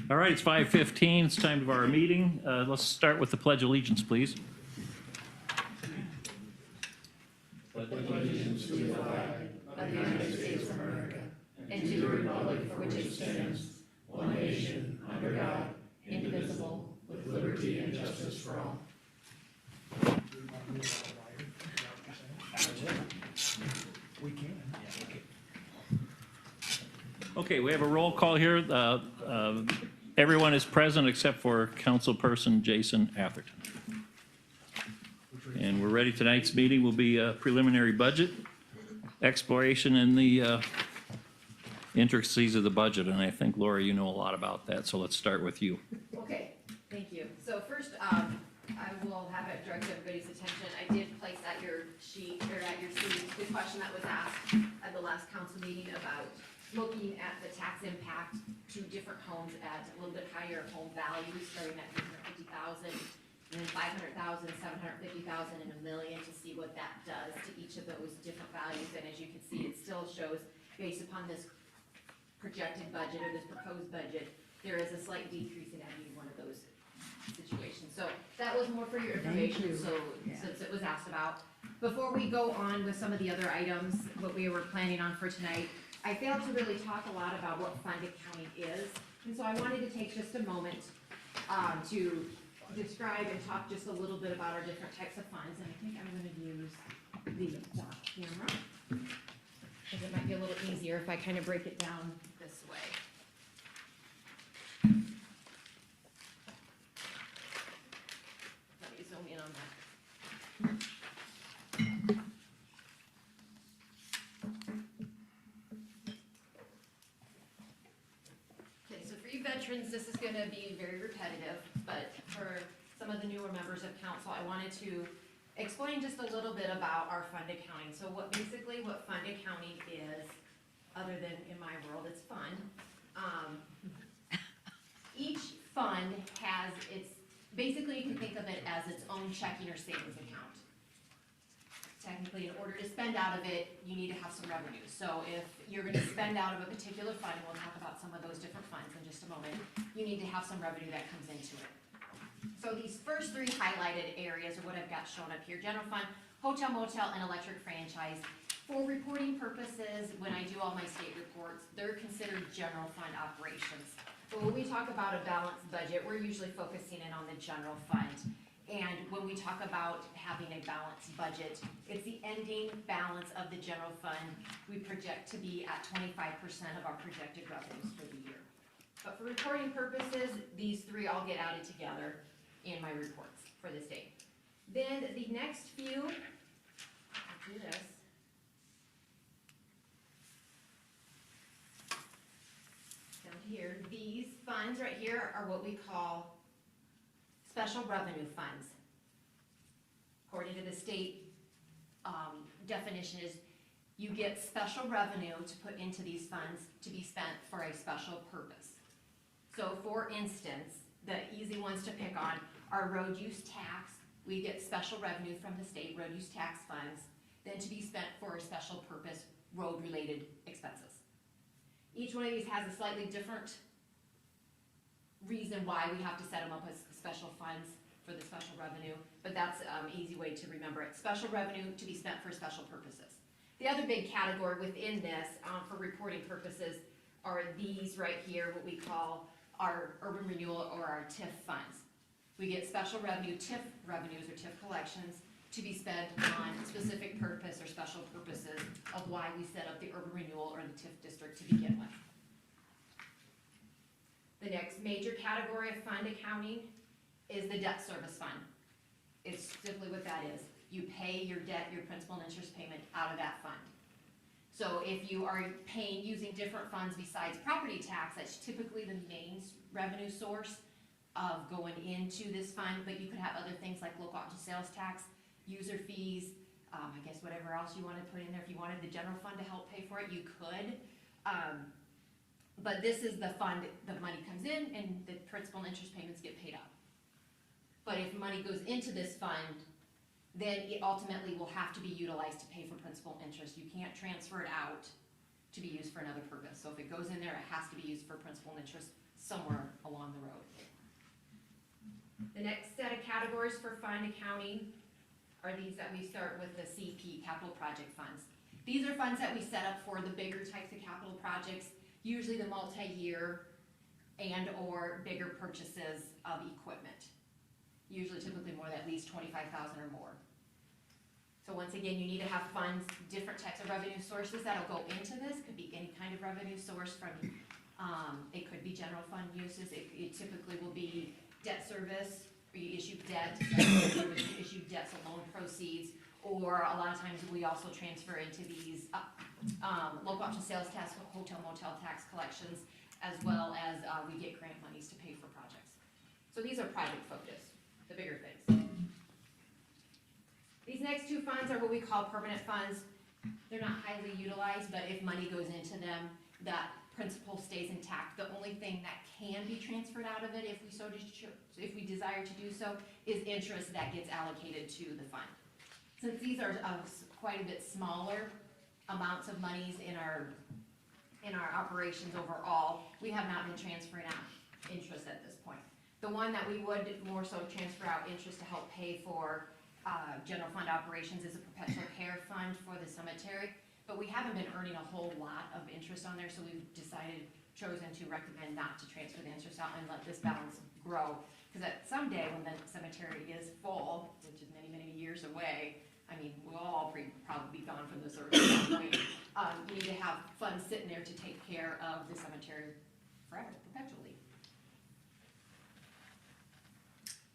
All right, it's 5:15. It's time for our meeting. Let's start with the Pledge of Allegiance, please. Of the United States of America, and to the republic for which it stands, one nation, under God, indivisible, with liberty and justice for all. We can. Okay, we have a roll call here. Everyone is present except for Councilperson Jason Atherton. And we're ready. Tonight's meeting will be a preliminary budget exploration and the intricacies of the budget. And I think, Laura, you know a lot about that, so let's start with you. Okay, thank you. So first, I will have it direct everybody's attention. I did place at your sheet, or at your seat, the question that was asked at the last council meeting about looking at the tax impact to different homes at a little bit higher home values, starting at 350,000, and then 500,000, 750,000, and $1 million, to see what that does to each of those different values. And as you can see, it still shows, based upon this projected budget or this proposed budget, there is a slight decrease in any one of those situations. So that was more for your information, so since it was asked about. Before we go on with some of the other items, what we were planning on for tonight, I failed to really talk a lot about what fund accounting is, and so I wanted to take just a moment to describe and talk just a little bit about our different types of funds, and I think I'm gonna use the camera, because it might be a little easier if I kind of break it down this way. Let me zoom in on that. Okay, so for you veterans, this is gonna be very repetitive, but for some of the newer members of council, I wanted to explain just a little bit about our fund accounting. So what fund accounting is, other than in my world, it's fun. Each fund has basically you can think of it as its own checking or savings account. Technically, in order to spend out of it, you need to have some revenue. So if you're gonna spend out of a particular fund, we'll talk about some of those different funds in just a moment, you need to have some revenue that comes into it. So these first three highlighted areas are what I've got shown up here: general fund, hotel, motel, and electric franchise. For reporting purposes, when I do all my state reports, they're considered general fund operations. But when we talk about a balanced budget, we're usually focusing in on the general fund. And when we talk about having a balanced budget, it's the ending balance of the general fund. We project to be at 25% of our projected revenues for the year. But for reporting purposes, these three all get added together in my reports for this day. Then the next few, I'll do this. Down here, these funds right here are what we call special revenue funds. According to the state definition is you get special revenue to put into these funds to be spent for a special purpose. So for instance, the easy ones to pick on are road use tax. We get special revenue from the state, road use tax funds, then to be spent for a special purpose, road-related expenses. Each one of these has a slightly different reason why we have to set them up as special funds for the special revenue, but that's an easy way to remember it. Special revenue to be spent for special purposes. The other big category within this for reporting purposes are these right here, what we call our urban renewal or our TIF funds. We get special revenue, TIF revenues or TIF collections to be spent on specific purpose or special purposes of why we set up the urban renewal or the TIF district to begin with. The next major category of fund accounting is the debt service fund. It's simply what that is. You pay your debt, your principal and interest payment out of that fund. So if you are paying using different funds besides property tax, that's typically the main revenue source of going into this fund, but you could have other things like local option sales tax, user fees, I guess whatever else you want to put in there. If you wanted the general fund to help pay for it, you could. But this is the fund, the money comes in and the principal and interest payments get paid out. But if money goes into this fund, then it ultimately will have to be utilized to pay for principal and interest. You can't transfer it out to be used for another purpose. So if it goes in there, it has to be used for principal and interest somewhere along the road. The next set of categories for fund accounting are these that we start with the CP, capital project funds. These are funds that we set up for the bigger types of capital projects, usually the multi-year and or bigger purchases of equipment. Usually typically more than at least 25,000 or more. So once again, you need to have funds, different types of revenue sources that'll go into this, could be any kind of revenue source from, it could be general fund uses, it typically will be debt service, or you issue debt, issue debt, so loan proceeds, or a lot of times we also transfer into these, local option sales tax, hotel motel tax collections, as well as, we get grant monies to pay for projects. So these are project focused, the bigger things. These next two funds are what we call permanent funds. They're not highly utilized, but if money goes into them, that principal stays intact. The only thing that can be transferred out of it, if we if we desire to do so, is interest that gets allocated to the fund. Since these are quite a bit smaller amounts of monies in our operations overall, we have not been transferring out interest at this point. The one that we would more so transfer out interest to help pay for general fund operations is a perpetual care fund for the cemetery, but we haven't been earning a whole lot of interest on there, so we've chosen to recommend not to transfer the interest out and let this balance grow. Because at someday when the cemetery is full, which is many, many years away, I mean, we'll all probably be gone from this earth at that point. You need to have funds sitting there to take care of the cemetery forever, perpetually.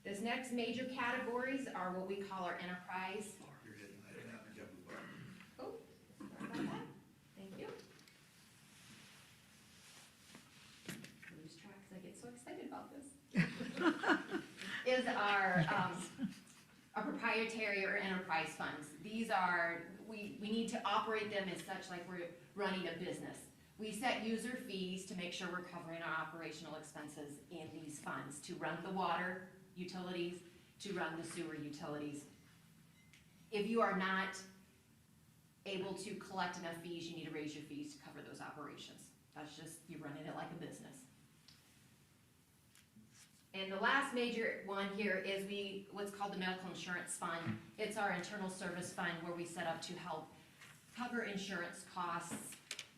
This next major categories are what we call our enterprise. Oh, you're hitting, I didn't have to jump the button. Oh, sorry about that. Thank you. Lose track because I get so excited about this. Is our proprietary or enterprise funds. These are, we need to operate them as such like we're running a business. We set user fees to make sure we're covering our operational expenses in these funds to run the water utilities, to run the sewer utilities. If you are not able to collect enough fees, you need to raise your fees to cover those operations. That's just, you're running it like a business. And the last major one here is what's called the medical insurance fund. It's our internal service fund where we set up to help cover insurance costs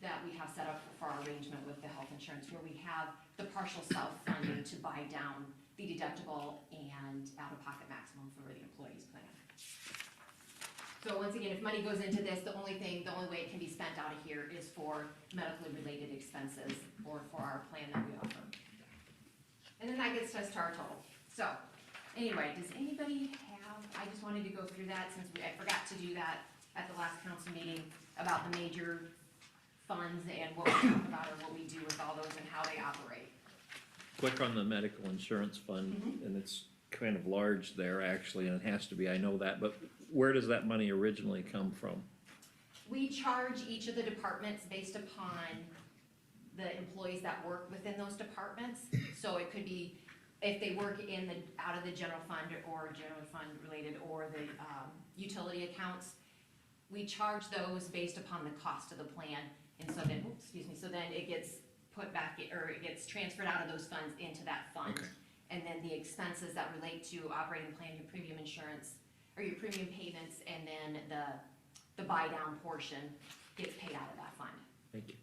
that we have set up for our arrangement with the health insurance, where we have the partial self-funding to buy down the deductible and out-of-pocket maximum for the employees plan. So once again, if money goes into this, the only way it can be spent out of here is for medically related expenses or for our plan that we offer. And then that gets us to our total. So, anyway, does anybody have, I just wanted to go through that since I forgot to do that at the last council meeting about the major funds and what we talk about or what we do with all those and how they operate. Click on the medical insurance fund, and it's kind of large there actually, and it has to be, I know that, but where does that money originally come from? We charge each of the departments based upon the employees that work within those departments. So it could be if they work out of the general fund or general fund related or the utility accounts, we charge those based upon the cost of the plan. And so then, so then it gets put back, or it gets transferred out of those funds into that fund. Okay. And then the expenses that relate to operating plan, your premium insurance, or your premium payments, and then the buy down portion gets paid out of that fund. Thank you.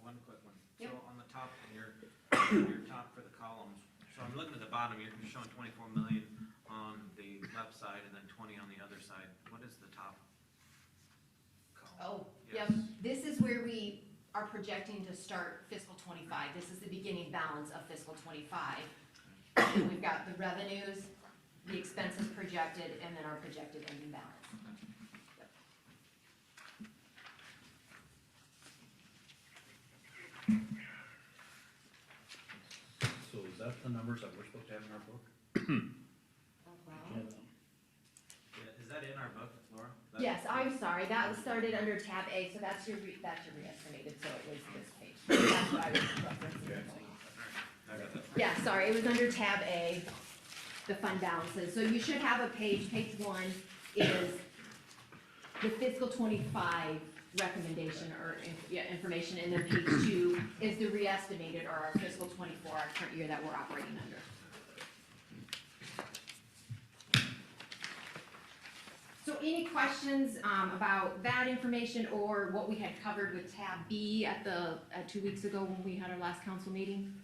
One quick one. Yep. So on the top, in your top for the columns, so I'm looking at the bottom, you're showing 24 million on the left side and then 20 on the other side. What is the top column? Oh, Yes. yep, this is where we are projecting to start fiscal '25. This is the beginning balance of fiscal '25. And we've got the revenues, the expenses projected, and then our projected ending balance. Yep. So is that the numbers that we're supposed to have in our book? Yeah, is that in our book, Laura? That- Yes, I'm sorry, that was started under tab A, so that's your re-estimated, so it was this page. That's what I was referencing. I got that. Yeah, sorry, it was under tab A, the fund balances. So you should have a page 1 is the fiscal '25 recommendation or information, and then page 2 is the re-estimated or our fiscal '24, our current current year that we're operating under. So any questions about that information or what we had covered with tab B at 2 weeks ago when we had our last council meeting?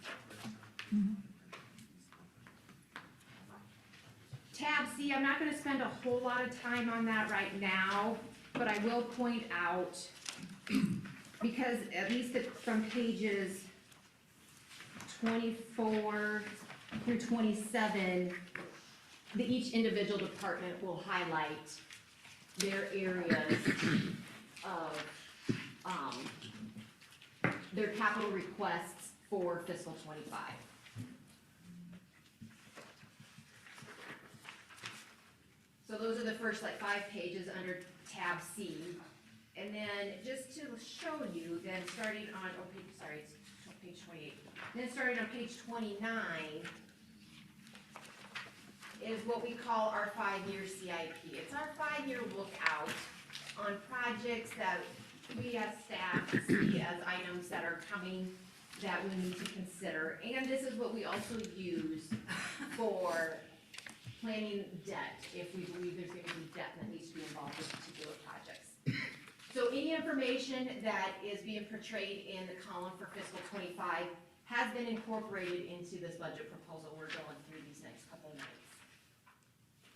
Tab C, I'm not gonna spend a whole lot of time on that right now, but I will point out, because at least from pages 24 through 27, each individual department will highlight their areas of, their capital requests for fiscal '25. So those are the first 5 pages under tab C. And then just to show you, then starting on, it's page 28. Then starting on page 29 is what we call our 5-year CIP. It's our 5-year lookout on projects that we as staff see as items that are coming that we need to consider. And this is what we also use for planning debt, if we believe there's going to be debt that needs to be involved with particular projects. So any information that is being portrayed in the column for fiscal '25 has been incorporated into this budget proposal we're going through these next couple nights.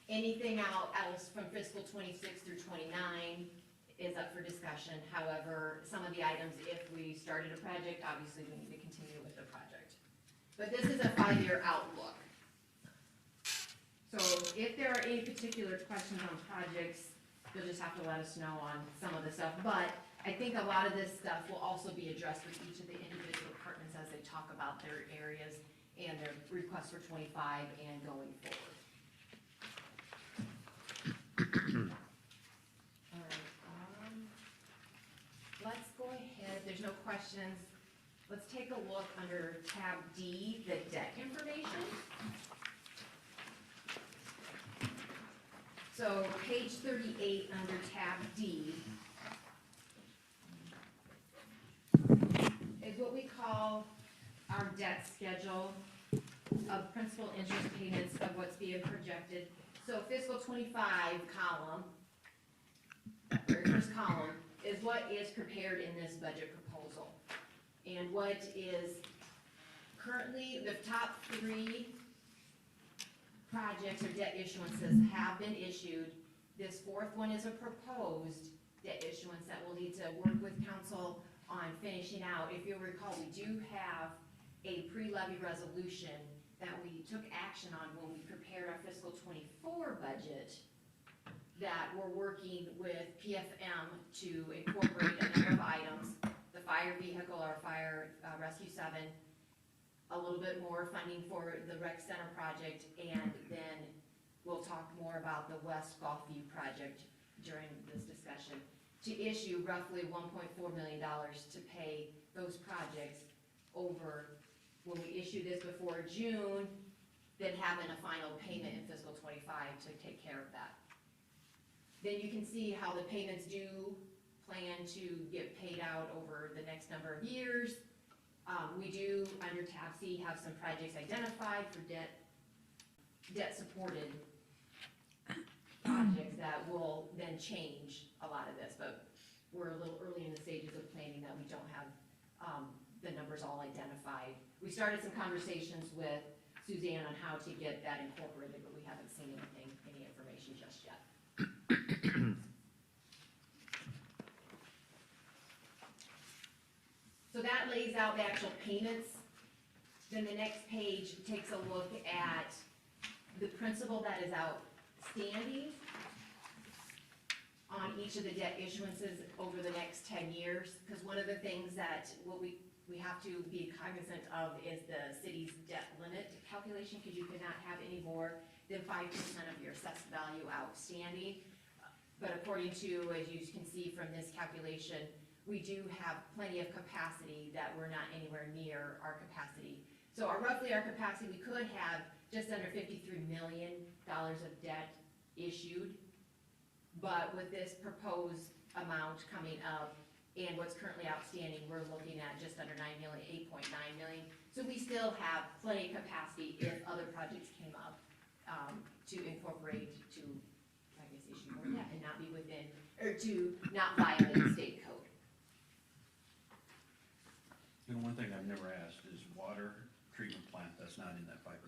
Anything else from fiscal '26 through '29 is up for discussion. However, some of the items, if we started a project, obviously we need to continue with the project. But this is a 5-year outlook. So if there are any particular questions on projects, you'll just have to let us know on some of the stuff. But I think a lot of this stuff will also be addressed with each of the individual departments as they talk about their areas and their requests for '25 and going forward. All right, let's go ahead, there's no questions. Let's take a look under tab D, the debt information. So page 38 under tab D is what we call our debt schedule of principal interest payments of what's being projected. So fiscal '25 column, very first column, is what is prepared in this budget proposal. And what is currently the top 3 projects or debt issuances have been issued. This 4th one is a proposed debt issuance that we'll need to work with council on finishing out. If you'll recall, we do have a pre-levy resolution that we took action on when we prepared our fiscal '24 budget that we're working with PFM to incorporate a number of items. The fire vehicle, our fire rescue 7, a little bit more funding for the rec center project, and then we'll talk more about the West Gulfview project during this discussion, to issue roughly $1.4 million to pay those projects over when we issue this before June, then having a final payment in fiscal '25 to take care of that. Then you can see how the payments do plan to get paid out over the next number of years. We do, under tab C, have some projects identified for debt supported projects that will then change a lot of this, but we're a little early in the stages of planning that we don't have the numbers all identified. We started some conversations with Suzanne on how to get that incorporated, but we haven't seen any information just yet. So that lays out the actual payments. Then the next page takes a look at the principal that is outstanding on each of the debt issuances over the next 10 years. Because one of the things that we have to be cognizant of is the city's debt limit calculation, because you cannot have any more than 5% of your assessed value outstanding. But according to, as you can see from this calculation, we do have plenty of capacity that we're not anywhere near our capacity. So roughly our capacity, we could have just under $53 million of debt issued. But with this proposed amount coming up and what's currently outstanding, we're looking at just under $9 million, $8.9 million. So we still have plenty of capacity if other projects came up, to incorporate, to, I guess, issue more debt and not be within, or to not violate the state code. You know, one thing I've never asked is water treatment plant, that's not in that 5%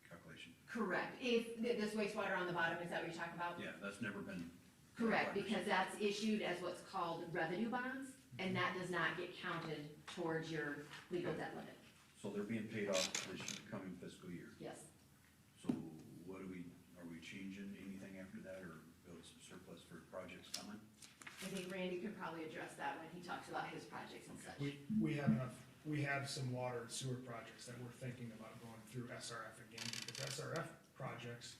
calculation. Correct. If, this wastewater on the bottom, is that what you're talking about? Yeah, that's never been. Correct, because that's issued as what's called revenue bonds, and that does not get counted towards your legal debt limit. So they're being paid off this coming fiscal year. Yes. So what are we changing anything after that, or build some surplus for projects coming? I think Randy could probably address that when he talks about his projects and such. We have enough, we have some water and sewer projects that we're thinking about going through SRF again, because SRF projects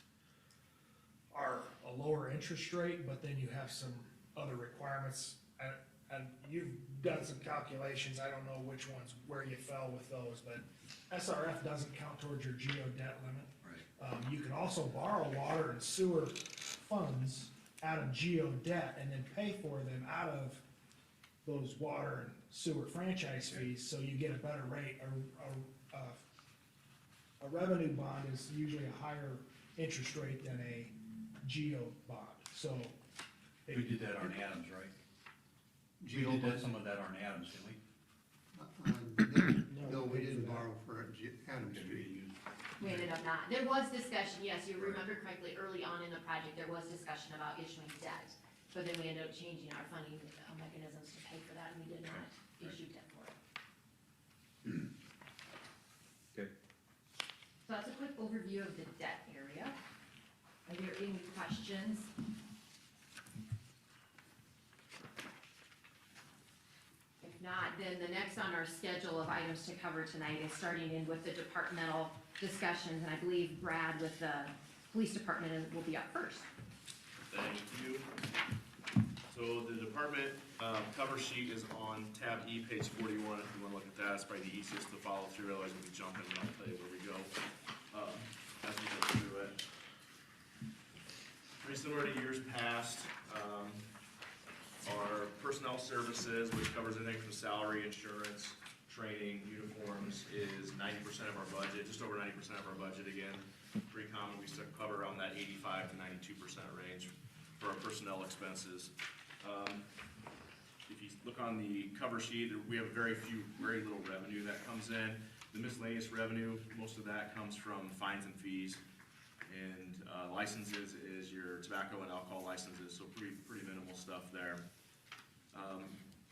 are a lower interest rate, but then you have some other requirements. And you've done some calculations, I don't know which ones, where you fell with those, but SRF doesn't count towards your geo debt limit. Right. You can also borrow water and sewer funds out of geo debt and then pay for them out of those water and sewer franchise fees, so you get a better rate. A revenue bond is usually a higher interest rate than a geo bond, so. We did that on Adams, right? We did that, some of that on Adams, didn't we? No, we didn't borrow for Adams Did we Street. use? We ended up not. There was discussion, yes, you remember correctly, early on in the project, there was discussion about issuing debt. But then we ended up changing our funding mechanisms to pay for that, and we did not issue debt for it. Okay. So that's a quick overview of the debt area. Are there any questions? If not, then the next on our schedule of items to cover tonight is starting in with the departmental discussions, and I believe Brad with the police department will be up first. Thank you. So the department cover sheet is on tab E, page 41, if you wanna look at that, it's probably the easiest to follow through, otherwise we'll be jumping, and I'll tell you where we go, as we go through it. Pretty similar to years past, our personnel services, which covers everything from salary, insurance, training, uniforms, is 90% of our budget, just over 90% of our budget again. Pretty common, we still cover around that 85 to 92% range for our personnel expenses. If you look on the cover sheet, we have very little revenue that comes in. The miscellaneous revenue, most of that comes from fines and fees. And licenses is your tobacco and alcohol licenses, so pretty minimal stuff there.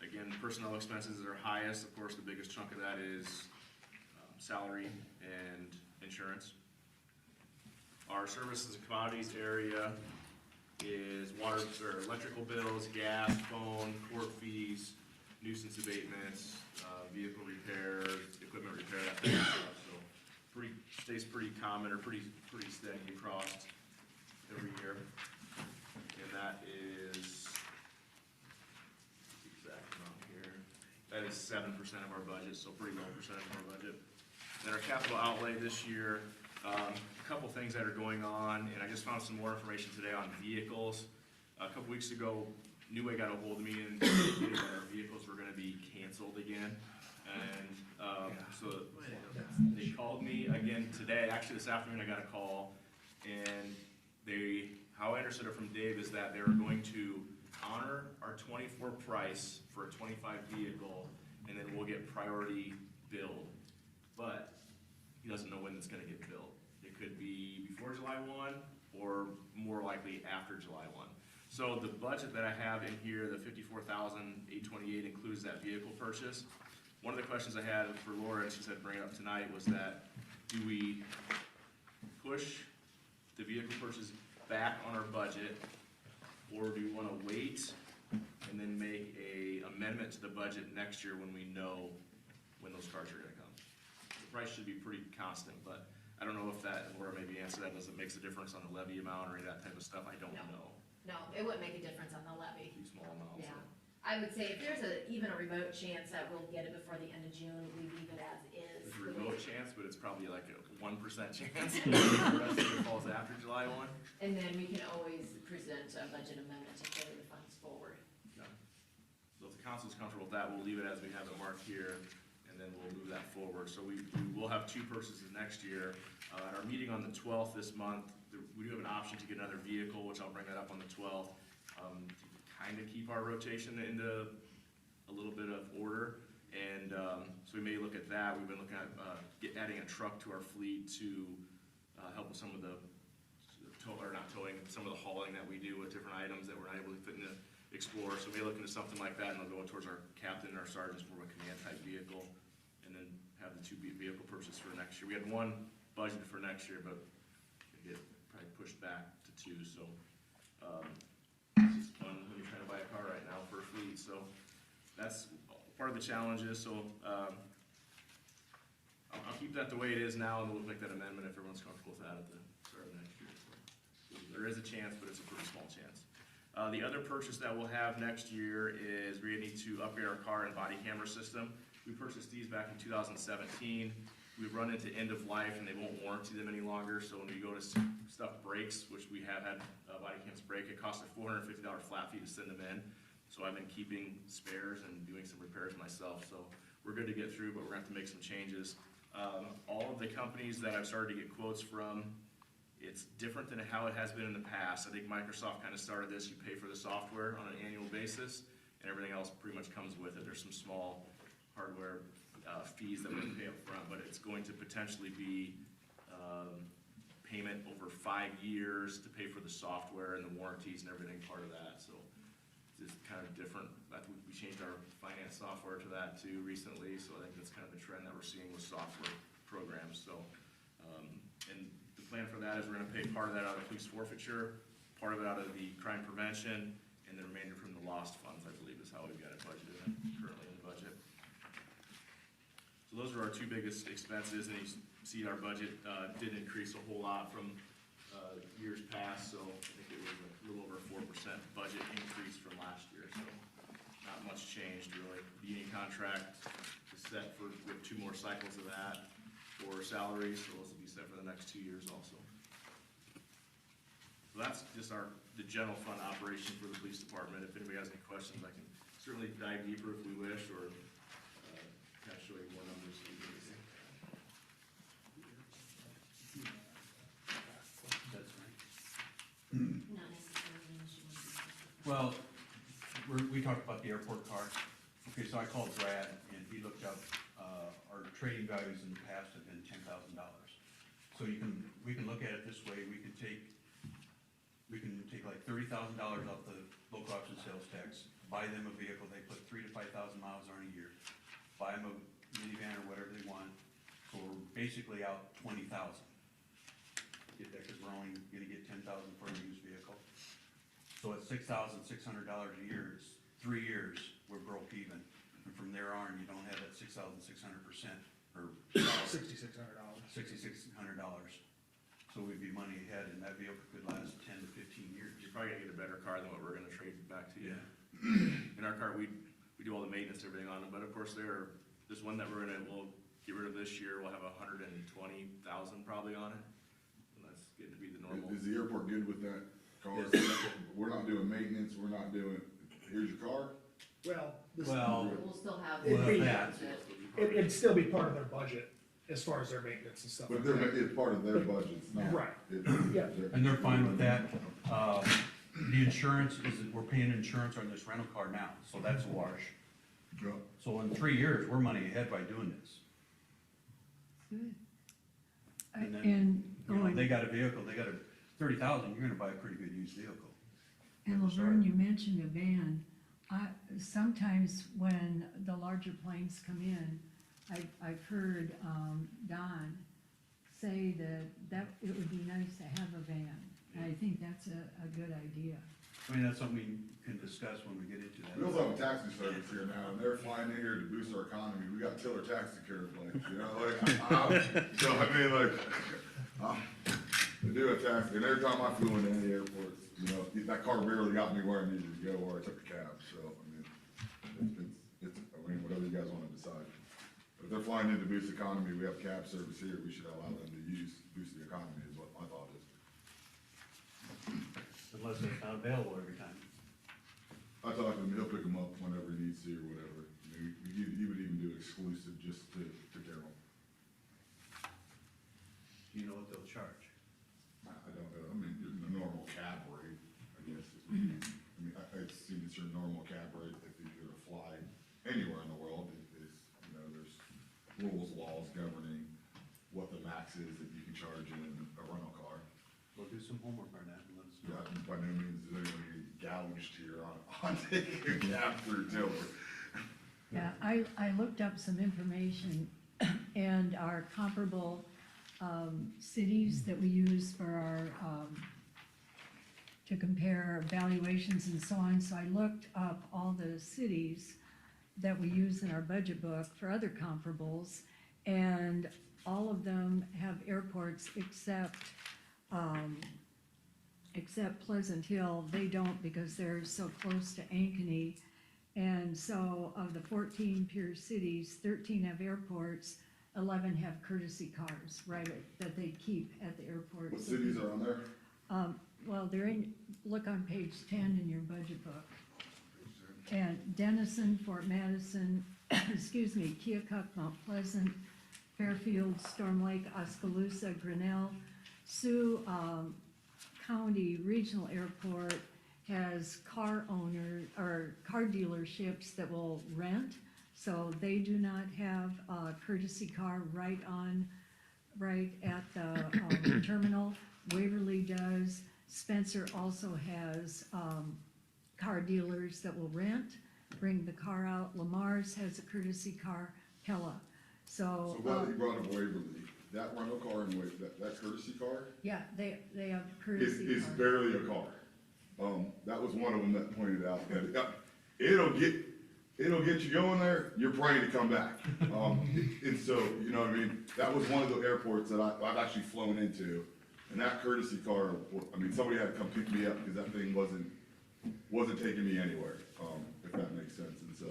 Again, personnel expenses are highest, of course, the biggest chunk of that is salary and insurance. Our services and commodities area is water, or electrical bills, gas, phone, court fees, nuisance abatements, vehicle repair, equipment repair, that kind of stuff. So stays pretty common, or pretty steady across every year. And that is, exact amount here, that is 7% of our budget, so pretty low percentage of our budget. Then our capital outlay this year, a couple things that are going on, and I just found some more information today on vehicles. A couple weeks ago, New Way got a hold of me and indicated that our vehicles were gonna be canceled again. And, so they called me again today, actually this afternoon I got a call, and how I understood it from Dave is that they were going to honor our 24 price for a 25 vehicle, and then we'll get priority billed. But he doesn't know when it's gonna get billed. It could be before July 1, or more likely after July 1. So the budget that I have in here, the $54,828, includes that vehicle purchase. One of the questions I had for Laura, and she said bring it up tonight, was that do we push the vehicle purchase back on our budget, or do we wanna wait and then make a amendment to the budget next year when we know when those cars are gonna come? The price should be pretty constant, but I don't know if that, Laura maybe answer that, does it makes a difference on the levy amount or any of that type of stuff, I don't No. know. No, it wouldn't make a difference on the levy. Too small amounts. Yeah. I would say if there's even a remote chance that we'll get it before the end of June, we leave it as is. There's a remote chance, but it's probably like a 1% chance. The rest of it falls after July 1. And then we can always present a budget amendment to carry the funds forward. So if the council's comfortable with that, we'll leave it as we have it marked here, and and then we'll move that forward. So we will have 2 purchases next year. At our meeting on the 12th this month, we do have an option to get another vehicle, which I'll bring that up on the 12th, to kind of keep our rotation into a little bit of order. And so we may look at that. We've been looking at adding a truck to our fleet to help with some of the some of the hauling that we do with different items that we're not able to fit in the Explorer. So we may look into something like that, and they'll go towards our captain and our sergeants, more of a command type vehicle, and then have the 2 vehicle purchase for next year. We had 1 budgeted for next year, but it get probably pushed back to 2. So it's just fun when you're trying to buy a car right now for a fleet. So that's part of the challenges. So I'll keep that the way it is now, and we'll make that amendment if everyone's comfortable with that at the start of next year. So there is a chance, but it's a pretty small chance. The other purchase that we'll have next year is we need to upgrade our car and body camera system. We purchased these back in 2017. We've run into end of life, and they won't warranty them any longer. So when you go to stuff breaks, which we have had body cams break, it costs a $450 flat fee to send them in. So I've been keeping spares and doing some repairs myself. So we're good to get through, but we're gonna have to make some changes. All of the companies that I've started to get quotes from, it's different than how it has been in the past. I think Microsoft kind of started this. You pay for the software on an annual basis, and everything else pretty much comes with it. There's some small hardware fees that we pay up front, but it's going to potentially be payment over 5 years to pay for the software and the warranties and everything part of that. So it's kind of different. I think we changed our finance software to that too recently, so I think that's kind of the trend that we're seeing with software programs. So, and the plan for that is we're gonna pay part of that out of police forfeiture, part of it out of the crime prevention, and the remainder from the lost funds, I believe is how we've got it budgeted currently in the budget. So those are our 2 biggest expenses, and you see our budget did increase a whole lot from years past, so I think it was a little over a 4% budget increase from last year, so not much changed really. The union contract is set for, with 2 more cycles of that for salaries, so those will be set for the next 2 years also. So that's just the general fund operation for the police department. If anybody has any questions, I can certainly dive deeper if we wish, or kind of show you more numbers. So you can see. That's right. Not necessarily unless you want to. Well, we talked about the airport car. Okay, so I called Brad, and he looked up, our trading values in the past have been $10,000. So we can look at it this way. We can take like $30,000 off the local option sales tax, buy them a vehicle. They put 3,000 to 5,000 miles on a year, buy them a minivan or whatever they want. So we're basically out 20,000. Get that, because we're only gonna get 10,000 for a used vehicle. So at $6,600 a year, it's 3 years, we're broke even. And from there on, you don't have that 6,600%, or $6,600. $6,600. So we'd be money ahead, and that vehicle could last 10 to 15 years. You're probably gonna get a better car than what we're gonna trade back to you. Yeah. In our car, we do all the maintenance, and everything on them, but of course there's one that we'll get rid of this year. We'll have 120,000 probably on it. And that's getting to be the normal. Is the airport good with that car? Yes. We're not doing maintenance, we're not doing, here's your car? Well, We'll still have. It'd be- that. it'd still be part of their budget as far as their maintenance and stuff. But like that. it's part of their budget, it's not. Right. Yeah. And they're fine with that. The insurance we're paying insurance on this rental car now, so that's a wash. Yeah. So in 3 years, we're money ahead by doing this. And then, they got a vehicle, they got a 30,000, you're gonna buy a pretty good used vehicle. And Laverne, you mentioned a van. Sometimes when the larger planes come in, I've heard Don say that it would be nice to have a van. And I think that's a good idea. I mean, that's something we can discuss when we get into We that. also have a taxi service here now, and they're flying in here to boost our economy, we got killer taxi care planes, you know, like, so I mean, like, they do a taxi, and every time I flew into any airports, you know, that car barely got me where I needed to go, or I took a cab, so, I mean, I mean, whatever you guys wanna decide. But if they're flying in to boost the economy, we have cab service here, we should allow them to boost the economy, is what my thought is. Unless it's not available every time. I talked to him, he'll pick them up whenever he needs to or whatever. I mean, he would even do exclusive just to Carroll. Do you know what they'll charge? I don't know, I mean, the normal cab rate, I guess, is what you, I mean, I assume it's your normal cab rate if you're gonna fly anywhere in the world, is, you know, there's rules, laws governing what the max is that you can charge in a rental car. We'll do some homework on that and let us know. Yeah, by no means is anyone gonna get gouged here on taking a cab through Tiller. Yeah, I looked up some information and our comparable, cities that we use for our, to compare valuations and so on. So I looked up all the cities that we use in our budget book for other comparables, and all of them have airports except Pleasant Hill. They don't because they're so close to Ankeny. And so of the 14 peer cities, 13 have airports, 11 have courtesy cars, right, that they keep at the airport. What cities are on there? Well, they're in, look on page 10 in your budget book. And Denison, Fort Madison, excuse me, Keokuk, Mount Pleasant, Fairfield, Storm Lake, Oskaloosa, Grinnell, Sioux County Regional Airport has car owner, or car dealerships that will rent, so they do not have a courtesy car right at the terminal. Waverly does. Spencer also has car dealers that will rent, bring the car out. Lamar's has a courtesy car, Pella. So glad that you brought up Waverly. That rental car in that courtesy car Yeah, they have is courtesy cars. barely a car. That was one of them that pointed out that it'll get you going there, you're praying to come back. And so, you know what I mean, that was one of the airports that I've actually flown into. And that courtesy car, I mean, somebody had to come pick me up because that thing wasn't taking me anywhere, if that makes sense. And so,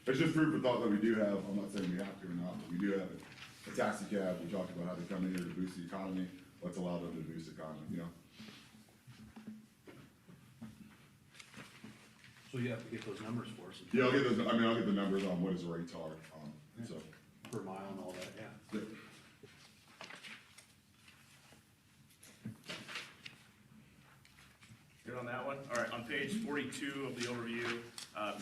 it's just food for thought that we do have. I'm not saying we have to or not, but we do have a taxi cab. We talked about how they come in here to boost the economy. Let's allow them to boost the economy, you know? So you have to get those numbers for us. Yeah, I'll get those, I mean, I'll get the numbers on what his rates are, and so. Per mile and all that, yeah. Yeah. Good on that one? All right, on page 42 of the overview,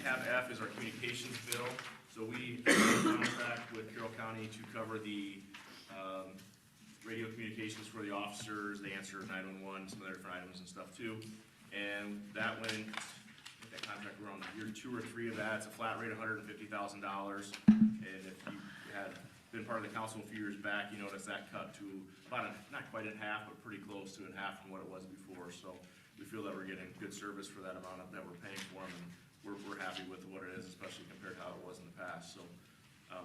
tab F is our communications bill. So we have a contract with Carroll County to cover the radio communications for the officers. They answer 911, some other different items and stuff too. And that went, I think that contract, we're on year 2 or 3 of that. It's a flat rate of $150,000. And if you had been part of the council a few years back, you notice that cut to about, not quite in half, but pretty close to in half from what it was before. So we feel that we're getting good service for that amount that we're paying for them, and we're happy with what it is, especially compared to how it was in the past. So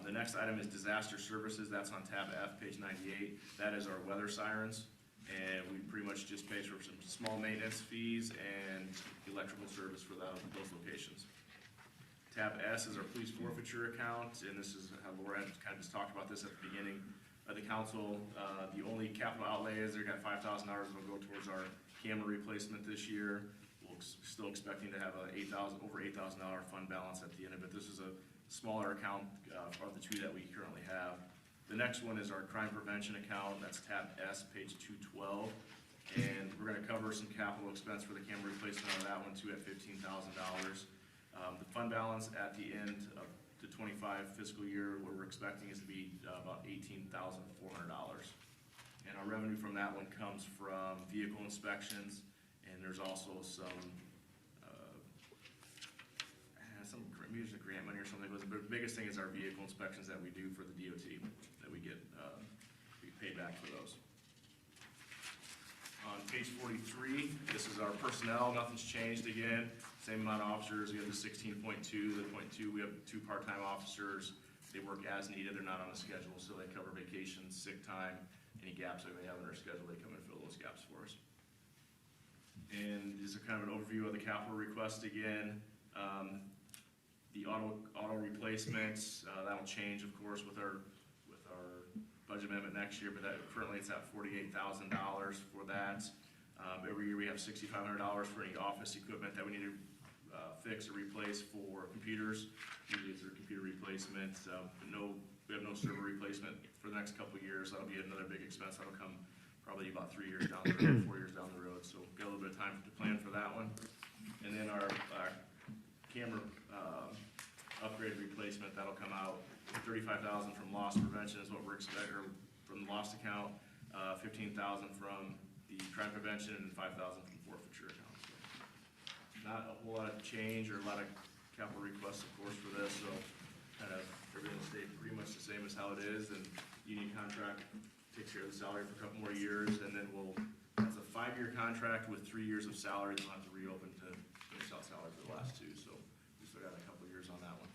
the next item is disaster services. That's on tab F, page 98. That is our weather sirens, and we pretty much just pay for some small maintenance fees and electrical service for those locations. Tab S is our police forfeiture account, and this is how Laura had kind of just talked about this at the beginning of the council. The only capital outlay is they're got $5,000 that'll go towards our camera replacement this year. We're still expecting to have over $8,000 fund balance at the end of it. This is a smaller account of the 2 that we currently have. The next one is our crime prevention account. That's tab S, page 212. And we're gonna cover some capital expense for the camera replacement on that one too at $15,000. The fund balance at the end of the 25 fiscal year, what we're expecting is to be about $18,400. And our revenue from that one comes from vehicle inspections, and there's also some maybe there's a grant money or something, but the biggest thing is our vehicle inspections that we do for the DOT, that we get paid back for those. On page 43, this is our personnel. Nothing's changed again. Same amount of officers. We have the 16.2, the .2. We have 2 part-time officers. They work as needed. They're not on a schedule, so they cover vacations, sick time, any gaps that we have in our schedule. They come and fill those gaps for us. And this is kind of an overview of the capital request again. The auto replacements, that'll change, of course, with our budget amendment next year, but currently it's at $48,000 for that. Every year we have $6,500 for any office equipment that we need to fix or replace for computers. Usually it's their computer replacement, we have no server replacement for the next couple of years. That'll be another big expense. That'll come probably about 3 years down the road, 4 years down the road. So got a little bit of time to plan for that one. And then our camera upgrade replacement, that'll come out. 35,000 from loss prevention is what we're expecting, or from the lost account, 15,000 from the crime prevention, and 5,000 from forfeiture account. So not a whole lot of change or a lot of capital requests, of course, for this, so kind of everything will stay pretty much the same as how it is, and union contract takes care of the salary for a couple more years, and then it's a 5-year contract with 3 years of salary, then we'll have to reopen to finish out salary for the last 2, so we still got a couple of years on that one.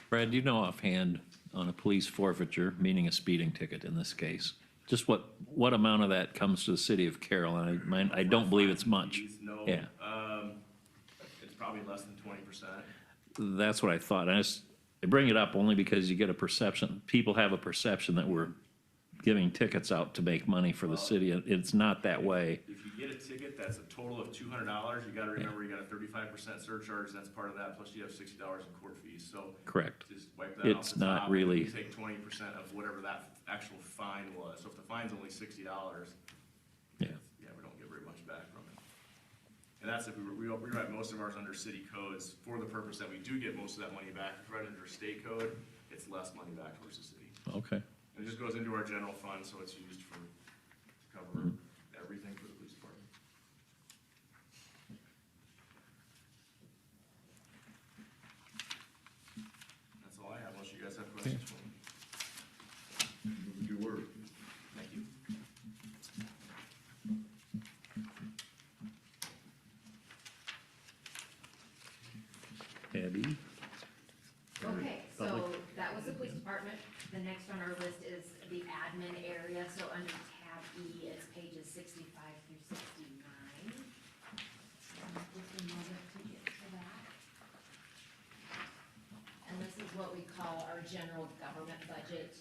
Brad, do you know offhand on a police forfeiture, meaning a speeding ticket in this case, just what amount of that comes to the city of Carroll? And I don't believe it's much. No, Yeah. it's probably less than 20%. That's what I thought. I bring it up only because you get a perception, people have a perception that we're giving tickets out to make money for the city. It's not that way. If you get a ticket that's a total of $200, you gotta remember you got a 35% surcharge, that's part of that, plus you have $60 in court fees, so Correct. just wipe that off It's the not top, and really- you take 20% of whatever that actual fine was. So if the fine's only $60, Yeah. yeah, we don't get very much back from it. And that's if we write most of ours under city codes for the purpose that we do get most of that money back. If we write it under state code, it's less money back towards the city. Okay. And it just goes into our general fund, so it's used to cover everything for the police department. That's all I have, unless you guys have questions for me. Good work. Thank you. Abby? Okay, so that was the police department. The next on our list is the admin area, so under tab E, it's pages 65 through 69. Just a moment to get to that. And this is what we call our general government budget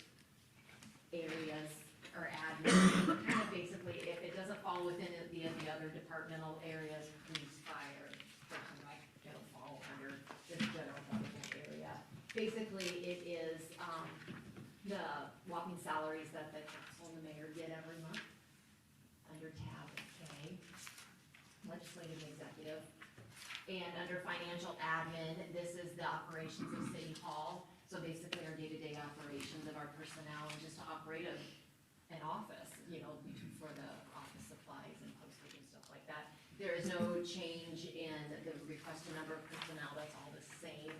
areas, or admin. Kind of basically, if it doesn't fall within the other departmental areas, police, fire, something like, it'll fall under this general government area. Basically, it is, the whopping salaries that the council and the mayor get every month, under tab K, legislative and executive. And under financial admin, this is the operations of City Hall, so basically our day-to-day operations of our personnel, and just to operate an office, for the office supplies and postage and stuff like that. There is no change in the requested number of personnel, that's all the same.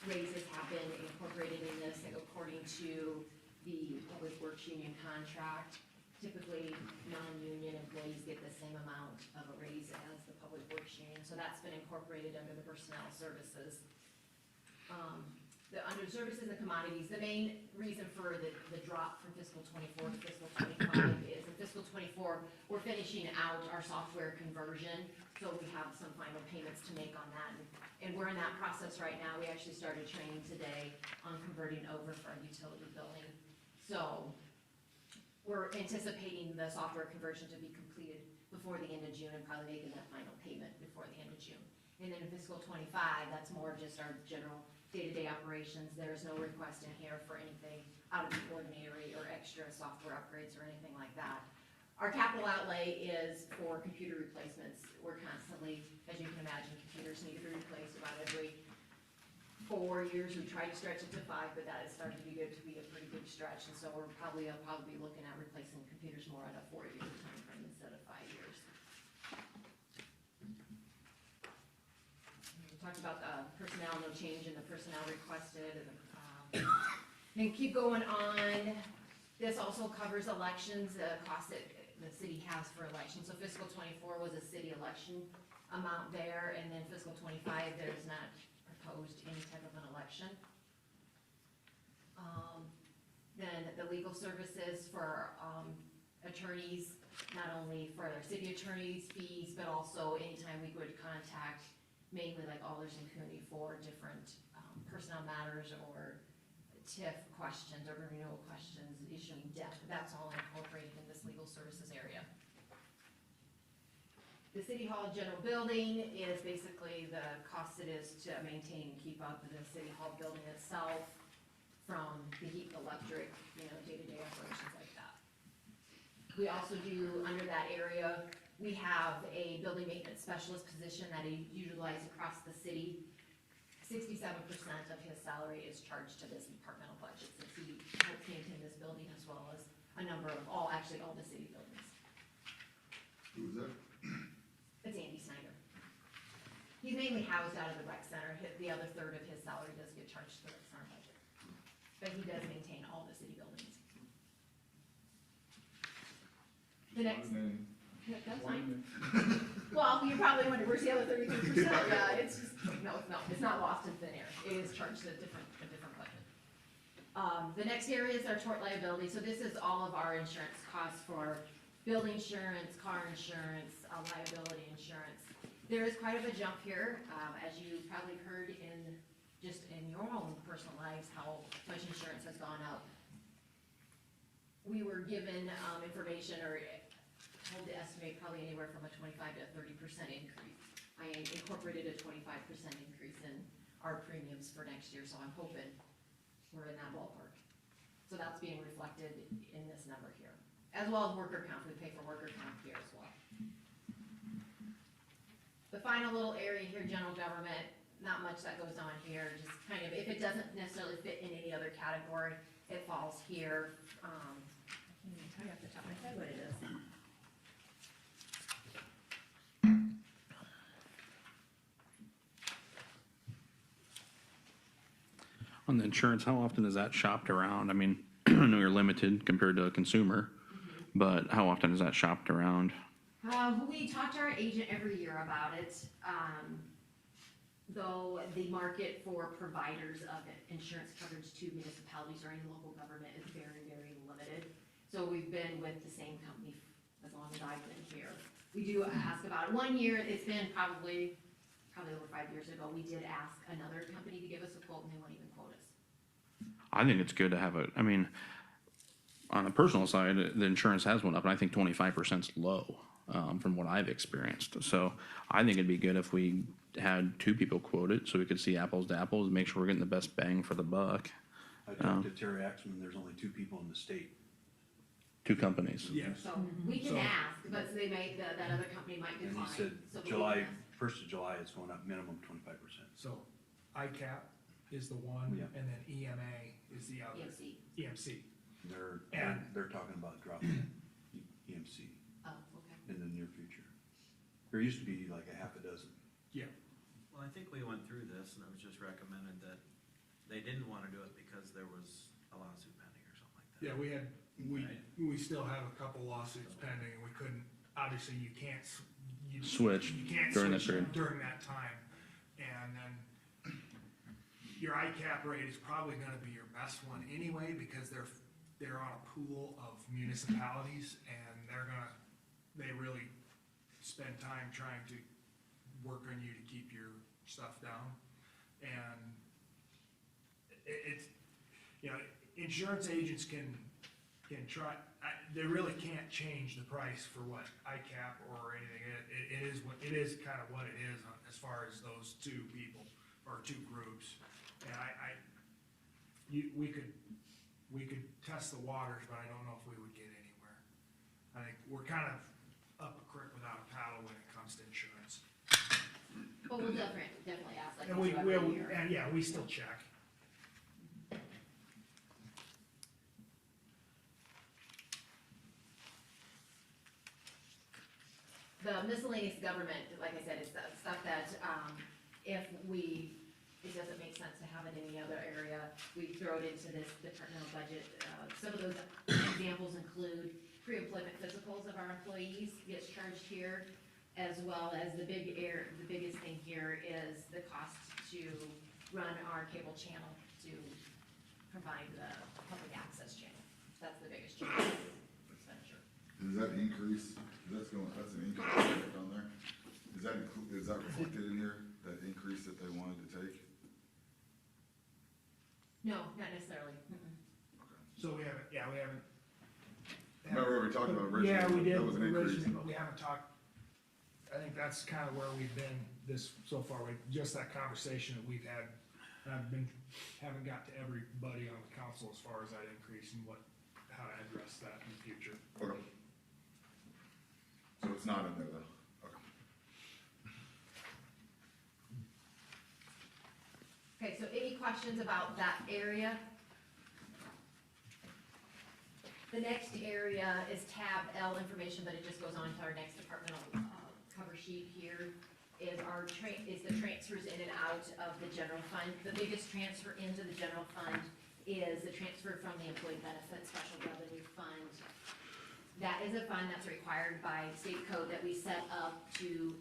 Raises have been incorporated in this according to the Public Works Union contract. Typically, non-union employees get the same amount of a raise as the Public Works Union, so that's been incorporated under the personnel services. Under services and commodities, the main reason for the drop from fiscal '24 to fiscal '25 is in fiscal '24, we're finishing out our software conversion, so we have some final payments to make on that. And we're in that process right now. We actually started training today on converting over for our utility billing. So we're anticipating the software conversion to be completed before the end of June and probably making that final payment before the end of June. And then in fiscal '25, that's more just our general day-to-day operations. There's no request in here for anything out of the ordinary or extra software upgrades or anything like that. Our capital outlay is for computer replacements. We're constantly, as you can imagine, computers need to be replaced about every 4 years. We try to stretch it to 5, but that is starting to be a pretty big stretch. And so we're probably be looking at replacing computers more at a 4-year time frame instead of 5 years. We talked about the personnel, no change in the personnel requested. Then keep going on. This also covers elections, the cost that the city has for elections. So fiscal '24 was a city election amount there, and then fiscal '25, there's not proposed any type of an election. Then the legal services for attorneys, not only for our city attorneys' fees, but also anytime we would contact mainly like Alders and Cooney for different personnel matters or TIF questions or renewal questions, issuing debt, that's all incorporated in this legal services area. The city hall general building is basically the cost it is to maintain and keep up the city hall building itself from the heat, electric, day-to-day operations like that. We also do, under that area, we have a building maintenance specialist position that is utilized across the city. 67% of his salary is charged to this departmental budget, since he helps maintain this building as well as a number of, all the city buildings. Who's that? It's Andy Snyder. He's mainly housed out of the rec center. The other third of his salary does get charged to the rec center budget. But he does maintain all the city buildings. The next, Name. yeah, that's fine. Well, you probably wonder, where's the other 33%? Yeah, it's just, no, it's not lost in thin air. It is charged to a different budget. The next area is our tort liability. So this is all of our insurance costs for building insurance, car insurance, liability insurance. There is quite of a jump here, as you probably heard in your own personal lives, how much insurance has gone up. We were given information or told to estimate probably anywhere from a 25 to 30% increase. I incorporated a 25% increase in our premiums for next year, so I'm hoping we're in that ballpark. So that's being reflected in this number here, as well as worker comp. We pay for worker comp here as well. The final little area here, general government, not much that goes on here, just kind of, if it doesn't necessarily fit in any other category, it falls here. I can't even tell you off the top of my head what it is. On the insurance, how often is that shopped around? I mean, I know you're limited compared to a consumer, but how often is that shopped around? We talk to our agent every year about it. Though the market for providers of insurance coverage to municipalities or any local government is very, very limited. So we've been with the same company as long as I've been here. We do ask about it. 1 year, it's been probably over 5 years ago, we did ask another company to give us a quote and they wouldn't even quote us. I think it's good to have I mean, on the personal side, the insurance has went up, and I think 25% is low, from what I've experienced. So I think it'd be good if we had two people quote it, so we could see apples to apples, and make sure we're getting the best bang for the buck. I talked to Terry Axman, there's only 2 people in the state. Two companies. Yes. So we can ask, but they may, that other company might And decline. he said So we July, can ask. 1st of July, it's going up minimum 25%. So ICAP is the one, Yeah. and then EMA is the other. EMC. EMC. They're talking about dropping EMC Oh, okay. in the near future. There used to be like a half a dozen. Yeah. Well, I think we went through this and it was just recommended that they didn't wanna do it because there was a lawsuit pending or something like that. Yeah, Right. we still have a couple lawsuits pending, and we couldn't, obviously, you can't. Switch You can't during that switch period. during that time. And then your ICAP rate is probably gonna be your best one anyway, because they're on a pool of municipalities, and they really spend time trying to work on you to keep your stuff down. And it's, insurance agents can try, they really can't change the price for what ICAP or anything. It is kind of what it is as far as those two people, or two groups. And we could test the waters, but I don't know if we would get anywhere. I think we're kind of up a creek without a paddle when it comes to insurance. But we'll definitely ask, like And we do every year. and yeah, we still check. The miscellaneous government, like I said, is the stuff that, if it doesn't make sense to have it in any other area, we throw it into this departmental budget. Some of those examples include pre-employment physicals of our employees gets charged here, as well as the biggest thing here is the cost to run our cable channel, to provide the public access channel. That's the biggest change expenditure. Does that increase, that's an increase on there? Is that reflected in here, that increase that they wanted to take? No, not necessarily. Mm-mm. So we haven't. Remember what we talked about originally? Yeah, we did That was an increase. originally, but we haven't talked I think that's kind of where we've been this, so far, like, just that conversation that we've had. And haven't got to everybody on the council as far as that increase and how to address that in the future. Okay. So it's not in there though? Okay. Okay, so any questions about that area? The next area is tab L information, but it just goes on to our next departmental cover sheet here. Is the transfers in and out of the general fund. The biggest transfer into the general fund is the transfer from the employee benefit special revenue fund. That is a fund that's required by state code that we set up to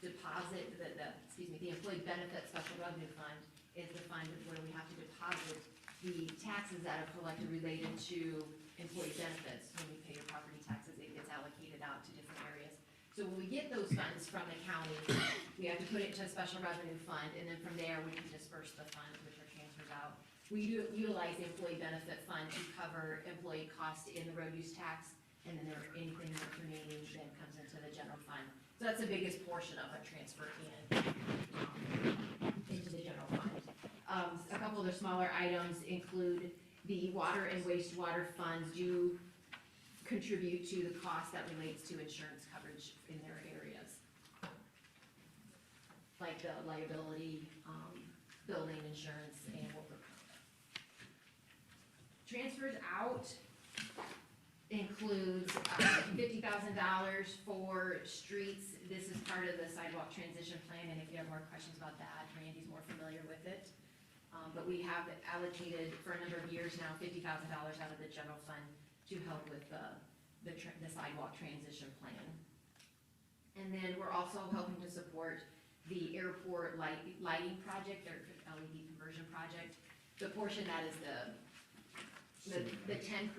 deposit the employee benefit special revenue fund is the fund where we have to deposit the taxes that are collected related to employee benefits. When we pay your property taxes, it gets allocated out to different areas. So when we get those funds from the county, we have to put it into a special revenue fund, and then from there, we can disperse the funds, which are transferred out. We utilize the employee benefit fund to cover employee costs in the road use tax, and then anything that's remaining then comes into the general fund. So that's the biggest portion of a transfer into the general fund. A couple of the smaller items include the water and wastewater funds do contribute to the cost that relates to insurance coverage in their areas. Like the liability, building insurance, and workers' comp. Transfers out includes $50,000 for streets. This is part of the sidewalk transition plan, and if you have more questions about that, Randy's more familiar with it. But we have allocated for a number of years now $50,000 out of the general fund to help with the sidewalk transition plan. And then we're also helping to support the airport lighting project, or LED conversion project. The portion that is the 10%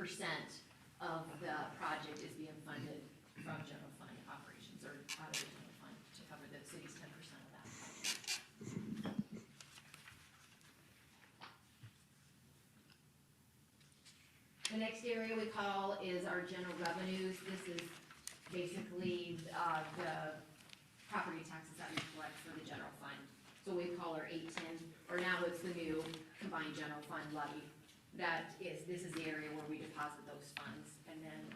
of the project is being funded from general fund operations, or out of the general fund, to cover the city's 10% of that. The next area we call is our general revenues. This is basically the property taxes that we collect for the general fund. So we call our 810, or now it's the new combined general fund levy. This is the area where we deposit those funds. And then,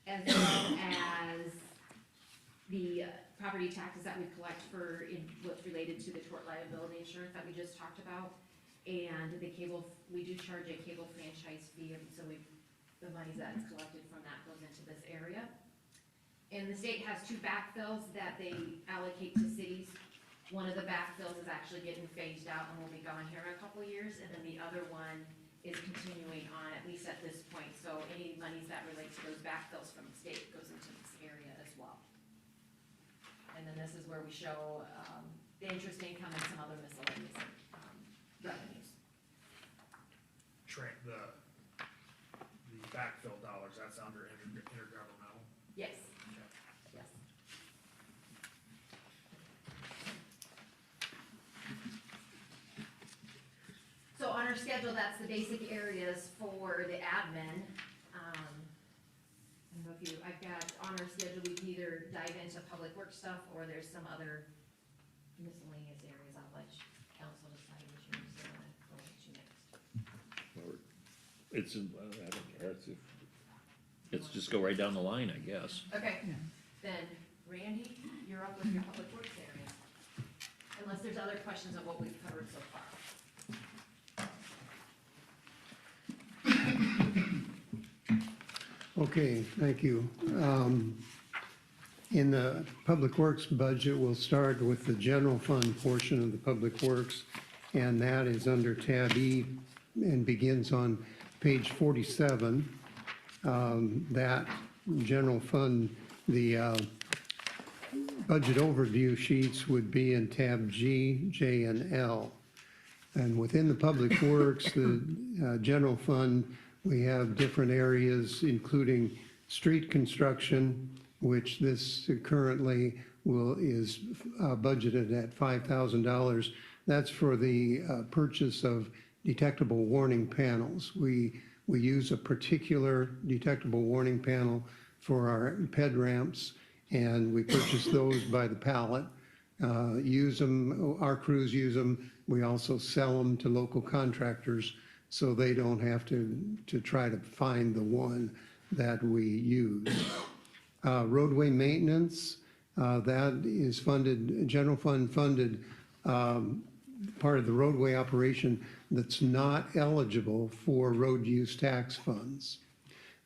as well as the property taxes that we collect for what's related to the tort liability insurance that we just talked about. And the cable, we do charge a cable franchise fee, and so the money that's collected from that goes into this area. And the state has two backfills that they allocate to cities. One of the backfills is actually getting phased out and will be gone here in a couple of years, and then the other one is continuing on, at least at this point. So any monies that relate to those backfills from the state goes into this area as well. And then this is where we show the interest income and some other miscellaneous revenues. The backfill dollars, that's under intergovernmental. Yes. Yes. So on our schedule, that's the basic areas for the admin. I don't know if I've got on our schedule, we can either dive into public work stuff, or there's some other miscellaneous areas. I'll let council decide which ones they want to go into next. I don't care, it's just go right down the line, I guess. Okay, then Randy, you're up with your public works area. Unless there's other questions on what we've covered so far. Okay, thank you. In the Public Works budget, we'll start with the general fund portion of the Public Works, and that is under tab E and begins on page 47. That general fund, the budget overview sheets would be in tab G, J, and L. And within the Public Works, the general fund, we have different areas, including street construction, which this currently is budgeted at $5,000. That's for the purchase of detectable warning panels. We use a particular detectable warning panel for our ped ramps, and we purchase those by the pallet. Use them, our crews use them. We also sell them to local contractors so they don't have to try to find the one that we use. Roadway maintenance, that is funded, general fund funded, part of the roadway operation that's not eligible for road use tax funds.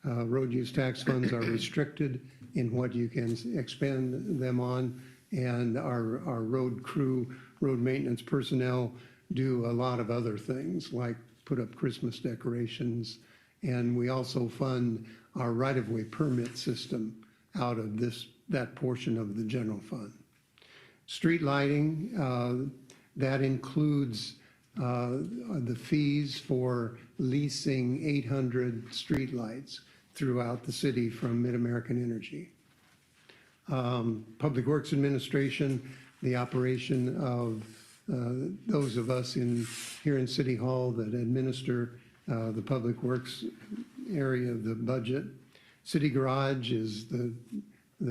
Road use tax funds are restricted in what you can expend them on, and our road crew, road maintenance personnel do a lot of other things, like put up Christmas decorations, and we also fund our right-of-way permit system out of that portion of the general fund. Street lighting, that includes the fees for leasing 800 streetlights throughout the city from Mid-American Energy. Public Works Administration, the operation of those of us here in City Hall that administer the Public Works area of the budget. City Garage is the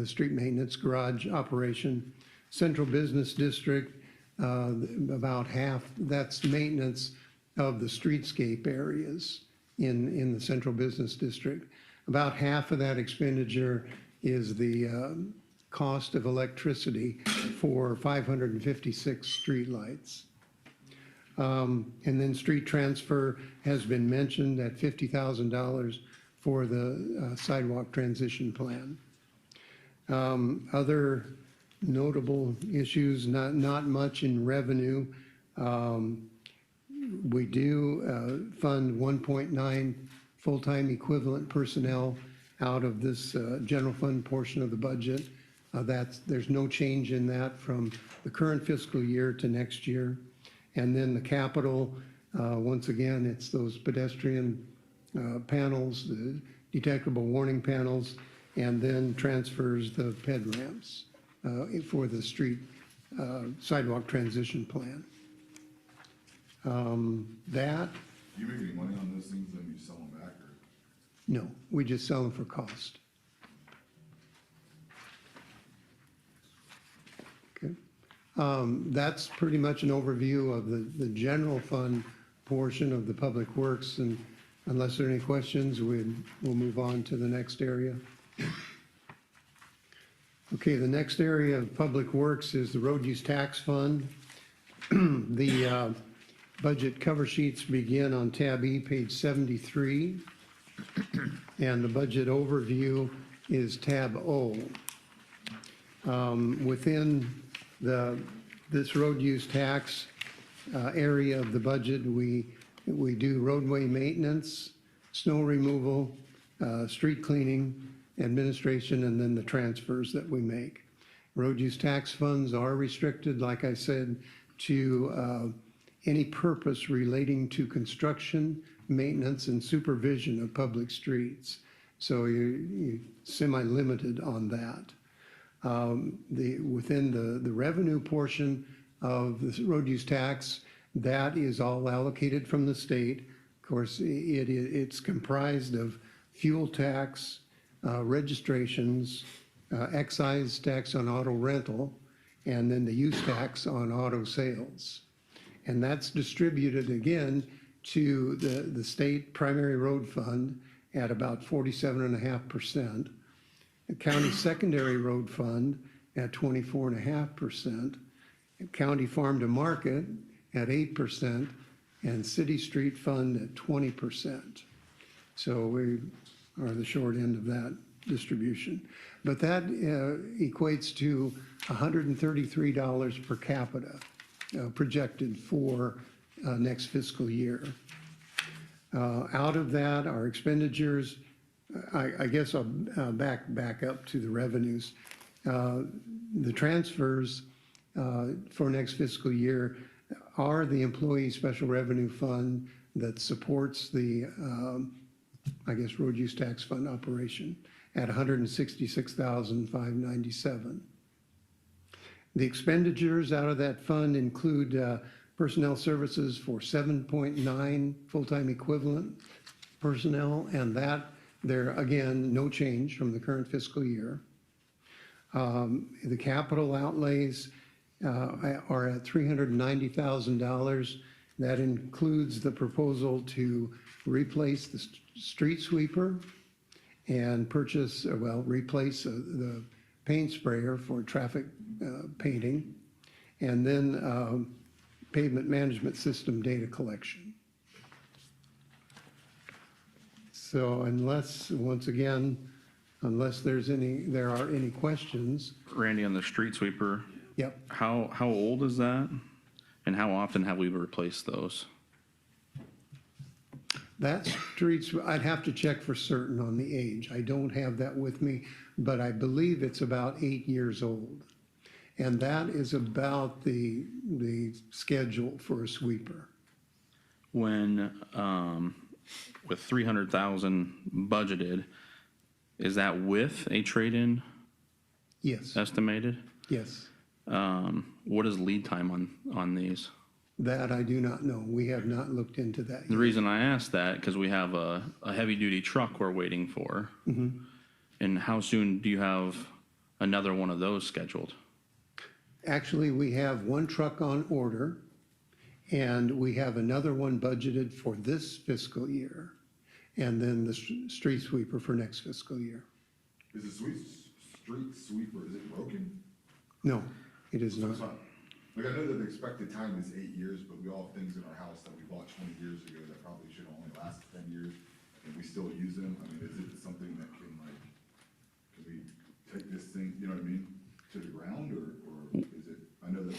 street maintenance garage operation. Central Business District, about half, that's maintenance of the streetscape areas in the Central Business District. About half of that expenditure is the cost of electricity for 556 streetlights. And then street transfer has been mentioned at $50,000 for the sidewalk transition plan. Other notable issues, not much in revenue. We do fund 1.9 full-time equivalent personnel out of this general fund portion of the budget. There's no change in that from the current fiscal year to next year. And then the capital, once again, it's those pedestrian panels, the detectable warning panels, and then transfers the ped ramps for the street sidewalk transition plan. That, You make any money on those things, then you sell them back, or? no, we just sell them for cost. Okay. That's pretty much an overview of the general fund portion of the Public Works, and unless there are any questions, we'll move on to the next area. Okay, the next area of Public Works is the Road Use Tax Fund. The budget cover sheets begin on tab E, page 73, and the budget overview is tab O. Within this road use tax area of the budget, we do roadway maintenance, snow removal, street cleaning, administration, and then the transfers that we make. Road use tax funds are restricted, like I said, to any purpose relating to construction, maintenance, and supervision of public streets. So you're semi-limited on that. Within the revenue portion of the road use tax, that is all allocated from the state. Of course, it's comprised of fuel tax, registrations, excise tax on auto rental, and then the use tax on auto sales. And that's distributed again to the state primary road fund at about 47.5%, the county secondary road fund at 24.5%, county farm to market at 8%, and city street fund at 20%. So we are the short end of that distribution. But that equates to $133 per capita projected for next fiscal year. Out of that, our expenditures, I guess I'll back up to the revenues. The transfers for next fiscal year are the employee special revenue fund that supports the road use tax fund operation at $166,597. The expenditures out of that fund include personnel services for 7.9 full-time equivalent personnel, and that There, again, no change from the current fiscal year. The capital outlays are at $390,000. That includes the proposal to replace the street sweeper and purchase, replace the paint sprayer for traffic painting, and then pavement management system data collection. So unless, once again, unless there are any questions. Randy, on the street sweeper, Yep. how old is that? And how often have we replaced those? That streets, I'd have to check for certain on the age. I don't have that with me, but I believe it's about 8 years old. And that is about the schedule for a sweeper. When, with 300,000 budgeted, is that with a trade-in Yes, estimated? yes. What is lead time on these? That I do not know. We have not looked into that The yet. reason I ask that, because we have a heavy-duty truck we're waiting for. And how soon do you have another one of those scheduled? Actually, we have one truck on order, and we have another one budgeted for this fiscal year, and then the street sweeper for next fiscal year. Is the street sweeper, is it broken? No, it is So it's not. not, like, I know that the expected time is 8 years, but we all have things in our house that we bought 20 years ago that probably should only last 10 years, and we still use them. I mean, is it something that can, like, can we take this thing, you know what I mean, to the ground, or is it, I know that,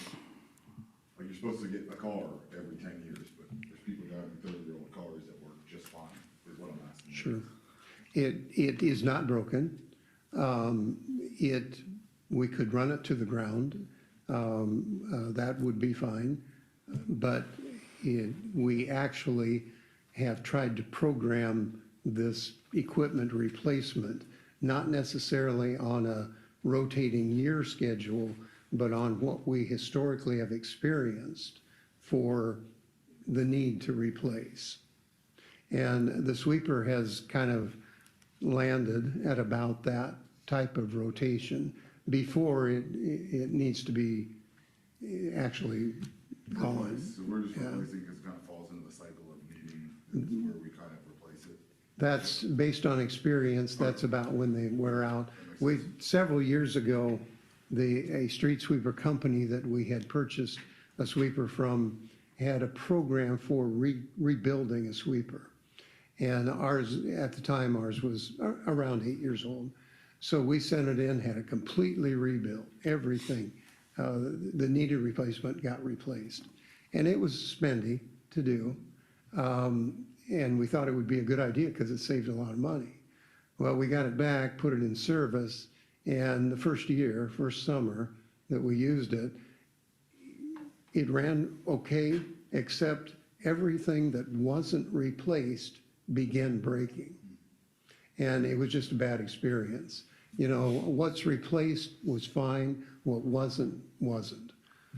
like, you're supposed to get a car every 10 years, but there's people driving 30-year-old cars that work just fine, is what I'm asking. Sure. It is not broken. We could run it to the ground. That would be fine. But we actually have tried to program this equipment replacement, not necessarily on a rotating year schedule, but on what we historically have experienced for the need to replace. And the sweeper has kind of landed at about that type of rotation before it needs to be actually gone. So we're just Yeah. replacing because it kind of falls into the cycle of needing, where we kind of replace it. That's based on experience, that's about when they wear out. Several years ago, a street sweeper company that we had purchased a sweeper from had a program for rebuilding a sweeper. And ours, at the time, ours was around 8 years old. So we sent it in, had it completely rebuilt, everything. The needed replacement got replaced. And it was spendy to do. And we thought it would be a good idea because it saved a lot of money. Well, we got it back, put it in service, and the first summer that we used it, it ran okay, except everything that wasn't replaced began breaking. And it was just a bad experience. You know, what's replaced was fine, what wasn't.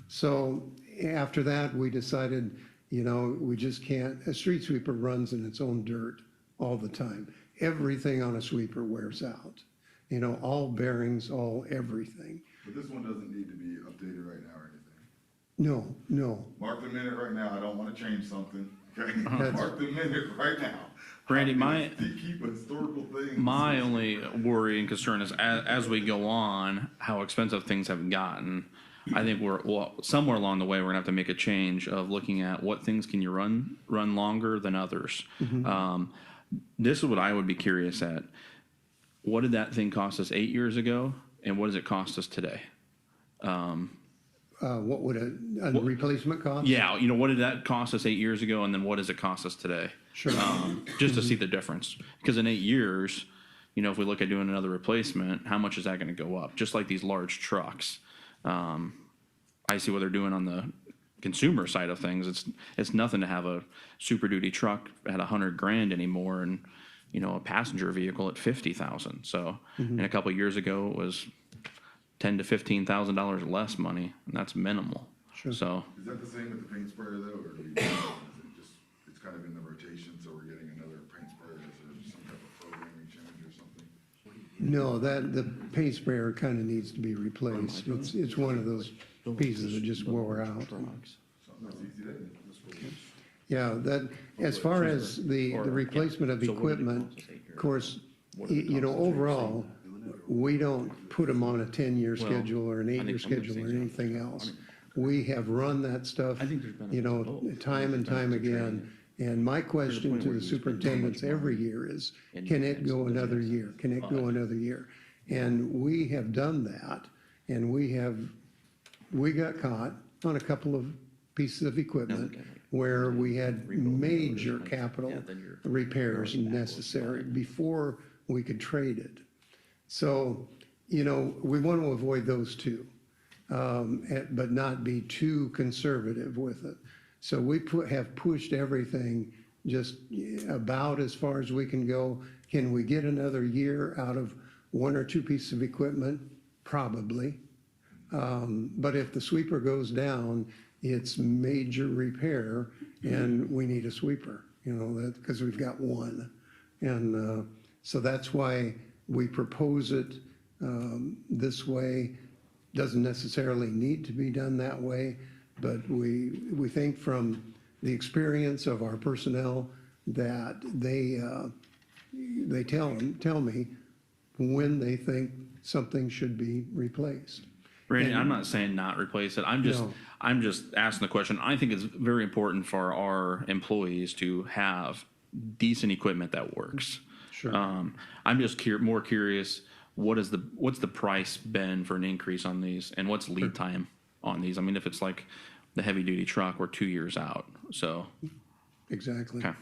So after that, we decided, you know, we just can't, a street sweeper runs in its own dirt all the time. Everything on a sweeper wears out. You know, all bearings, all everything. But this one doesn't need to be updated right now or anything. No. Mark the minute right now, I don't want to change something, okay? That's- Mark the minute right now. Randy, Keep historical things. my only worry and concern is as we go on, how expensive things have gotten. I think somewhere along the way, we're gonna have to make a change of looking at what things can you run longer than others. This is what I would be curious at. What did that thing cost us 8 years ago, and what does it cost us today? What would a replacement cost? Yeah, you know, what did that cost us 8 years ago, and then what does it cost us today? Sure. Just to see the difference. Because in 8 years, you know, if we look at doing another replacement, how much is that gonna go up? Just like these large trucks. I see what they're doing on the consumer side of things. It's nothing to have a Super Duty truck at $100,000 anymore, and, you know, a passenger vehicle at $50,000. So, and a couple of years ago, it was $10,000 to $15,000 less money, and that's minimal. Sure. So, Is that the same with the paint sprayer though, or do we, is it just, it's kind of in the rotation, so we're getting another paint sprayer, is there some type of programming change? No, the paint sprayer kind of needs to be replaced. It's one of those pieces that just wore out. Something that's easy to do. Yeah, that, as far as the replacement of equipment, of course, you know, overall, we don't put them on a 10-year schedule or an 8-year schedule or anything else. We have run that stuff, you know, time and time again. And my question to the superintendents every year is, can it go another year? Can it go another year? And we have done that, and we got caught on a couple of pieces of equipment where we had major capital repairs necessary before we could trade it. So, you know, we want to avoid those two, but not be too conservative with it. So we have pushed everything just about as far as we can go. Can we get another year out of one or two pieces of equipment? Probably. But if the sweeper goes down, it's major repair and we need a sweeper, you know, because we've got one. And so that's why we propose it this way. Doesn't necessarily need to be done that way, but we think from the experience of our personnel that they tell me when they think something should be replaced. Randy, I'm not saying not replace it. I'm just asking the question. I think it's very important for our employees to have decent equipment that works. Sure. I'm just more curious, what's the price been for an increase on these, and what's lead time on these? I mean, if it's like the heavy duty truck, we're 2 years out, so. Exactly. Okay.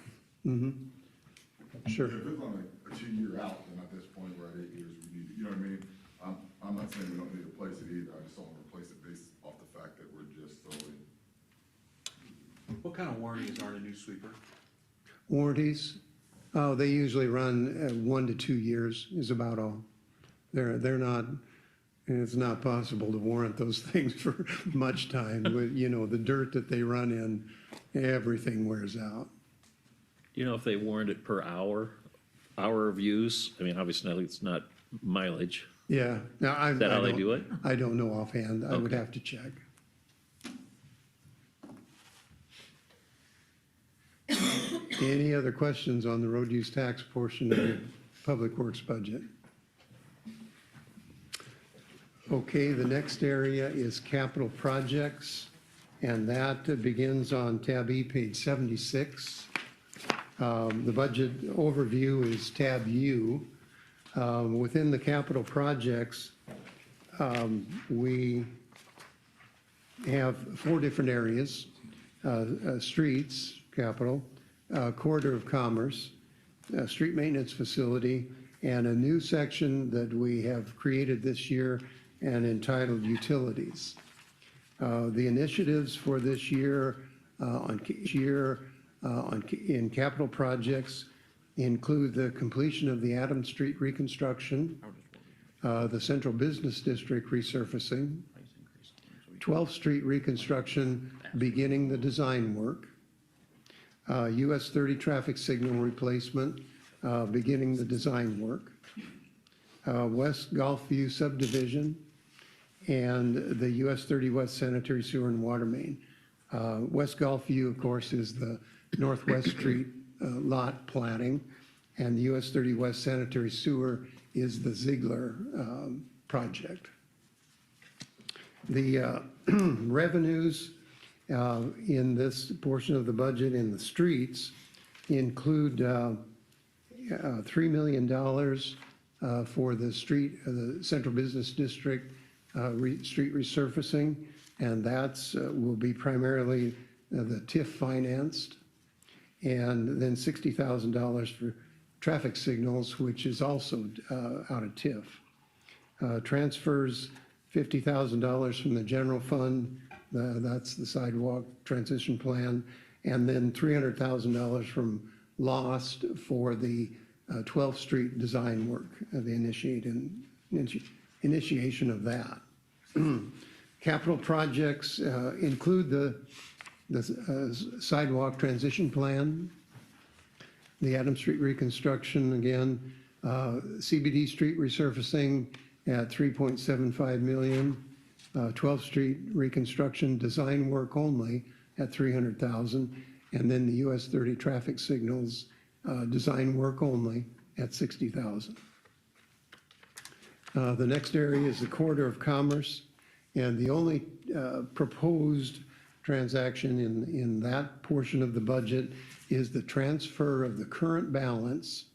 Sure. If it's on a 2-year out, then at this point, we're at 8 years, we need, you know what I mean? I'm not saying we don't need to replace it either, I just don't want to replace it based off the fact that we're just solely. What kind of warranties are on a new sweeper? Warranties, oh, they usually run 1 to 2 years is about all. They're not, and it's not possible to warrant those things for much time. With, you know, the dirt that they run in, everything wears out. You know, if they warrant it per hour of use, I mean, obviously it's not mileage. Yeah. Now, Is that how they do it? I don't know offhand. I would Okay. have to check. Any other questions on the road use tax portion of the Public Works budget? Okay, the next area is capital projects, and that begins on tab E, page 76. The budget overview is tab U. Within the capital projects, we have 4 different areas: streets, capital, corridor of commerce, street maintenance facility, and a new section that we have created this year and entitled utilities. The initiatives for this year in capital projects include the completion of the Adams Street reconstruction, the Central Business District resurfacing, 12th Street reconstruction beginning the design work, US 30 traffic signal replacement beginning the design work, West Gulfview subdivision, and the US 30 West sanitary sewer and water main. West Gulfview, of course, is the Northwest Street lot planning, and the US 30 West sanitary sewer is the Ziegler project. The revenues in this portion of the budget in the streets include $3 million for the the Central Business District street resurfacing, and that's will be primarily the TIF financed, and then $60,000 for traffic signals, which is also out of TIF. Transfers $50,000 from the general fund, that's the sidewalk transition plan, and then $300,000 from Lost for the 12th Street design work, the initiation of that. Capital projects include the sidewalk transition plan, the Adams Street reconstruction again, CBD street resurfacing at 3.75 million. 12th Street reconstruction design work only at 300,000. And then the US 30 traffic signals design work only at 60,000. The next area is the corridor of commerce, and the only proposed transaction in that portion of the budget is the transfer of the current balance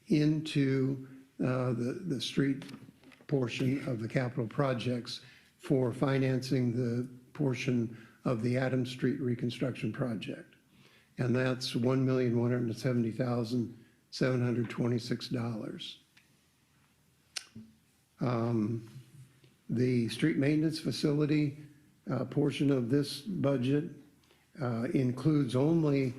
into the street portion of the capital projects for financing the portion of the Adams Street reconstruction project. And that's $1,170,726. The street maintenance facility portion of this budget includes only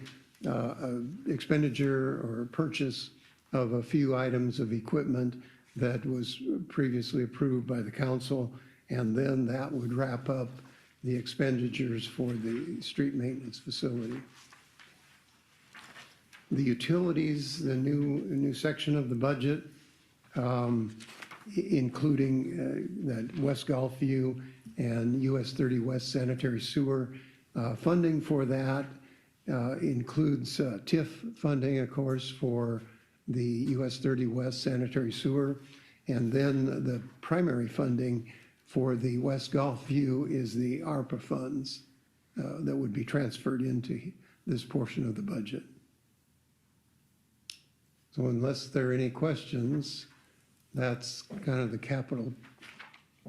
expenditure or purchase of a few items of equipment that was previously approved by the council, and then that would wrap up the expenditures for the street maintenance facility. The utilities, the new section of the budget, including that West Gulfview and US 30 West sanitary sewer. Funding for that includes TIF funding, of course, for the US 30 West sanitary sewer. And then the primary funding for the West Gulfview is the ARPA funds that would be transferred into this portion of the budget. So unless there are any questions, that's kind of the capital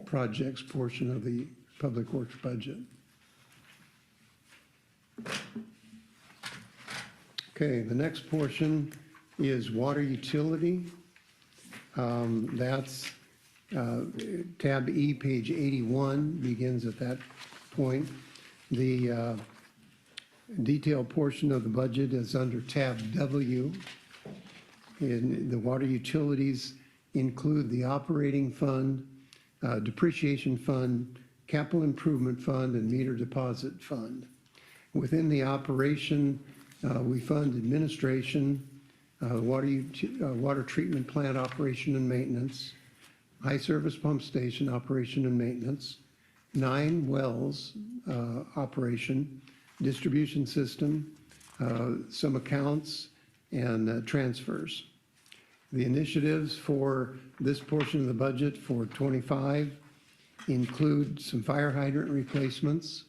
projects portion of the Public Works budget. Okay, the next portion is water utility. That's tab E, page 81, begins at that point. The detailed portion of the budget is under tab W. And the water utilities include the operating fund, depreciation fund, capital improvement fund, and meter deposit fund. Within the operation, we fund administration, water treatment plant operation and maintenance, high service pump station operation and maintenance, 9 wells operation, distribution system, some accounts, and transfers. The initiatives for this portion of the budget for 25 include some fire hydrant replacements,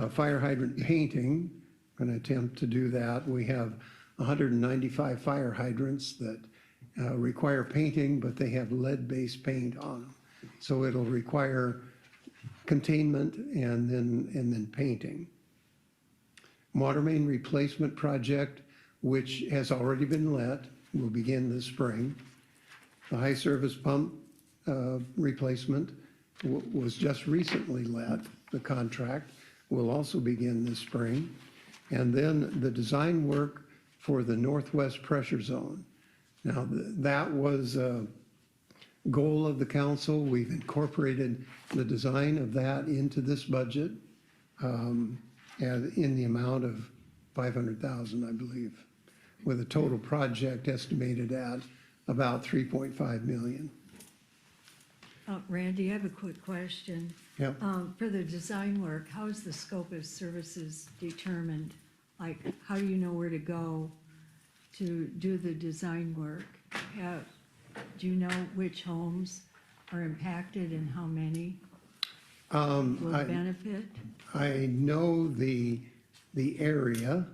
fire hydrant painting. I'm going to attempt to do that. We have 195 fire hydrants that require painting, but they have lead-based paint on them. So it'll require containment and then painting. Water main replacement project, which has already been let, will begin this spring. The high service pump replacement was just recently let. The contract will also begin this spring. And then the design work for the northwest pressure zone. Now, that was a goal of the council. We've incorporated the design of that into this budget and in the amount of $500,000, I believe, with a total project estimated at about $3.5 million. Randy, I have a quick question. Yeah. For the design work, how is the scope of services determined? Like, how do you know where to go to do the design work? Do you know which homes are impacted and how many will benefit? I know the area.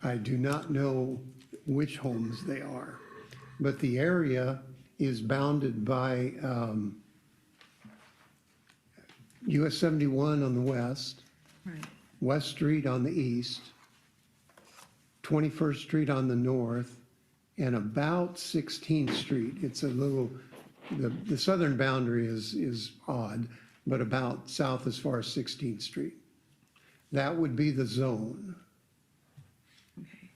I do not know which homes they are, but the area is bounded by US 71 on the west, Right. West Street on the east, 21st Street on the north, and about 16th Street. It's a little, the southern boundary is odd, but about south as far as 16th Street. That would be the zone. Okay.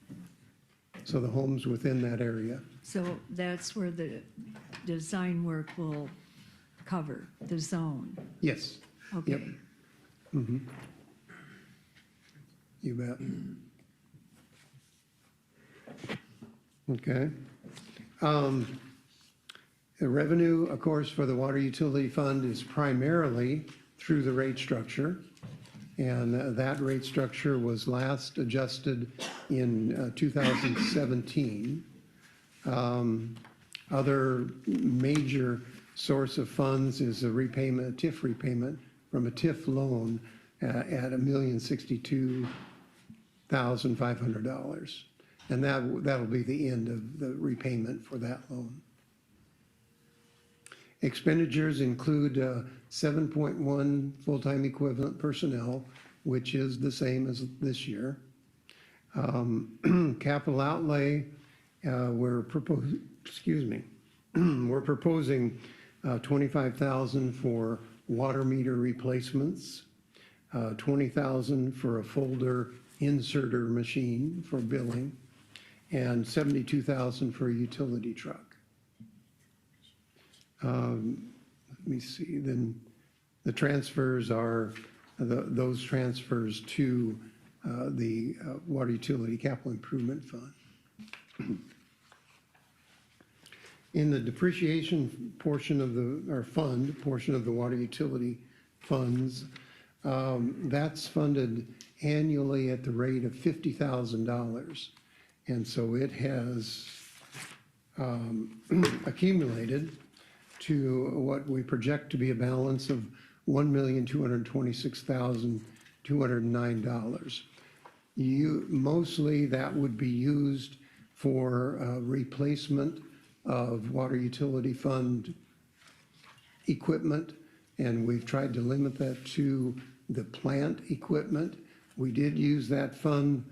So the homes within that area. So that's where the design work will cover, the zone? Yes. Okay. Yep. Mm-hmm. You bet. Okay. The revenue, of course, for the water utility fund is primarily through the rate structure. And that rate structure was last adjusted in 2017. Other major source of funds is a repayment, a TIF repayment from a TIF loan at $1,062,500. And that'll be the end of the repayment for that loan. Expenditures include 7.1 full-time equivalent personnel, which is the same as this year. Capital outlay, we're proposing 25,000 for water meter replacements, 20,000 for a folder inserter machine for billing, and 72,000 for a utility truck. Let me see, then the transfers are, those transfers to the Water Utility Capital Improvement Fund. In the depreciation portion of or fund portion of the water utility funds, that's funded annually at the rate of $50,000. And so it has accumulated to what we project to be a balance of $1,226,209. Mostly that would be used for replacement of water utility fund equipment, and we've tried to limit that to the plant equipment. We did use that fund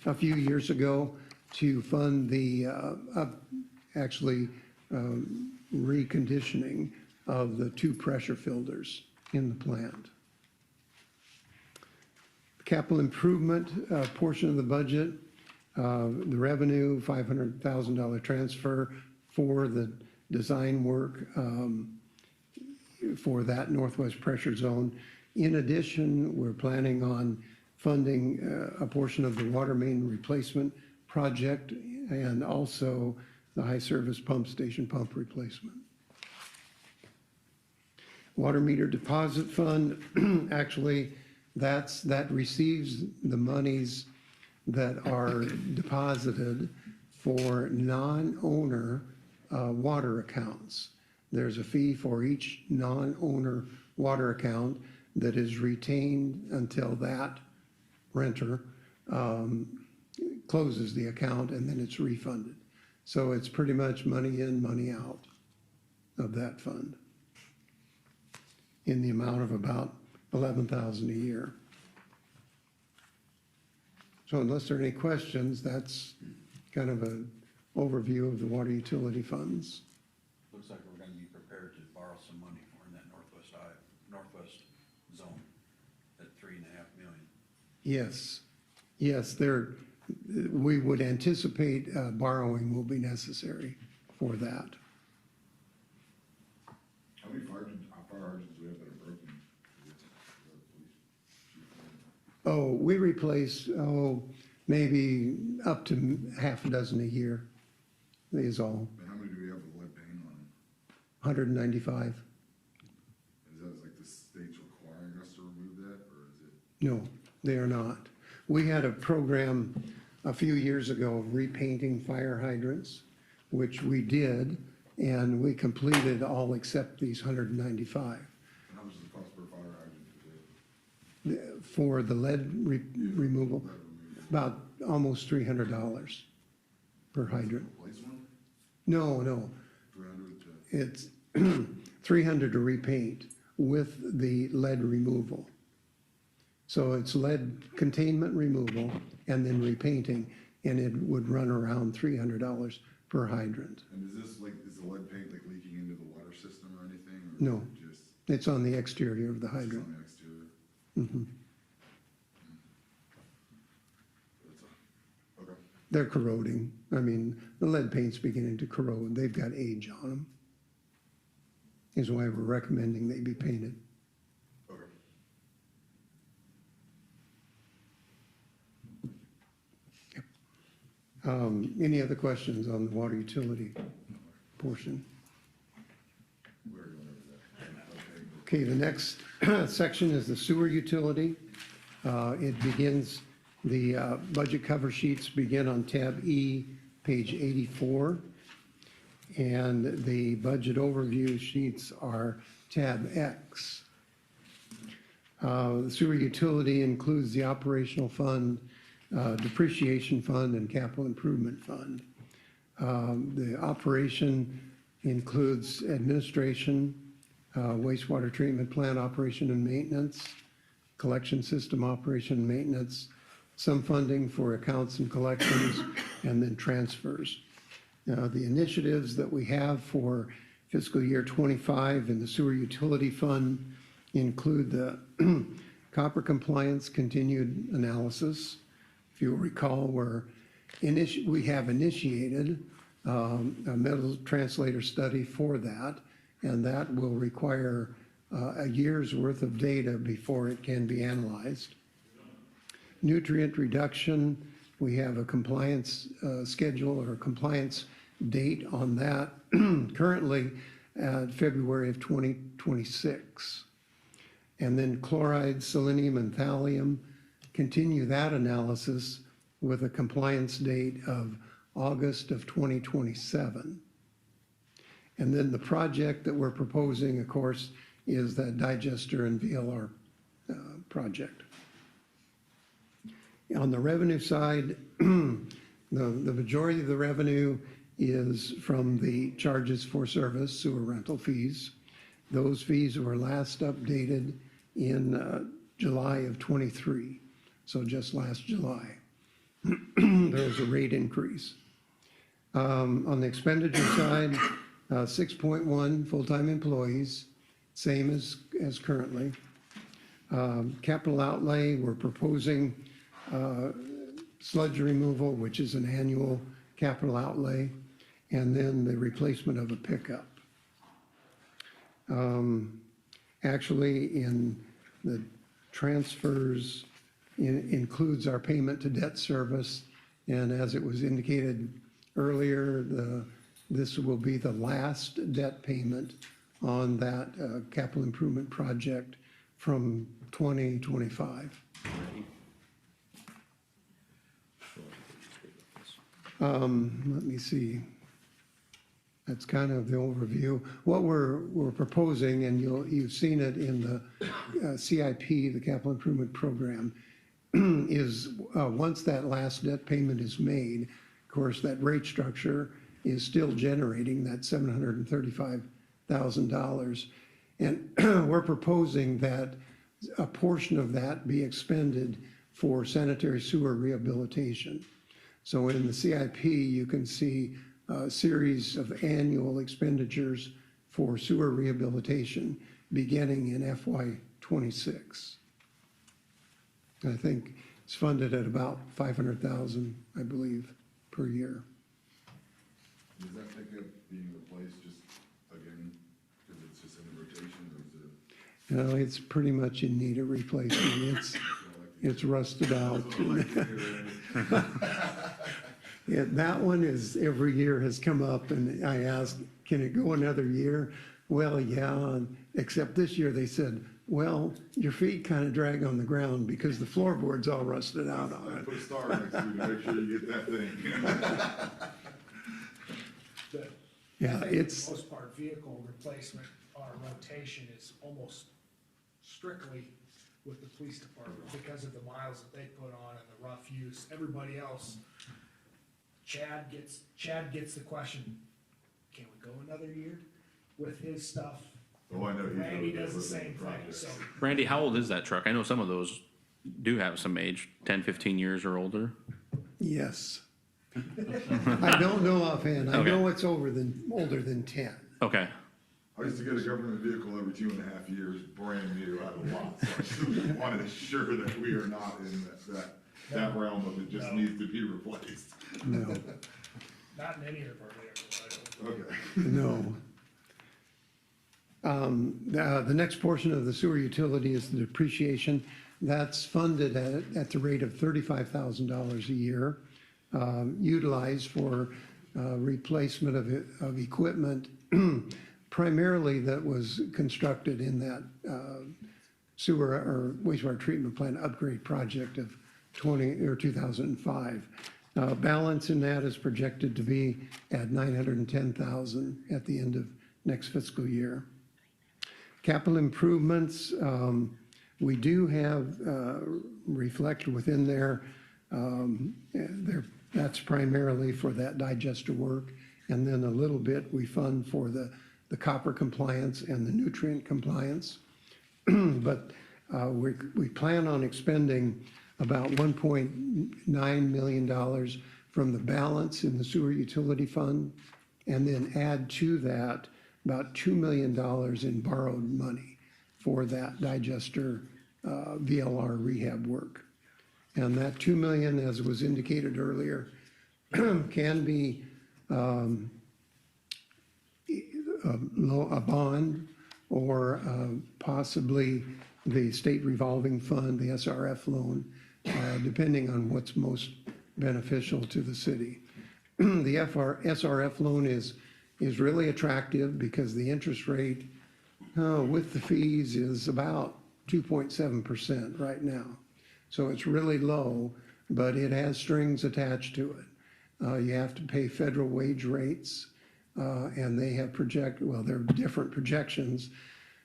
a few years ago to fund the reconditioning of the 2 pressure filters in the plant. Capital improvement portion of the budget, the revenue, $500,000 transfer for the design work for that northwest pressure zone. In addition, we're planning on funding a portion of the water main replacement project and also the high service pump station pump replacement. Water meter deposit fund, actually, that receives the monies that are deposited for non-owner water accounts. There's a fee for each non-owner water account that is retained until that renter closes the account, and then it's refunded. So it's pretty much money in, money out of that fund in the amount of about $11,000 a year. So unless there are any questions, that's kind of an overview of the water utility funds. Looks like we're gonna be prepared to borrow some money for in that northwest zone, at $3.5 million. Yes, we would anticipate borrowing will be necessary for that. How many fire hydrants do we have that are broken? Oh, we replace, maybe up to half a dozen a year is all, And how many do we have with lead paint on them? 195. Is that like the state's requiring us to remove that, or is it? No, they are not. We had a program a few years ago of repainting fire hydrants, which we did, and we completed all except these 195. And how much does it cost per fire hydrant? For the lead removal, about almost $300 per hydrant. Replace one? No, 300 to? it's 300 to repaint with the lead removal. So it's lead containment removal and then repainting, and it would run around $300 per hydrant. And is the lead paint like leaking into the water system or anything? Or No. is it just It's on the exterior of the it's hydrant. on the exterior? Mhm. Okay. They're corroding. I mean, the lead paint's beginning to corrode. They've got age on them. Is why we're recommending they be painted. Okay. Any other questions on the water utility portion? Okay, the next section is the sewer utility. It begins, the budget cover sheets begin on tab E, page 84. And the budget overview sheets are tab X. The sewer utility includes the operational fund, depreciation fund, and capital improvement fund. The operation includes administration, wastewater treatment plant operation and maintenance, collection system operation and maintenance, some funding for accounts and collections, and then transfers. The initiatives that we have for fiscal year '25 in the sewer utility fund include the copper compliance continued analysis. If you'll recall, we have initiated a metal translator study for that, and that will require a year's worth of data before it can be analyzed. Nutrient reduction, we have a compliance schedule or a compliance date on that currently at February of 2026. And then chloride, selenium, and thallium, continue that analysis with a compliance date of August of 2027. And then the project that we're proposing, of course, is that digester and VLR project. On the revenue side, the majority of the revenue is from the charges for service, sewer rental fees. Those fees were last updated in July of '23, so just last July. There was a rate increase. On the expenditure side, 6.1 full-time employees, same as currently. Capital outlay, we're proposing sludge removal, which is an annual capital outlay, and then the replacement of a pickup. Actually, in the transfers includes our payment to debt service, and as it was indicated earlier, this will be the last debt payment on that capital improvement project from 2025. Let me see. That's kind of the overview. What we're proposing, and you've seen it in the CIP, the Capital Improvement Program, is once that last debt payment is made, of course, that rate structure is still generating that $735,000. And we're proposing that a portion of that be expended for sanitary sewer rehabilitation. So in the CIP, you can see a series of annual expenditures for sewer rehabilitation beginning in FY '26. I think it's funded at about $500,000, I believe, per year. Does that pick up being replaced just again, because it's just in the rotation, or is it? It's pretty much in need of replacement. It's rusted out. Yeah, that one is, every year has come up, and I asked, can it go another year? Well, yeah, except this year they said, well, your feet kind of drag on the ground because the floorboard's all rusted out on it. Put a star next to you to make sure you get that thing. Yeah, I think it's, for the most part, vehicle replacement on a rotation is almost strictly with the police department because of the miles that they put on and the rough use. Everybody else, Chad gets the question, can we go another year with his stuff? Oh, I know. he's Randy really does the good with same thing, projects. so. Randy, how old is that truck? I know some of those do have some age, 10, 15 years or older. yes. I don't know offhand. I Okay. know it's older than 10. Okay. I used to get a government vehicle every 2.5 years, brand new out of the lot. So I just wanted to ensure that we are not in that realm of it just No. needs to be replaced. No, Not in any of our vehicles, I don't. Okay. no. The next portion of the sewer utility is the depreciation. That's funded at the rate of $35,000 a year. utilized for replacement of equipment, primarily that was constructed in that sewer or wastewater treatment plant upgrade project of 2005. Balance in that is projected to be at 910,000 at the end of next fiscal year. Capital improvements, we do have reflected within there, that's primarily for that digester work. And then a little bit we fund for the copper compliance and the nutrient compliance. But we plan on expending about $1.9 million from the balance in the sewer utility fund, and then add to that about $2 million in borrowed money for that digester VLR rehab work. And that $2 million, as was indicated earlier, can be a bond or possibly the state revolving fund, the SRF loan, depending on what's most beneficial to the city. The SRF loan is really attractive because the interest rate with the fees is about 2.7% right now. So it's really low, but it has strings attached to it. You have to pay federal wage rates, and they have well, they're different projections,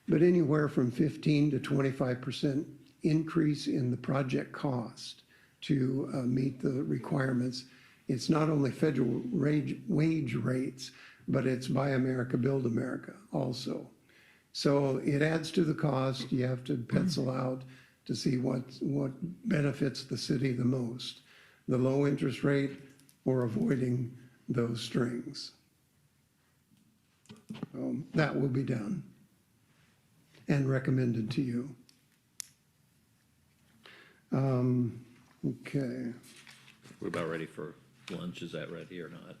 but anywhere from 15 to 25% increase in the project cost to meet the requirements. It's not only federal wage rates, but it's Buy America, Build America also. So it adds to the cost. You have to pencil out to see what benefits the city the most, the low interest rate or avoiding those strings. That will be done and recommended to you. Okay. We're about ready for lunch. Is that ready or not?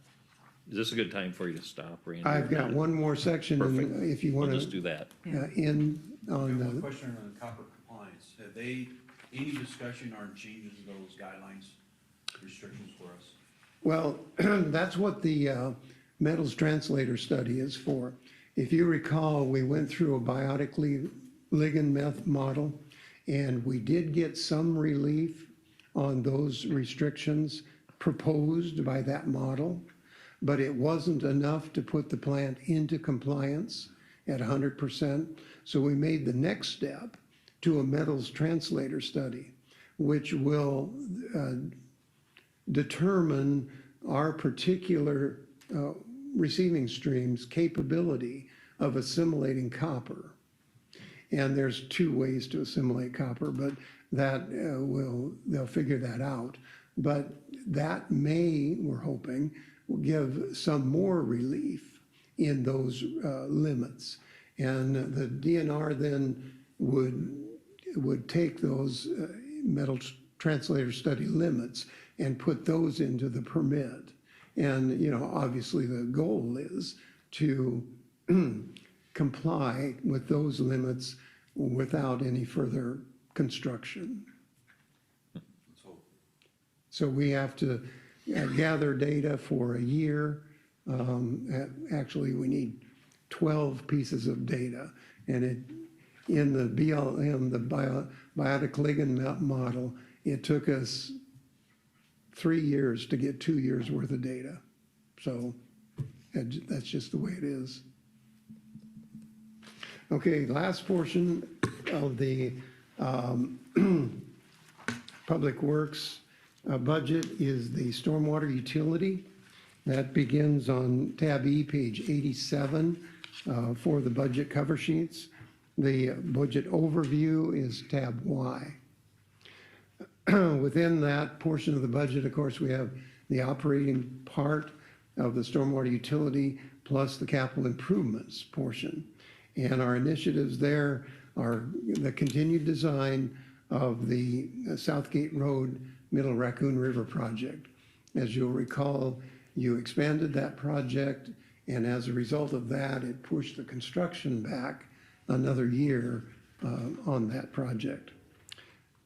Is this a good time for you to stop, Randy? I've got one more section, Perfect. and if you We'll want just to do that. end I have on one the, question on the copper compliance. Have they, any discussion or changes to those guidelines, restrictions for us? well, that's what the metals translator study is for. If you recall, we went through a biotic ligand model, and we did get some relief on those restrictions proposed by that model, but it wasn't enough to put the plant into compliance at 100%. So we made the next step to a metals translator study, which will determine our particular receiving stream's capability of assimilating copper. And there's two ways to assimilate copper, but that they'll figure that out. But that may, we're hoping, will give some more relief in those limits. And the DNR then would take those metal translator study limits and put those into the permit. And, you know, obviously the goal is to comply with those limits without any further construction. Let's hope. So we have to gather data for a year. Actually, we need 12 pieces of data. And in the BLM, the biotic ligand model, it took us 3 years to get 2 years worth of data. So that's just the way it is. Okay, last portion of the Public Works budget is the stormwater utility. That begins on tab E, page 87 for the budget cover sheets. The budget overview is tab Y. Within that portion of the budget, of course, we have the operating part of the stormwater utility plus the capital improvements portion. And our initiatives there are the continued design of the Southgate Road Middle Raccoon River project. As you'll recall, you expanded that project, and as a result of that, it pushed the construction back another year on that project.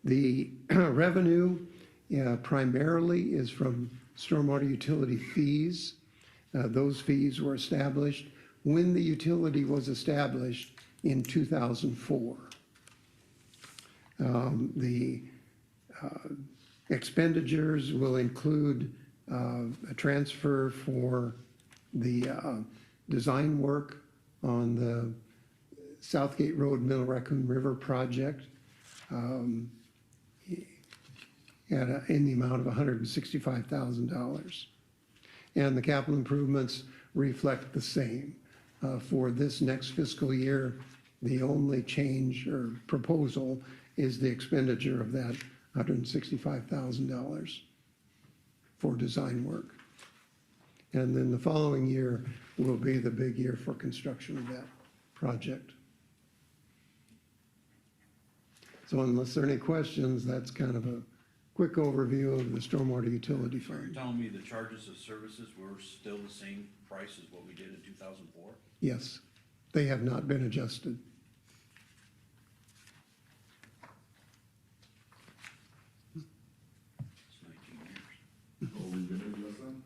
The revenue primarily is from stormwater utility fees. Those fees were established when the utility was established in 2004. The expenditures will include a transfer for the design work on the Southgate Road Middle Raccoon River project in the amount of $165,000. And the capital improvements reflect the same. For this next fiscal year, the only change or proposal is the expenditure of that $165,000 for design work. And then the following year will be the big year for construction of that project. So unless there are any questions, that's kind of a quick overview of the stormwater utility So you're fund. telling me the charges of services were still the same price as what we did in 2004? Yes, they have not been adjusted. It's 19 years. Oh, we've been adjusting?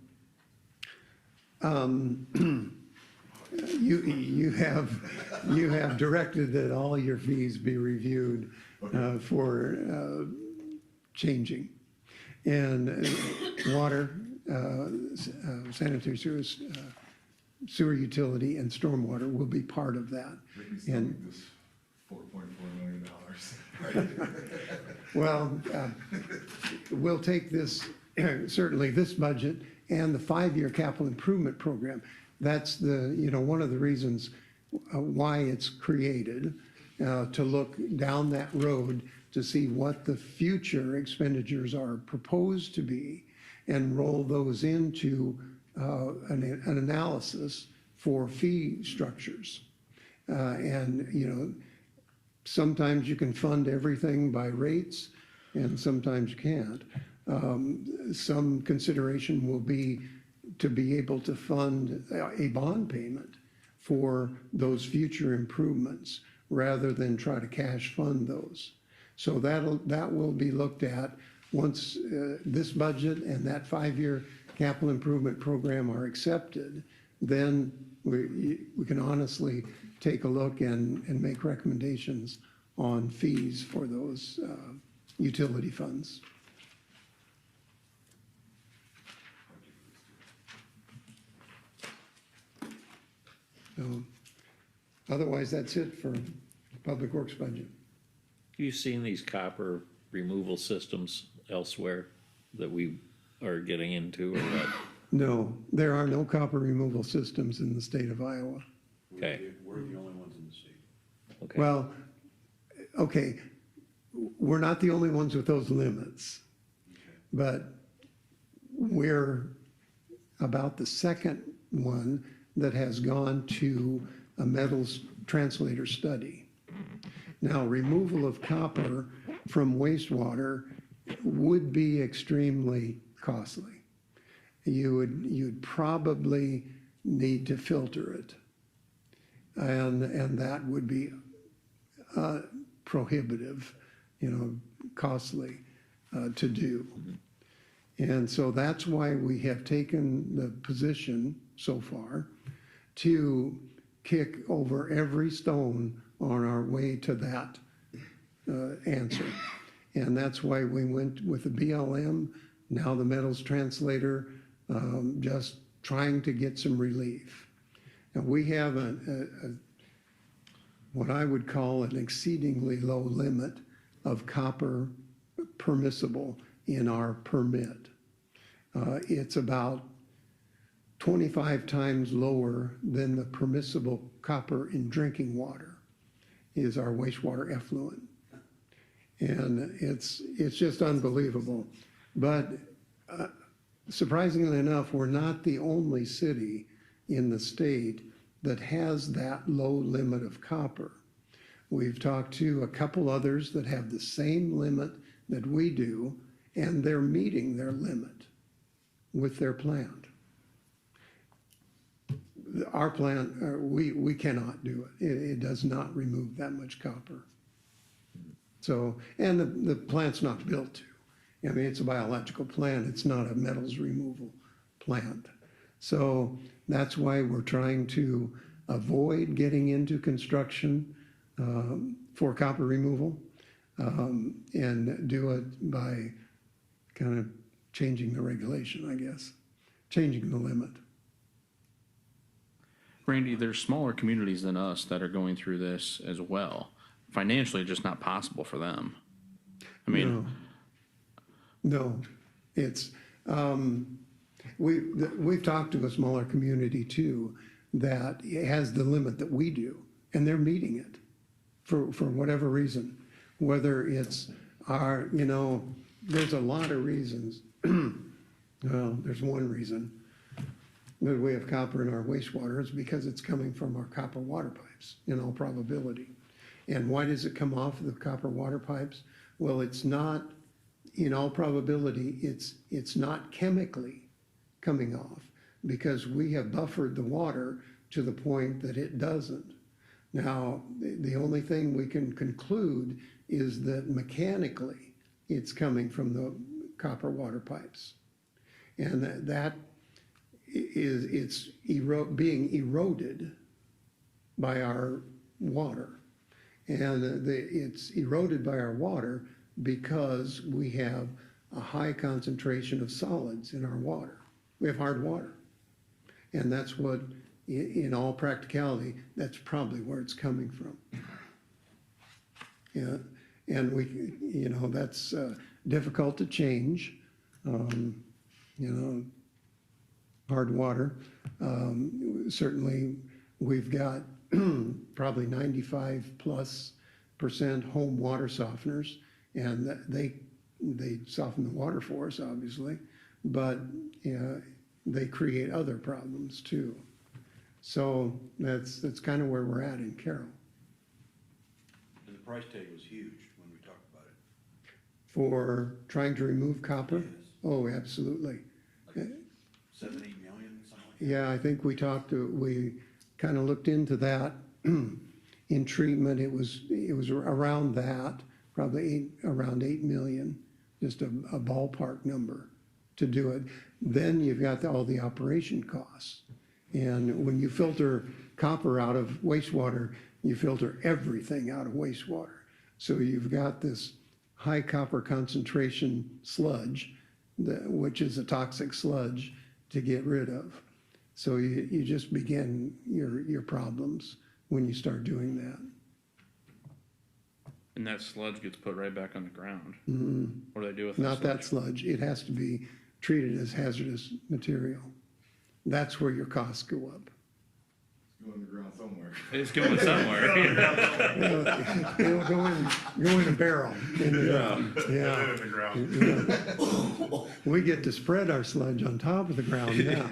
You have directed that all your fees be reviewed for changing. And water, sanitary sewers, sewer utility and stormwater will be part of that. Make me stomach And, this $4.4 million. well, we'll take this, certainly this budget and the 5-year capital improvement program. That's one of the reasons why it's created, to look down that road to see what the future expenditures are proposed to be and roll those into an analysis for fee structures. And sometimes you can fund everything by rates and sometimes you can't. Some consideration will be to be able to fund a bond payment for those future improvements rather than try to cash fund those. So that will be looked at once this budget and that 5-year capital improvement program are accepted. Then we can honestly take a look and make recommendations on fees for those utility funds. So, otherwise, that's it for Public Works budget. You seen these copper removal systems elsewhere that we are getting into or what? No, there are no copper removal systems in the state of Iowa. Okay. We're the only ones in the state. Okay. Well, okay, we're not the only ones with those limits, but we're about the second one that has gone to a metals translator study. Now, removal of copper from wastewater would be extremely costly. You'd probably need to filter it. And that would be prohibitive, costly to do. And so that's why we have taken the position so far to kick over every stone on our way to that answer. And that's why we went with the BLM, now the metals translator, just trying to get some relief. And we have what I would call an exceedingly low limit of copper permissible in our permit. It's about 25 times lower than the permissible copper in drinking water is our wastewater effluent. And it's just unbelievable. But surprisingly enough, we're not the only city in the state that has that low limit of copper. We've talked to a couple others that have the same limit that we do, and they're meeting their limit with their plant. Our plant, we cannot do it. It does not remove that much copper. So, and the plant's not built to. I mean, it's a biological plant, it's not a metals removal plant. So that's why we're trying to avoid getting into construction for copper removal, and do it by kind of changing the regulation, I guess, changing the limit. Randy, there's smaller communities than us that are going through this as well. Financially, just not possible for them. I mean, No, it's, we've talked to a smaller community too that has the limit that we do, and they're meeting it for whatever reason. Whether it's our, there's a lot of reasons. Well, there's one reason that we have copper in our wastewater is because it's coming from our copper water pipes in all probability. And why does it come off of the copper water pipes? Well, it's not, in all probability, it's not chemically coming off because we have buffered the water to the point that it doesn't. Now, the only thing we can conclude is that mechanically it's coming from the copper water pipes. And that is, it's being eroded by our water. And it's eroded by our water because we have a high concentration of solids in our water. We have hard water. And that's what, in all practicality, that's probably where it's coming from. Yeah, and that's difficult to change. Hard water. Certainly, we've got probably 95+% home water softeners, and they soften the water for us, obviously, but they create other problems too. So that's kind of where we're at in Carroll. And the price tag was huge when we talked about it. For trying to remove copper? Yes. Oh, absolutely. Like 7, 8 million, something like that. Yeah, I think we kind of looked into that. In treatment, it was around that, probably around 8 million, just a ballpark number to do it. Then you've got all the operation costs. And when you filter copper out of wastewater, you filter everything out of wastewater. So you've got this high copper concentration sludge, which is a toxic sludge to get rid of. So you just begin your problems when you start doing that. and that sludge gets put right back on the ground. Mhm. What do they do with Not that that sludge. It has to be treated as hazardous material. That's where your costs go up. Go in the ground somewhere. It's going somewhere. It'll go in a barrel in the ground. Yeah. In the ground. Yeah. We get to spread our sludge on top of the ground now,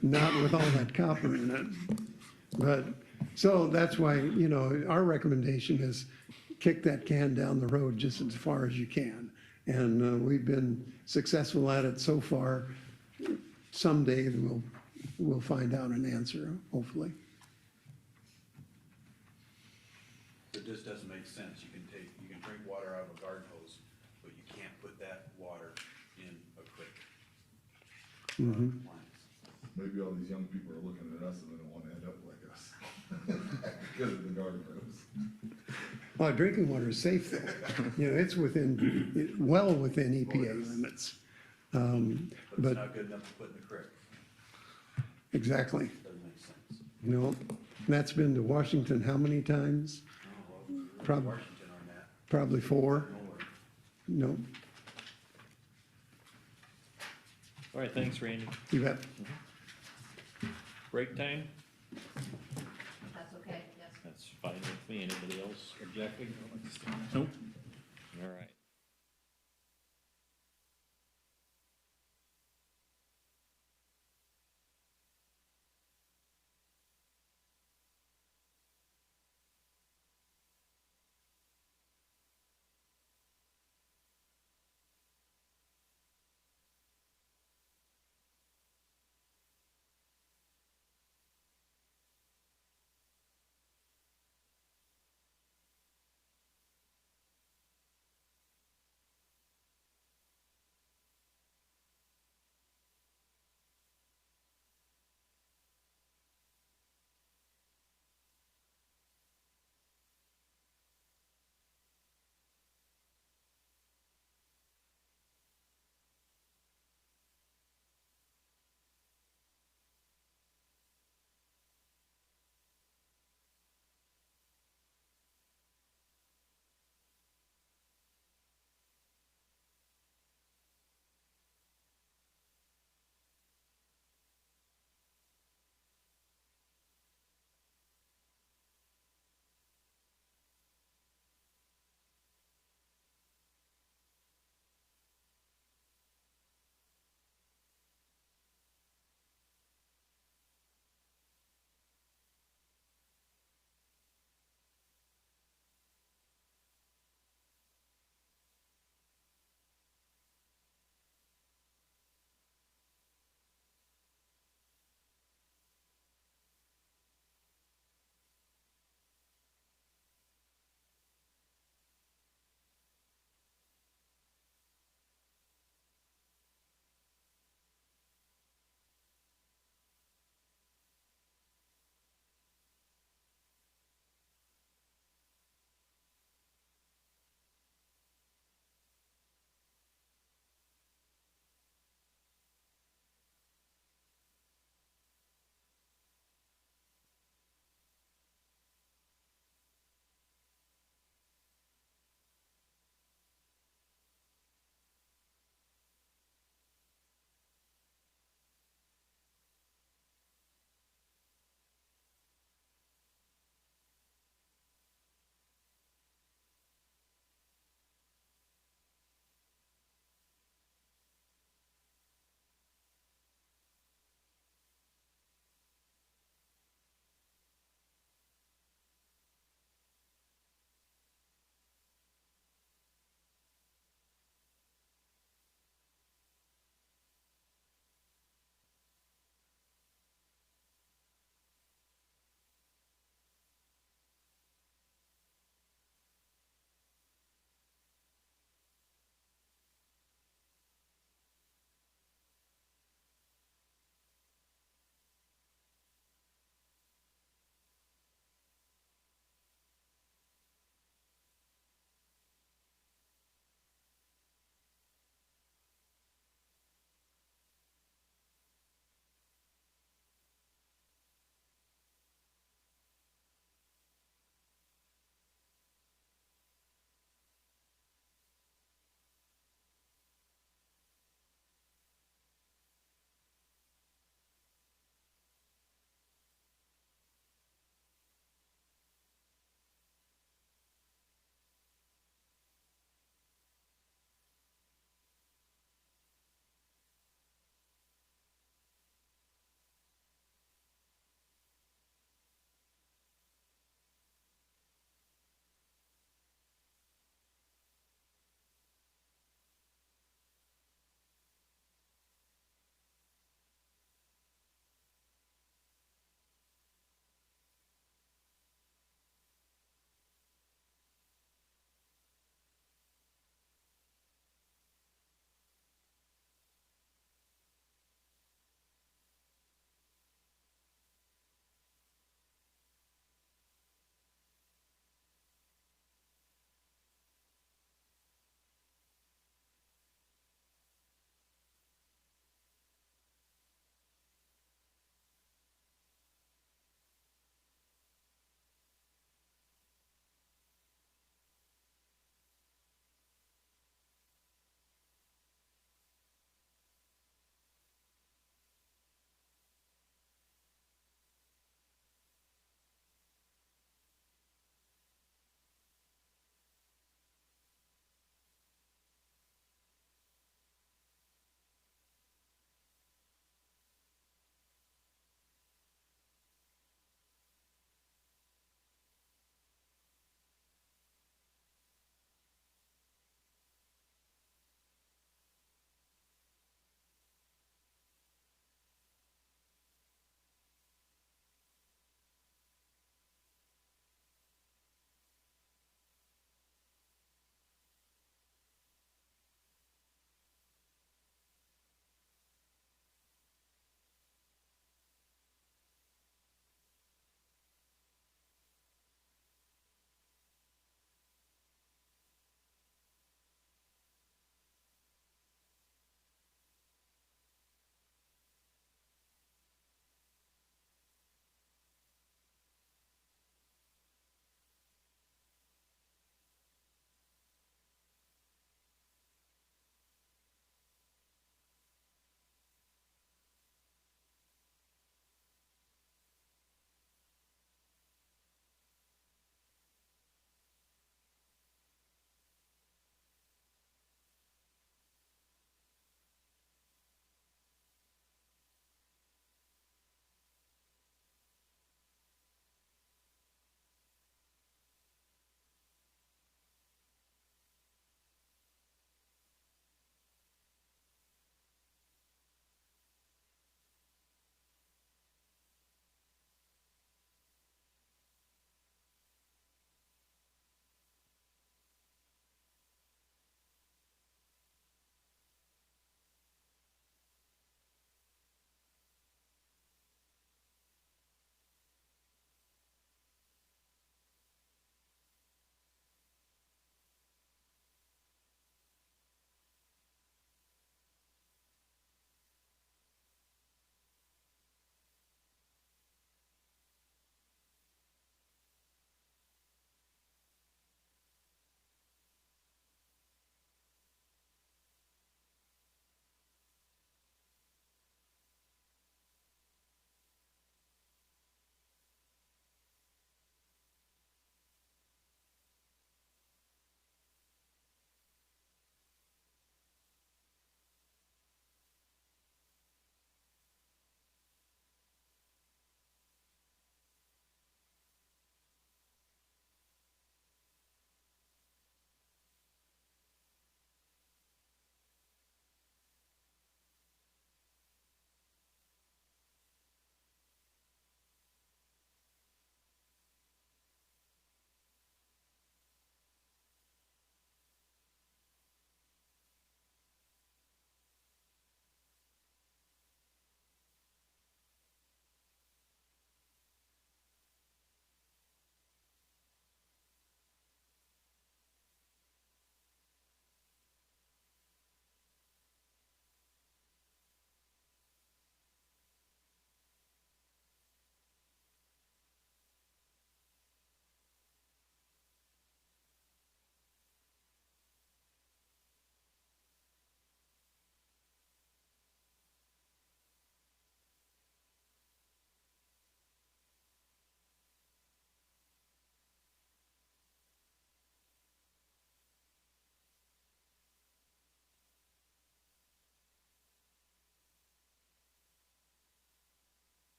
not with all that copper in it. But, so that's why, our recommendation is kick that can down the road just as far as you can. And we've been successful at it so far. Someday we'll find out an answer, hopefully. It just doesn't make sense. You can drink water out of a garden hose, but you can't put that water in a creek. Mhm. Maybe all these young people are looking at us and they don't want to end up like us. Because of the garden hose. Well, drinking water is safe though. It's well within EPA limits. But it's But not good enough to put in the creek. exactly, Doesn't make sense. that's been to Washington how many times? Oh, well, Prob- Washington on that. Probably 4. Nowhere. No, All right, thanks, Randy. you bet. Break time? That's okay, yes. That's fine with me. Anybody else objecting? Nope. All right.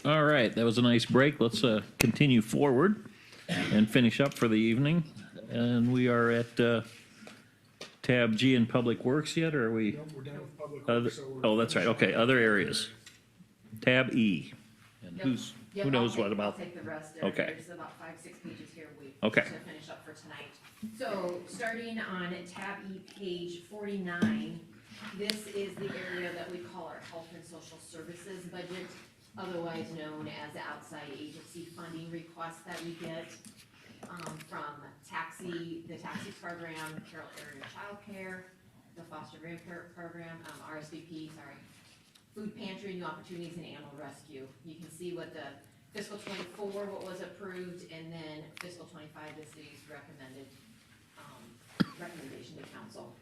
All right, that was a nice break. Let's continue forward and finish up for the evening. And we are at tab G in Public Works yet, or are we? Nope, we're done with public Other, works, so we're. oh, that's right, okay, other areas. Tab E. And Yep. who's, Yep, who knows I'll what take- about? I'll take the rest. Okay. There's about 5-6 pages here we Okay. to finish up for tonight. So, starting on tab E, page 49, this is the area that we call our health and social services budget, otherwise known as the outside agency funding requests that we get from the taxi program, Carroll Area Child Care, the foster grandparent program, RSVP, food pantry, new opportunities, and animal rescue. You can see what the fiscal '24, what was approved, and then fiscal '25, the city's recommendation to council.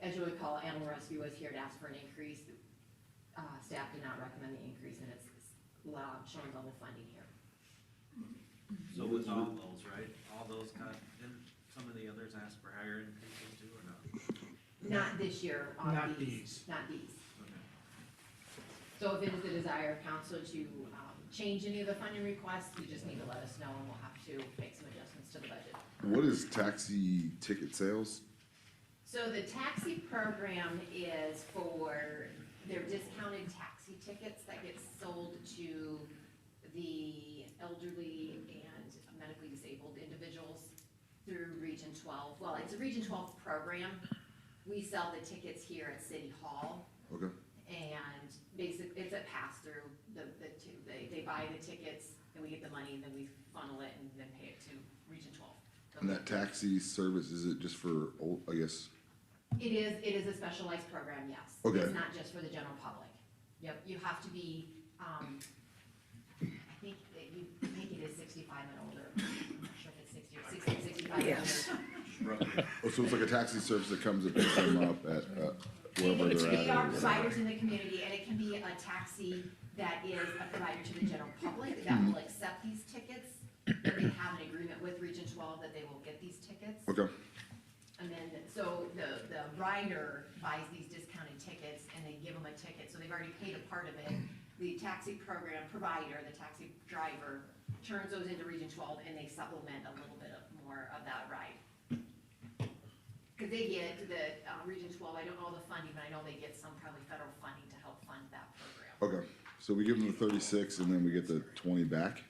As you recall, animal rescue was here to ask for an increase. Staff did not recommend the increase, and it's showing level funding here. So with all those, right, all those got, didn't some of the others ask for higher increases too, or not? Not this year on Not these. these. Not these. Okay. So if it is the desire of council to change any of the funding requests, you just need to let us know, and we'll have to make some adjustments to the budget. What is taxi ticket sales? So the taxi program is for their discounted taxi tickets that get sold to the elderly and medically disabled individuals through Region 12. Well, it's a Region 12 program. We sell the tickets here at City Hall, Okay. and basically, it's a pass-through. They buy the tickets, and we get the money, and then we funnel it and then pay it to Region 12. And that taxi service, is it just for old, I guess? It is a specialized program, yes. Okay. It's not just for the general public. Yep, you have to be, I think it is 65 and older. I'm not sure if it's 60 or 65 and older. Oh, so it's like a taxi service that comes and picks them up at wherever they're We are at? providers in the community, and it can be a taxi that is a provider to the general public that will accept these tickets. And they have an agreement with Region 12 that they will get these tickets. Okay, And then, so the rider buys these discounted tickets and they give them a ticket, so they've already paid a part of it. The taxi program provider, the taxi driver, turns those into Region 12 and they supplement a little bit more of that ride. Cause they get, Region 12, I don't know the funding, but I know they get some probably federal funding to help fund that program. okay. So we give them the 36 and then we get the 20 back?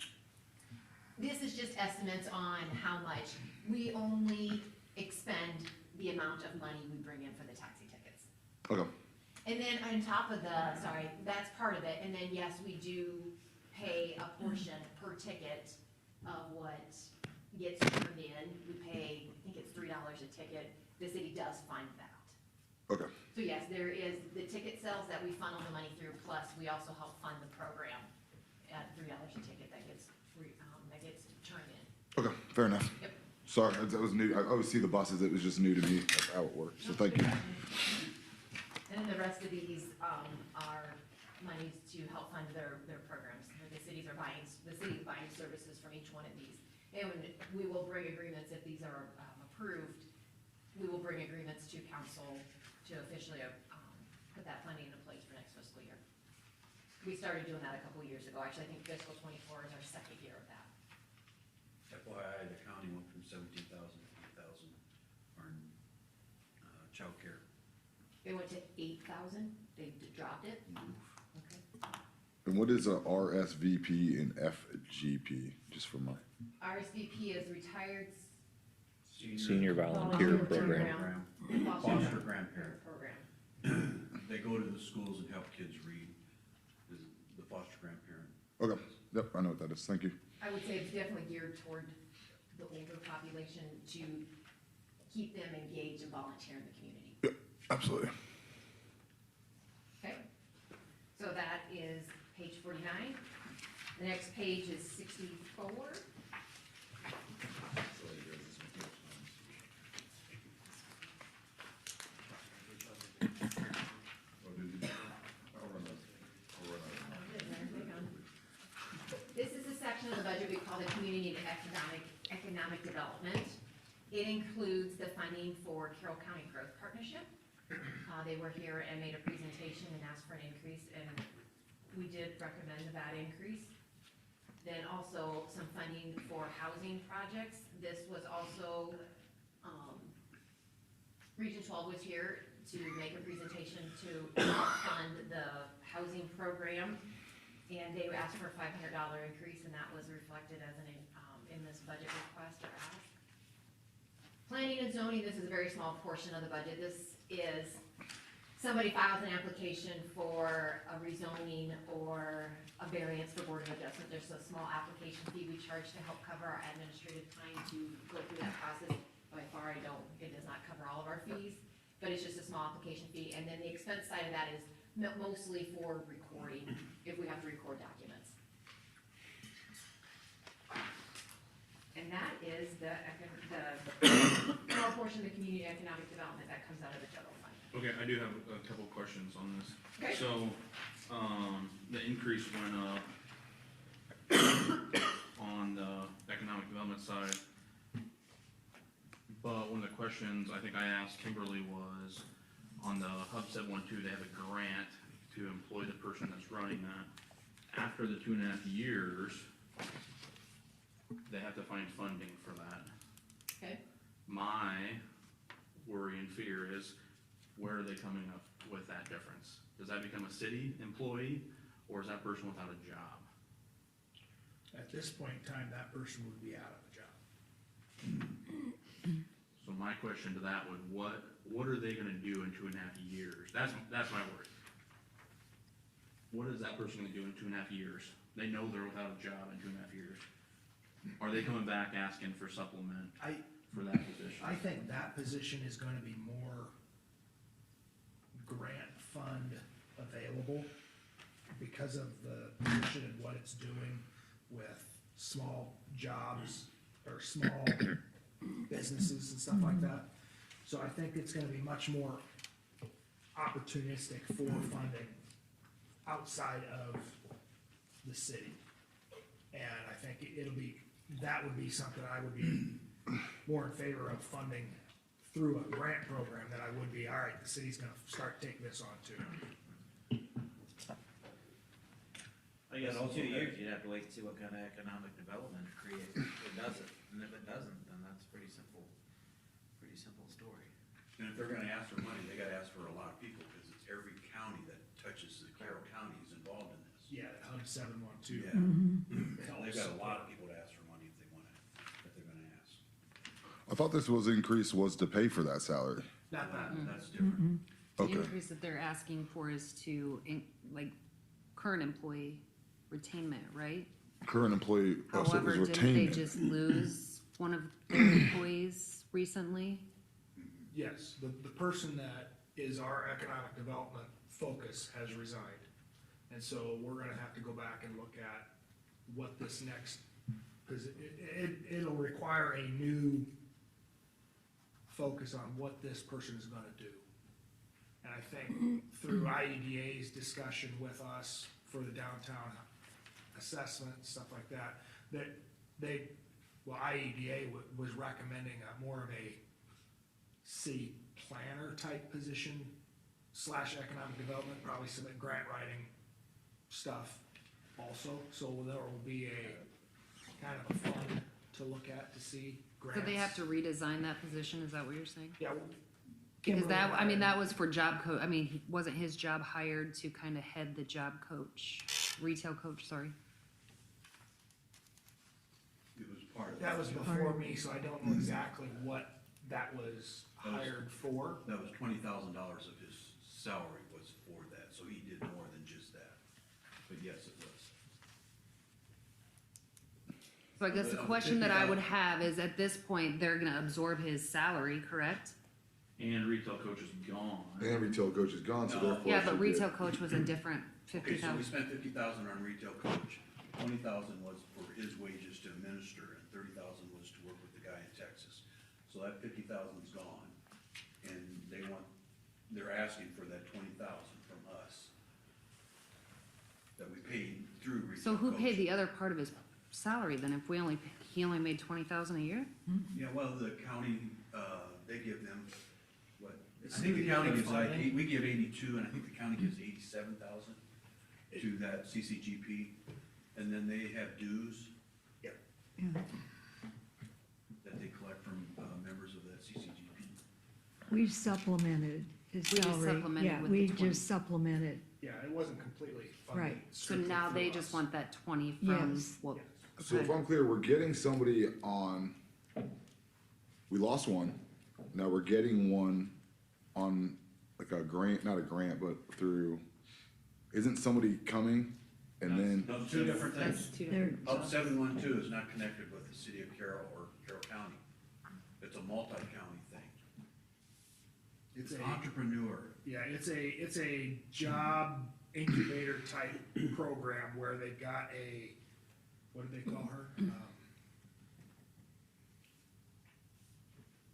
This is just estimates on how much. We only expend the amount of money we bring in for the taxi tickets. Okay, And then on top of that's part of it, and then yes, we do pay a portion per ticket of what gets turned in. We pay, I think it's $3 a ticket. The city does fund that. okay, So yes, there is the ticket sales that we funnel the money through, plus we also help fund the program at $3 a ticket that gets turned in. okay, fair enough. Yep. Sorry, that was new. I always see the buses, it was just new to me, that's how it works, so thank you. And then the rest of these, are monies to help fund their programs. The cities are buying services from each one of these. And we will bring agreements, if these are, approved, we will bring agreements to council to officially, put that funding into place for next fiscal year. We started doing that a couple years ago. Actually, I think fiscal '24 is our second year of that. FYI, the county went from 17,000 to 8,000 on childcare. It went to 8,000. They dropped it. Okay. And what is a RSVP and FGP, just for my, RSVP is retired Senior volunteer program. Foster grandparent. program. They go to the schools and help kids read, is the foster grandparent. okay, yep, I know what that is, thank you. I would say it's definitely geared toward the older population to keep them engaged and volunteer in the community. Yep, absolutely. Okay? So that is page 49. The next page is 64. This is a section of the budget we call the Community and Economic Development. It includes the funding for Carroll County Growth Partnership. They were here and made a presentation and asked for an increase, and we did recommend the VAT increase. Then also some funding for housing projects. This was also, Region 12 was here to make a presentation to fund the housing program. And they asked for a $500 increase, and that was reflected as in this budget request or ask. Planning and zoning, this is a very small portion of the budget. This is, somebody files an application for a rezoning or a variance for Board of Adjustment. There's a small application fee we charge to help cover our administrative time to go through that process. By far, it does not cover all of our fees, but it's just a small application fee. And then the expense side of that is mostly for recording, if we have to record documents. And that is the small portion of the community economic development that comes out of the general fund. Okay, I do have a couple questions on this. Okay. So, the increase went up on the economic development side. But one of the questions I think I asked Kimberly was, on the Hub 712, they have a grant to employ the person that's running that. After the 2.5 years, they have to find funding for that. Okay. My worry and fear is, where are they coming up with that difference? Does that become a city employee, or is that person without a job? At this point in time, that person would be out of a job. So my question to that would, what are they gonna do in 2.5 years? That's my worry. What is that person gonna do in 2.5 years? They know they're without a job in 2.5 years. Are they coming back asking for supplement for that position? I think that position is gonna be more grant fund available because of the position and what it's doing with small jobs or small businesses and stuff like that. So I think it's gonna be much more opportunistic for funding outside of the city. And I think that would be something I would be more in favor of funding through a grant program than I would be, all right, the city's gonna start taking this on too. I guess in 2 years, you'd have to wait to see what kind of economic development it creates. It doesn't, and if it doesn't, then that's pretty simple story. And if they're gonna ask for money, they gotta ask for a lot of people, because it's every county that touches the Carroll County is involved in this. Yeah, Hub 712. Yeah. They've got a lot of people to ask for money if they're gonna ask. I thought this increase was to pay for that salary. Not that, That's different. The Okay. increase that they're asking for is to, like, current employee retainment, right? Current employee, so it However, was didn't they retained. just lose one of their employees recently? yes, the person that is our economic development focus has resigned. And so we're gonna have to go back and look at what this next, cause it'll require a new focus on what this person is gonna do. And I think through IEDA's discussion with us for the downtown assessment, and stuff like that, IEDA was recommending more of a city planner type position / economic development, probably some grant writing stuff also. So there will be a kind of a fund to look at to see grants. So they have to redesign that position, is that what you're saying? Yeah. Because Kimberly that, I mean, and that was for job coach, I mean, wasn't his job hired to kind of head the job coach, retail coach, sorry? It was part of. that was before me, so I don't know exactly what that was hired for. That was $20,000 of his salary was for that, so he did more than just that. But yes, it was. So I guess the question that I would have is, at this point, they're gonna absorb his salary, correct? And retail coach is gone. And retail coach is gone, so No. therefore. Yeah, it but should be- retail coach was a different Okay, so we 50,000. spent $50,000 on retail coach. 20,000 was for his wages to administer, and 30,000 was to work with the guy in Texas. So that 50,000's gone, and they're asking for that 20,000 from us that we paid through retail coach. So who paid the other part of his salary then, if he only made 20,000 a year? Yeah, well, the county, they give them, what, I think the county gives like, we give 82, and I think the county gives 87,000. to that CCGP, and then they have dues Yeah. that they collect from, members of that CCGP. We supplemented his We just salary. supplemented Yeah, with the we 20. just supplemented, Yeah, it wasn't completely funded. Right. So strictly now they through just us. want that 20 from, Yes. well, So if okay. I'm clear, we're getting somebody on, we lost one, now we're getting one on like a grant, not a grant, but through, isn't somebody coming? And then, Those two different That's things. two There- different Up jobs. 712 is not connected with the city of Carroll or Carroll County. It's a multi-county thing. It's It's a, entrepreneur. yeah, it's a job incubator type program where they've got a, what did they call her?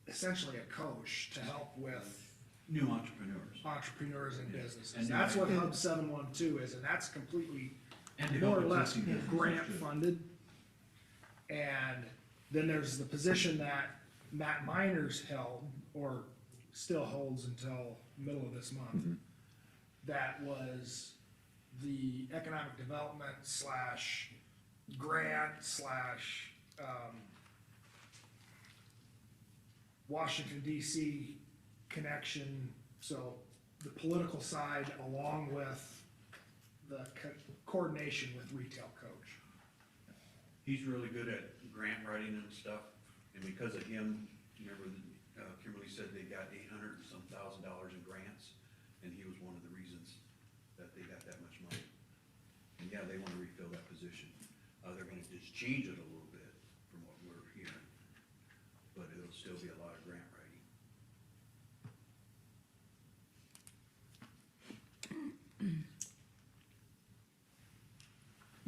Essentially a coach to help with New entrepreneurs. entrepreneurs and Yeah. businesses. And That's what they're- Hub 712 is, and that's completely And to more help or less existing businesses, grant too. funded. And then there's the position that Matt Miners held, or still holds until middle of this month. That was the economic development slash grant slash, Washington DC connection, so the political side along with the coordination with Retail Coach. He's really good at grant writing and stuff, and because of him, remember, Kimberly said they got 800 and some $1,000 in grants, and he was one of the reasons that they got that much money. And yeah, they wanna refill that position. They're gonna just change it a little bit from what we're hearing, but it'll still be a lot of grant writing.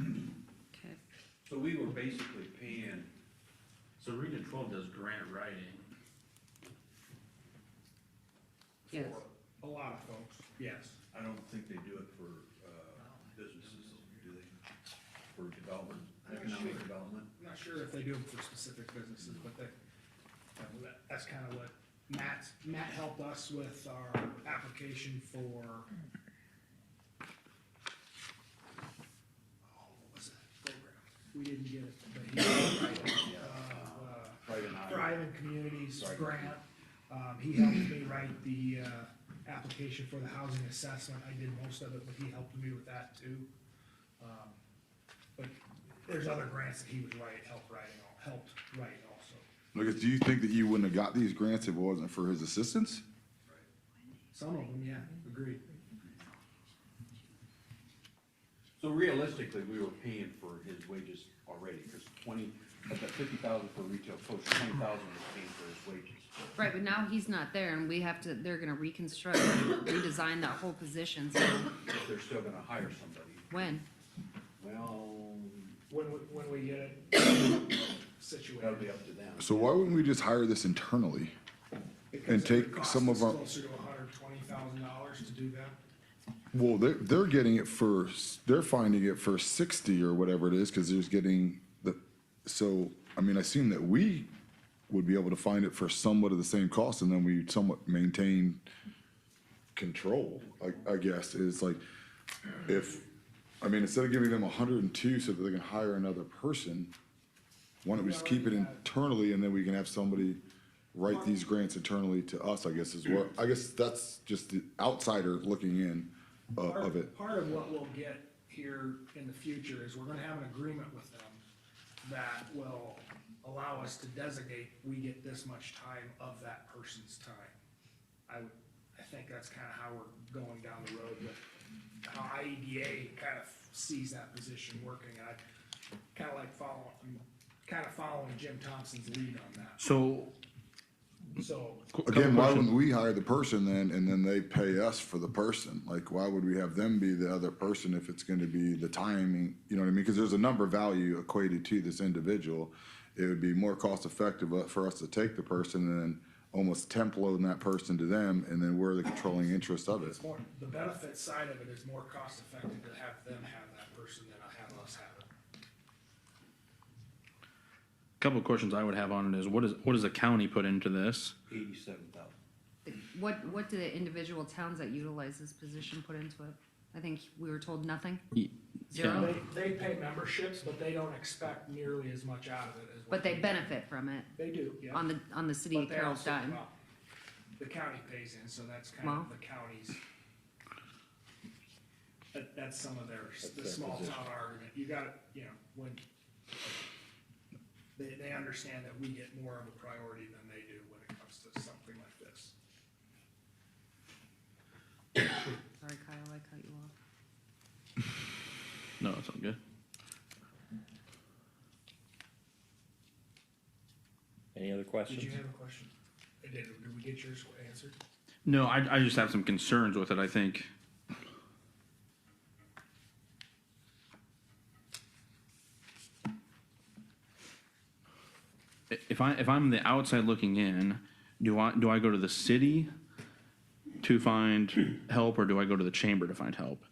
Okay. So we were basically paying, So Region 12 does grant writing. Yes. For a lot of folks, yes. I don't think they do it for, businesses, do they? For development, economic development? I'm not sure if they do them for specific businesses, but that's kind of what Matt helped us with our application for. Oh, what was that program? We didn't get it, but he helped write it. Right in Iowa. Thriving Communities Right. grant. He helped me write the, application for the housing assessment. I did most of it, but he helped me with that too. But there's other grants that he was helped write also. Lucas, do you think that you wouldn't have got these grants if it wasn't for his assistance? Some of them, yeah, agreed. So realistically, we were paying for his wages already, because at that 50,000 for retail coach, 20,000 was paying for his wages. Right, but now he's not there and we have to, they're gonna reconstruct, redesign that whole position, so If they're still gonna hire somebody, when? well, When we get it that'll situated. be up to them. So why wouldn't we just hire this internally? Because And it take would cost some of us our- closer to $120,000 to do that. Well, they're getting it for, they're finding it for 60 or whatever it is, because there's getting so, I mean, I assume that we would be able to find it for somewhat of the same cost, and then we somewhat maintain control, I guess, is like, if, I mean, instead of giving them 102 so that they can hire another person, why don't we just keep it internally, and then we can have somebody write these grants internally to us, I guess, is what, I guess that's just the outsider looking in of it. Part of what we'll get here in the future is we're gonna have an agreement with them that will allow us to designate, we get this much time of that person's time. I think that's kinda how we're going down the road with how IEDA kind of sees that position working. I kinda like following Jim Thompson's lead on that. So, So, Again, why wouldn't we hire the person then, and then they pay us for the person? Like, why would we have them be the other person if it's gonna be the timing, you know what I mean? Because there's a number value equated to this individual. It would be more cost effective for us to take the person and then almost temp loading that person to them, and then we're the controlling interest of it. it's more, the benefit side of it is more cost effective to have them have that person than have us have it. couple of questions I would have on it is, what does the county put into this? 87,000. What do the individual towns that utilize this position put into it? I think we were told nothing, Yeah. zero, They pay memberships, but they don't expect nearly as much out of it as what. but they benefit from it They do, yeah. on the city But of they Carroll's also- dime. well, the county pays in, so that's kind Well. of the county's. That's some of the small town argument. You got, when they understand that we get more of a priority than they do when it comes to something like this. Sorry, Kyle, I cut you off. No, it's all good. Any other Did questions? you have a question? Did we get yours answered? No, I just have some concerns with it, I think. If I'm the outside looking in, do I go to the city to find help, or do I go to the chamber to find help?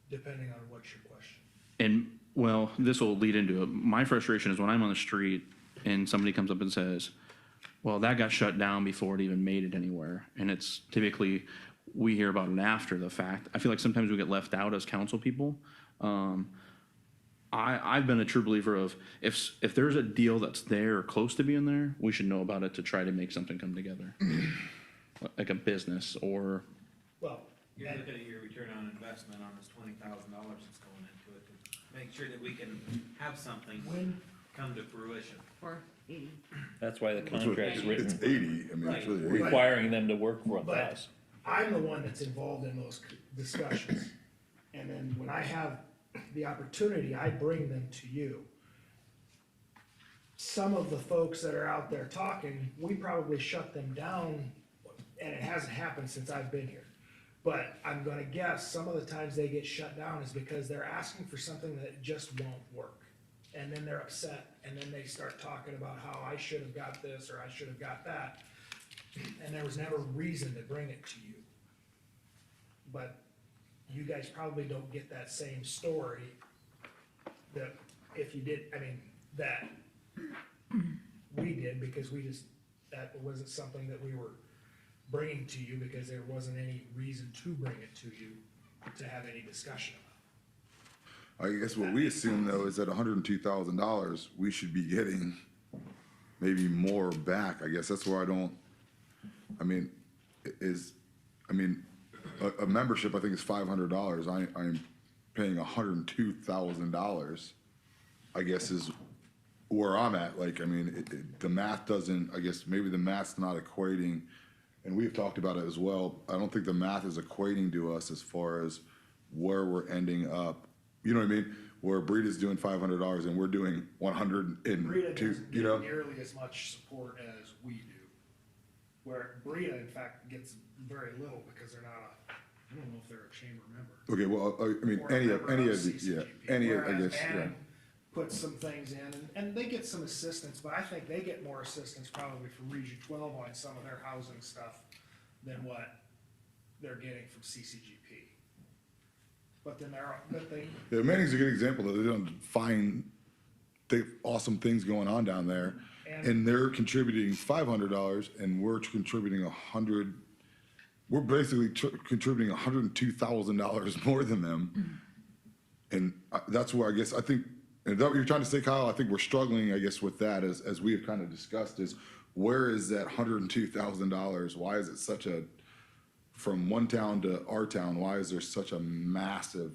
Depending on what's your question. And, well, this will lead into it. My frustration is when I'm on the street and somebody comes up and says, well, that got shut down before it even made it anywhere. And it's typically, we hear about it after the fact. I feel like sometimes we get left out as council people. I've been a true believer of if there's a deal that's there or close to being there, we should know about it to try to make something come together. Like a business or, Well, You're looking at your return on investment on this $20,000 that's going into it to make sure that we can have something when, come to fruition. Or 80. That's why the It's what- contract's It's written, 80, I mean, it's really 80. requiring them to work with But- us. I'm the one that's involved in those discussions. And then when I have the opportunity, I bring them to you. Some of the folks that are out there talking, we probably shut them down, and it hasn't happened since I've been here. But I'm gonna guess some of the times they get shut down is because they're asking for something that just won't work. And then they're upset, and then they start talking about how I should have got this, or I should have got that. And there was never reason to bring it to you. But you guys probably don't get that same story that if you did, I mean, that we did, because that wasn't something that we were bringing to you because there wasn't any reason to bring it to you to have any discussion about. I guess what we assume though is that $102,000, we should be getting maybe more back. I guess that's where I don't, I mean, a membership I think is $500. I'm paying $102,000, I guess is where I'm at. Like, I mean, the math doesn't, I guess maybe the math's not equating, and we've talked about it as well. I don't think the math is equating to us as far as where we're ending up. You know what I mean? Where Breeda's doing $500 and we're doing Rita 102, doesn't you get know? nearly as much support as we do. Where Brita, in fact, gets very little because they're not I don't know if they're a chamber member. Okay, well, I mean, Or a any member of the, CCGP, yeah, any of, I whereas guess, yeah. Bannon puts some things in, and they get some assistance, but I think they get more assistance probably from Region 12 on some of their housing stuff than what they're getting from CCGP. But then Yeah, Manning's a good example that they don't find awesome things going on down there. And they're contributing $500 and we're contributing $100. We're basically contributing $102,000 more than them. And that's where I guess, I think, and that what you're trying to say, Kyle, I think we're struggling, I guess, with that as we have kind of discussed is where is that $102,000? Why is it such a, from one town to our town, why is there such a massive,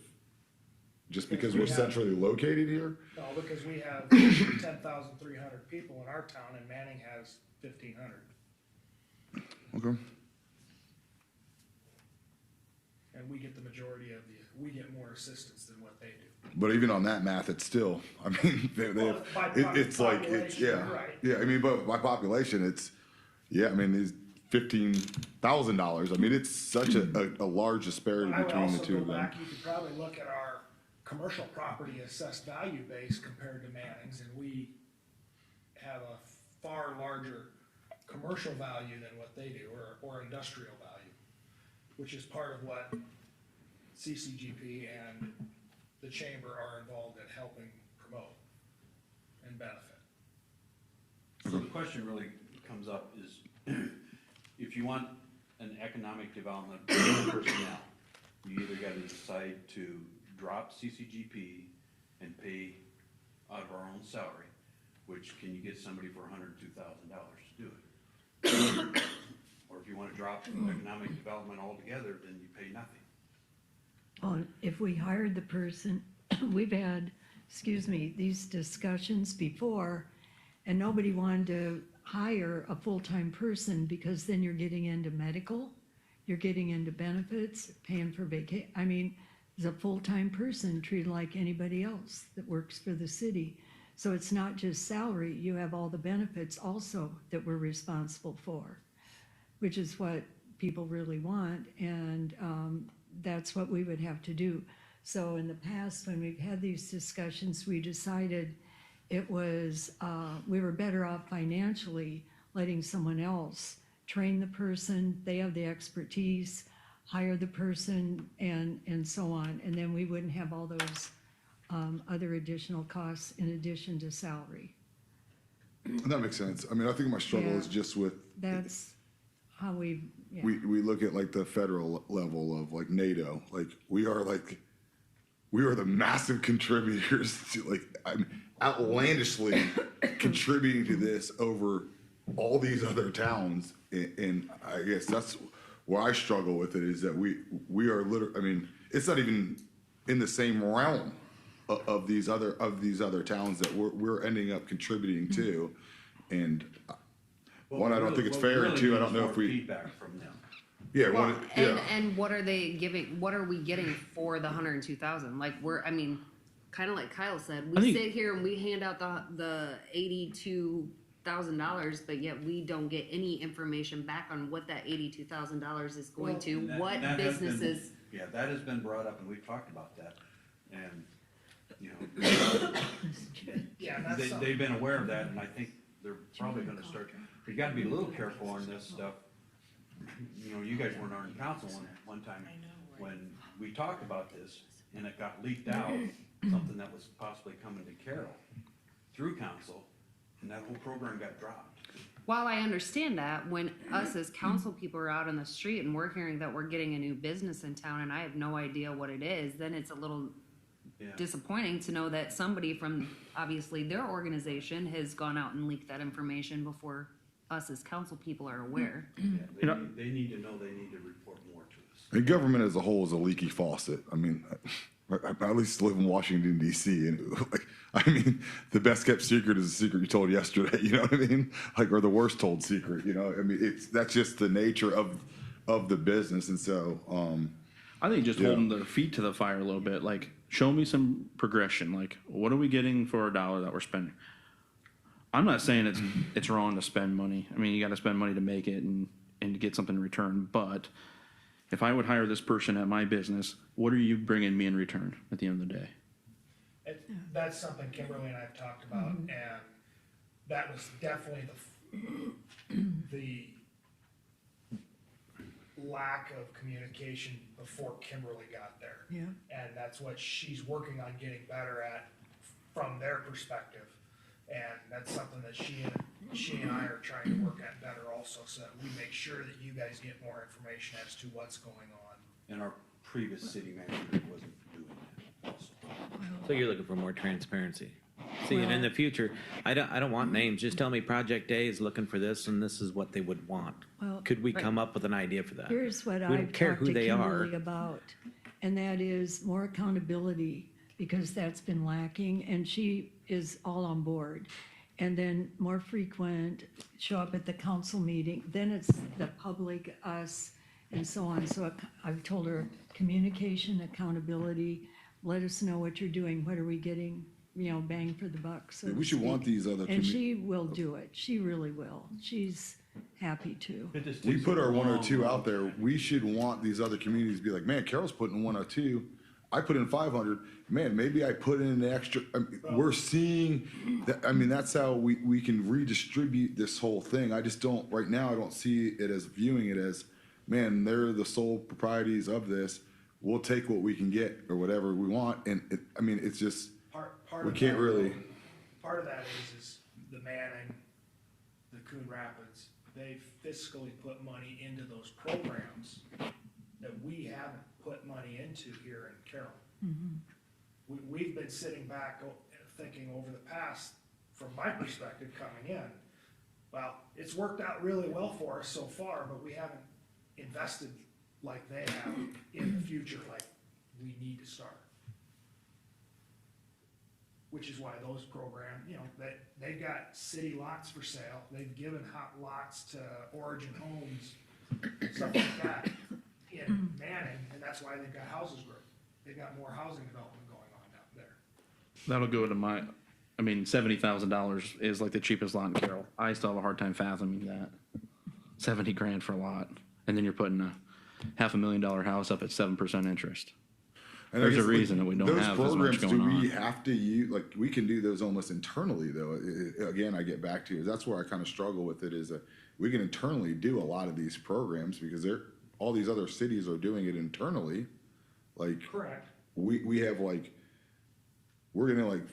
just because we're centrally located here? No, because we have 10,300 people in our town and Manning has 1,500. Okay. And we get the majority of we get more assistance than what they do. But even on that math, it's still, I mean, Well, by it's like, it's, population, yeah. you're right. Yeah, I mean, but by population, it's, yeah, I mean, these $15,000, I mean, it's such a large disparity I would between the also two go of them. back, you could probably look at our commercial property assessed value base compared to Manning's, and we have a far larger commercial value than what they do, or industrial value, which is part of what CCGP and the chamber are involved in helping promote and benefit. So the question really comes up is, if you want an economic development personnel, you either gotta decide to drop CCGP and pay out of our own salary, which can you get somebody for $102,000 to do it? Or if you wanna drop economic development altogether, then you pay nothing. Oh, if we hired the person, we've had, these discussions before, and nobody wanted to hire a full-time person because then you're getting into medical, you're getting into benefits, paying for I mean, as a full-time person treated like anybody else that works for the city. So it's not just salary, you have all the benefits also that we're responsible for, which is what people really want, and that's what we would have to do. So in the past, when we've had these discussions, we decided it was, we were better off financially letting someone else train the person, they have the expertise, hire the person, and so on. And then we wouldn't have all those other additional costs in addition to salary. That makes sense. I mean, I think my struggle Yeah. is just with, That's how we, yeah. we look at like the federal level of like NATO, like we are the massive contributors to like, I'm outlandishly contributing to this over all these other towns. And I guess that's where I struggle with it, is that we are literally, I mean, it's not even in the same realm of these other towns that we're ending up contributing to. And one, I don't think it's fair, and two, I don't know if we. Feedback from them. Yeah, Well, one, yeah. and what are they giving, what are we getting for the 102,000? Like, I mean, kinda like Kyle said, I we think- sit here and we hand out the $82,000, but yet we don't get any information back on what that $82,000 is going to, And what that has been- businesses. Yeah, that has been brought up, and we've talked about that, and, you know, Yeah, that's something. they've been aware of that, and I think they're probably gonna start, you gotta be a little careful on this stuff. You know, you guys weren't on council one time when we talked about this, and it got leaked out, something that was possibly coming to Carroll through council, and that whole program got dropped. While I understand that, when us as council people are out on the street and we're hearing that we're getting a new business in town and I have no idea what it is, then it's a little Yeah. disappointing to know that somebody from obviously their organization has gone out and leaked that information before us as council people are aware. Yeah, they need to know they need to report more to us. And government as a whole is a leaky faucet. I mean, I at least live in Washington D.C. and like, I mean, the best kept secret is a secret you told yesterday. You know what I mean? Like, or the worst told secret. You know, I mean, that's just the nature of the business. And so, I think just Yeah. holding their feet to the fire a little bit, like show me some progression. Like, what are we getting for a dollar that we're spending? I'm not saying it's wrong to spend money. I mean, you got to spend money to make it and to get something in return. But if I would hire this person at my business, what are you bringing me in return at the end of the day? That's something Kimberly and I have talked about, and that was definitely the lack of communication before Kimberly got there. Yeah. And that's what she's working on getting better at from their perspective. And that's something that she and I are trying to work at better also, so that we make sure that you guys get more information as to what's going on. And our previous city manager wasn't doing that also. So you're looking for more transparency. See, and in the future, I don't want names, just tell me Project A is looking for this and this is what they would want. Well, Could we come up with an idea for that? here's what We I've don't care talked who to they are. Kimberly about, and that is more accountability, because that's been lacking, and she is all on board. And then more frequent, show up at the council meeting, then it's the public, us, and so on. So I've told her, communication, accountability, let us know what you're doing, what are we getting, you know, bang for the buck, so to we should want speak. these other. And she will do it, she really will, she's happy to. It just We takes put a our long 102 road out there. to- We should want these other communities to be like, man, Carroll's putting 102. I put in 500. Man, maybe I put in an extra. I mean, we're seeing that. I mean, that's how we can redistribute this whole thing. I just don't, right now, I don't see it as viewing it as, man, they're the sole proprieties of this. We'll take what we can get or whatever we want. And I mean, it's just, Part we of can't that- really. Part of that is the Manning, the Coon Rapids, they fiscally put money into those programs that we haven't put money into here in Carroll. We've been sitting back thinking over the past, from my perspective coming in, well, it's worked out really well for us so far, but we haven't invested like they have in the future, like we need to start. Which is why those programs, you know, they've got city lots for sale, they've given hot lots to Origin Homes, stuff like that in Manning, and that's why they've got houses growing. They've got more housing development going on down there. That'll go to my, I mean, $70,000 is like the cheapest lot in Carroll. I still have a hard time fathoming that. 70 grand for a lot. And then you're putting a $500,000 house up at 7% interest. And I There's a guess, like, reason that we don't those have as much programs, going do we on. have to use, like, we can do those almost internally, though. Again, I get back to, that's where I kind of struggle with it, is that we can internally do a lot of these programs, because all these other cities are doing it internally. Like, Correct. we have, like, we're gonna, like,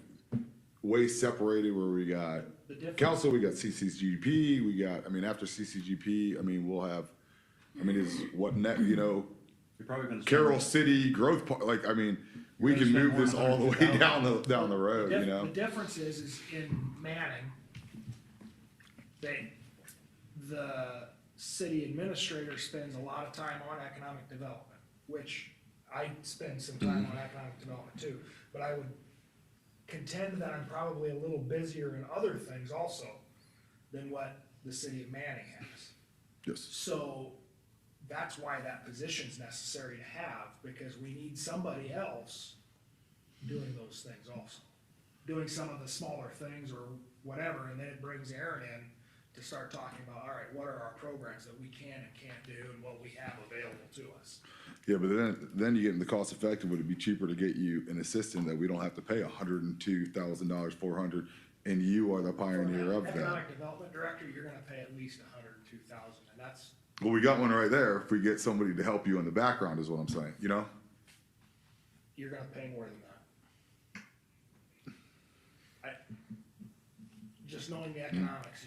way separated, where we got The difference- council, we got CCGP, we got, I mean, after CCGP, I mean, we'll have, I mean, is what net, you know, You're probably gonna spend. Carroll City Growth Park, like, I mean, we You're can gonna move spend this more all than the way $150,000. down the road, you know? The difference is in Manning, the city administrator spends a lot of time on economic development, which I spend some time on economic development too, but I would contend that I'm probably a little busier in other things also than what the city of Manning has. Yes. So that's why that position's necessary to have, because we need somebody else doing those things also. Doing some of the smaller things or whatever, and then it brings Aaron in to start talking about, all right, what are our programs that we can and can't do and what we have available to us. Yeah, but then you get in the cost effective, would it be cheaper to get you an assistant that we don't have to pay $102,000, $400, and you are the pioneer of that? Economic development director, you're gonna pay at least $102,000, and that's, Well, we got one right there, if we get somebody to help you in the background, is what I'm saying, you know? you're gonna pay more than that. Just knowing the economics,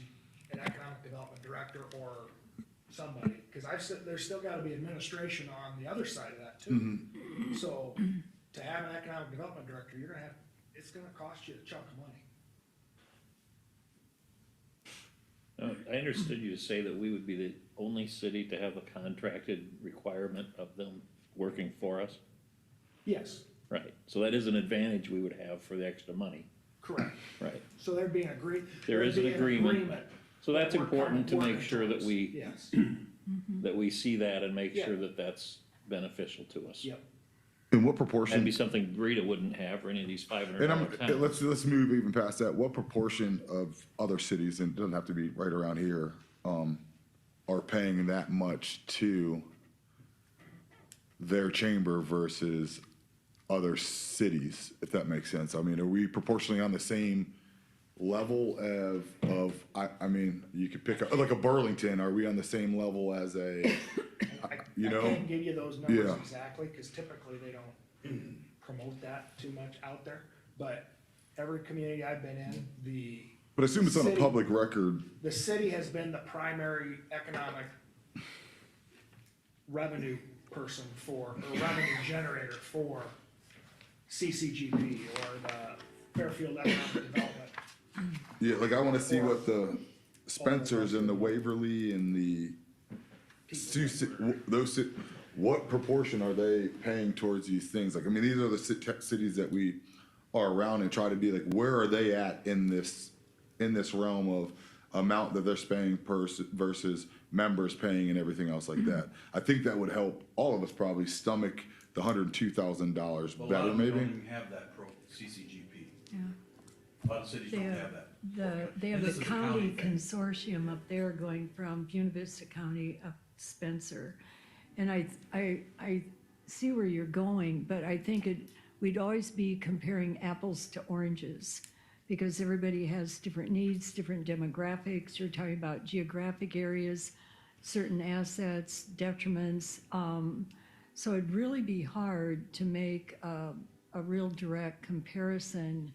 an economic development director or somebody, cause there's still gotta be administration on the other side of that too. So, to have an economic development director, it's gonna cost you a chunk of money. I understood you to say that we would be the only city to have a contracted requirement of them working for us. Yes, Right, so that is an advantage we would have for the extra money, correct. right? So there'd be an There is an agreement. So that's that we're kind of important to make working sure that towards. we, Yes, that we see that and make sure Yeah. that that's beneficial to us. yep. In what That'd proportion? be something Rita wouldn't have or any of these $500 And towns. let's move even past that. What proportion of other cities, and it doesn't have to be right around here, are paying that much to their chamber versus other cities, if that makes sense? I mean, are we proportionally on the same level I mean, you could pick like a Burlington, are we on the same level as a, you know? I can't give you those numbers Yeah. exactly, cause typically they don't promote that too much out there, but every community I've been in, But I assume it's on a City. public record. the city has been the primary economic revenue person or revenue generator for CCGP or the Fairfield Economic Development. Yeah, like I wanna see what the Spencers and the Waverly and the what proportion are they paying towards these things? Like, I mean, these are the cities that we are around, and try to be like, where are they at in this realm of amount that they're spending versus members paying and everything else like that? I think that would help all of us probably stomach the $102,000 A lot better, of them maybe. don't even have that CCGP. Yeah. A lot of cities don't have that. They have And this the is a county county thing. consortium up there going from Buena Vista County up Spencer. And I see where you're going, but I think we'd always be comparing apples to oranges, because everybody has different needs, different demographics. You're talking about geographic areas, certain assets, detriments. So it'd really be hard to make a real direct comparison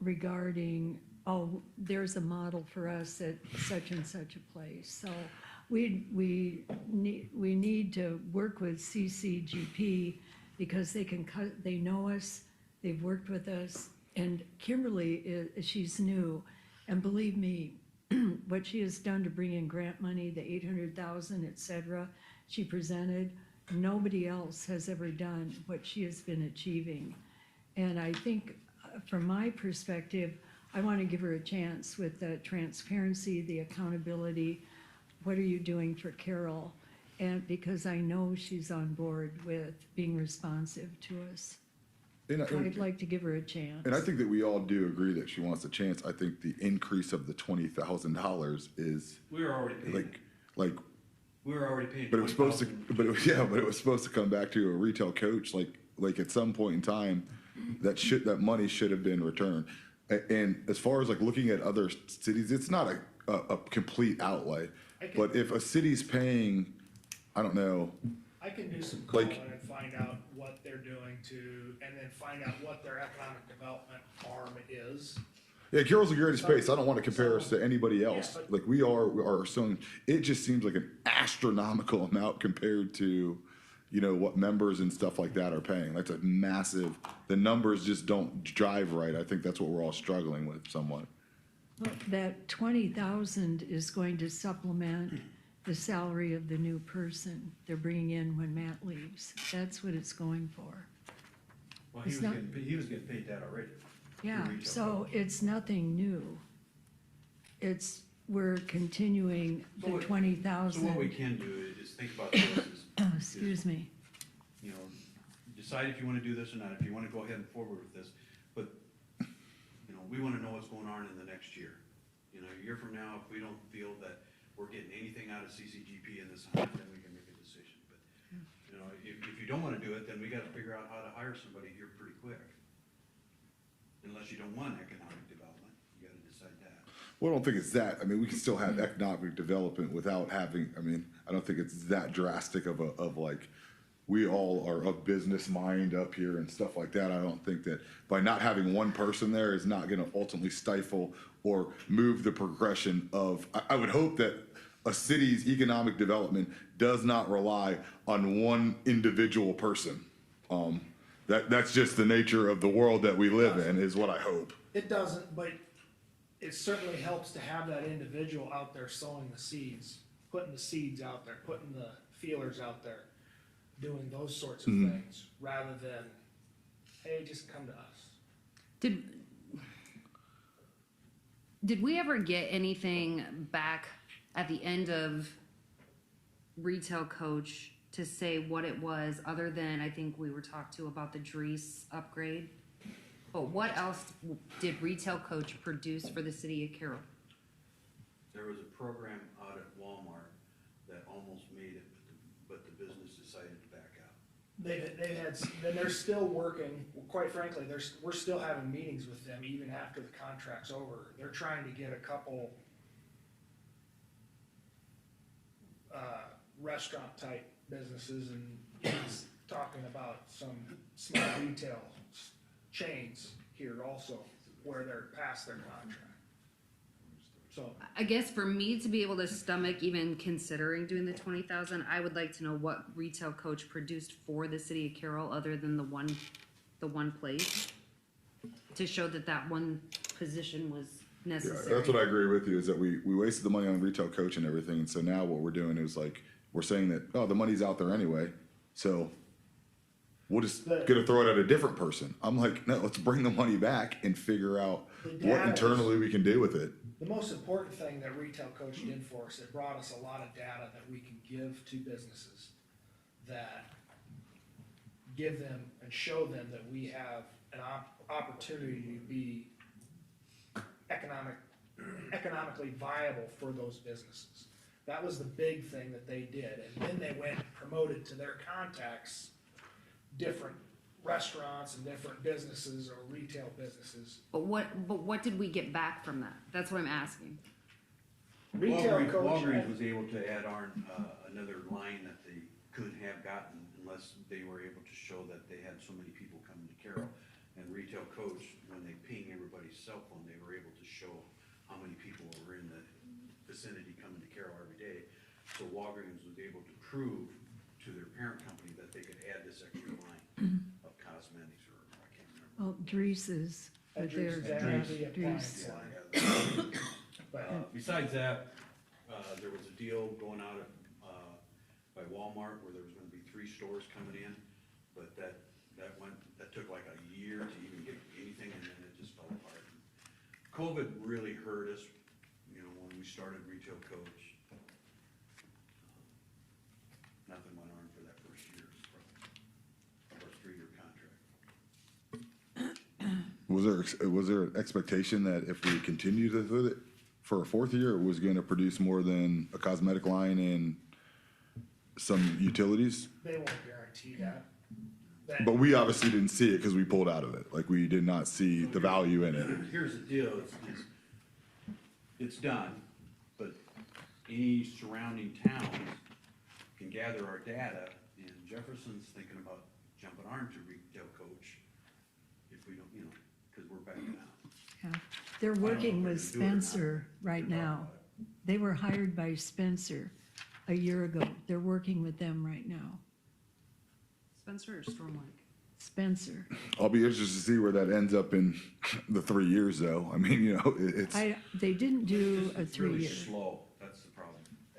regarding, oh, there's a model for us at such and such a place. So we need to work with CCGP because they can cut, they know us, they've worked with us, and Kimberly she's new, and believe me, what she has done to bring in grant money, the 800,000, et cetera, she presented, nobody else has ever done what she has been achieving. And I think, from my perspective, I want to give her a chance with the transparency, the accountability. What are you doing for Carroll? And because I know she's on board with being responsive to us. I'd like to give her a chance. And I think that we all do agree that she wants a chance. I think the increase of the $20,000 is We were already paying, like, we were already paying but it was supposed to, 20,000. but it was, yeah, but it was supposed to come back to a retail coach, like at some point in time, that money should have been returned. And as far as like looking at other cities, it's not a complete outlay. But if a city's paying, I don't know, I can do some Like- calling and find out what they're doing and then find out what their economic development arm is. yeah, Carroll's a great space. I don't want to compare us to anybody else. Yeah, but- Like we are so, it just seems like an astronomical amount compared to, what members and stuff like that are paying. That's a massive, the numbers just don't jive right. I think that's what we're all struggling with somewhat. Well, that 20,000 is going to supplement the salary of the new person they're bringing in when Matt leaves. That's what it's going for. Well, It's not- he was getting paid that already. Yeah, retail so it's nothing new. We're continuing So the what- 20,000. So what we can do is think about this is, Excuse me. Decide if you wanna do this or not, if you wanna go ahead and forward with this, but, we wanna know what's going on in the next year. A year from now, if we don't feel that we're getting anything out of CCGP in this hunt, then we can make a decision, but, if you don't wanna do it, then we gotta figure out how to hire somebody here pretty quick. Unless you don't want economic development, you gotta decide that. Well, I don't think it's that. I mean, we can still have economic development without having, I don't think it's that drastic of like, we all are of business mind up here and stuff like that. I don't think that by not having one person there is not gonna ultimately stifle or move the progression of, I would hope that a city's economic development does not rely on one individual person. That's just the nature of the world that we live in, is what I hope. It doesn't, but it certainly helps to have that individual out there sowing the seeds, putting the seeds out there, putting the feelers out there, doing those sorts of things, rather than, hey, just come to us. Did we ever get anything back at the end of retail coach to say what it was, other than I think we were talked to about the Drees upgrade? But what else did retail coach produce for the city of Carroll? There was a program out at Walmart that almost made it, but the business decided to back out. They're still working, quite frankly, we're still having meetings with them even after the contract's over. They're trying to get a couple restaurant-type businesses, and he's talking about some small retail chains here also, where they're past their contract. So, I guess for me to be able to stomach even considering doing the 20,000, I would like to know what retail coach produced for the city of Carroll, other than the one place, to show that one position was Yeah, necessary. that's what I agree with you, is that we wasted the money on retail coach and everything, and so now what we're doing is like, we're saying that, oh, the money's out there anyway, so we'll just gonna throw it at a different person. I'm like, no, let's bring the money back and figure out The what data is- internally we can do with it. the most important thing that retail coach did for us, it brought us a lot of data that we can give to businesses, that give them and show them that we have an opportunity to be economically viable for those businesses. That was the big thing that they did, and then they went and promoted to their contacts different restaurants and different businesses or retail businesses. But what did we get back from that? That's what I'm asking. Retail coach. Walgreens was able to add on, another line that they couldn't have gotten unless they were able to show that they had so many people coming to Carroll. And retail coach, when they ping everybody's cell phone, they were able to show how many people were in the vicinity coming to Carroll every day. So Walgreens was able to prove to their parent company that they could add this extra line of cosmetics, or I can't remember. Well, Dries' but they're, The appliance Dries. line. But, Besides that, there was a deal going out at, by Walmart where there was gonna be 3 stores coming in, but that took like a year to even get anything, and then it just fell apart. COVID really hurt us, you know, when we started Retail Coach. Nothing went on for that first year of our 3-year contract. Was there an expectation that if we continued with it for a 4th year, it was gonna produce more than a cosmetic line and some utilities? they won't guarantee that. But we obviously didn't see it because we pulled out of it. Like, we did not see the value in it. Here's the deal, it's done, but any surrounding towns can gather our data, and Jefferson's thinking about jumping on to Retail Coach if we don't, you know, because we're backing out. Yeah. They're working if with they're gonna do it or not. Spencer right They're talking now. about it. They were hired by Spencer a year ago. They're working with them right now. Spencer or Stormlight? Spencer. I'll be interested to see where that ends up in the 3 years, though. I mean, you know, it's, They didn't do a It's really 3-year. slow, that's the problem.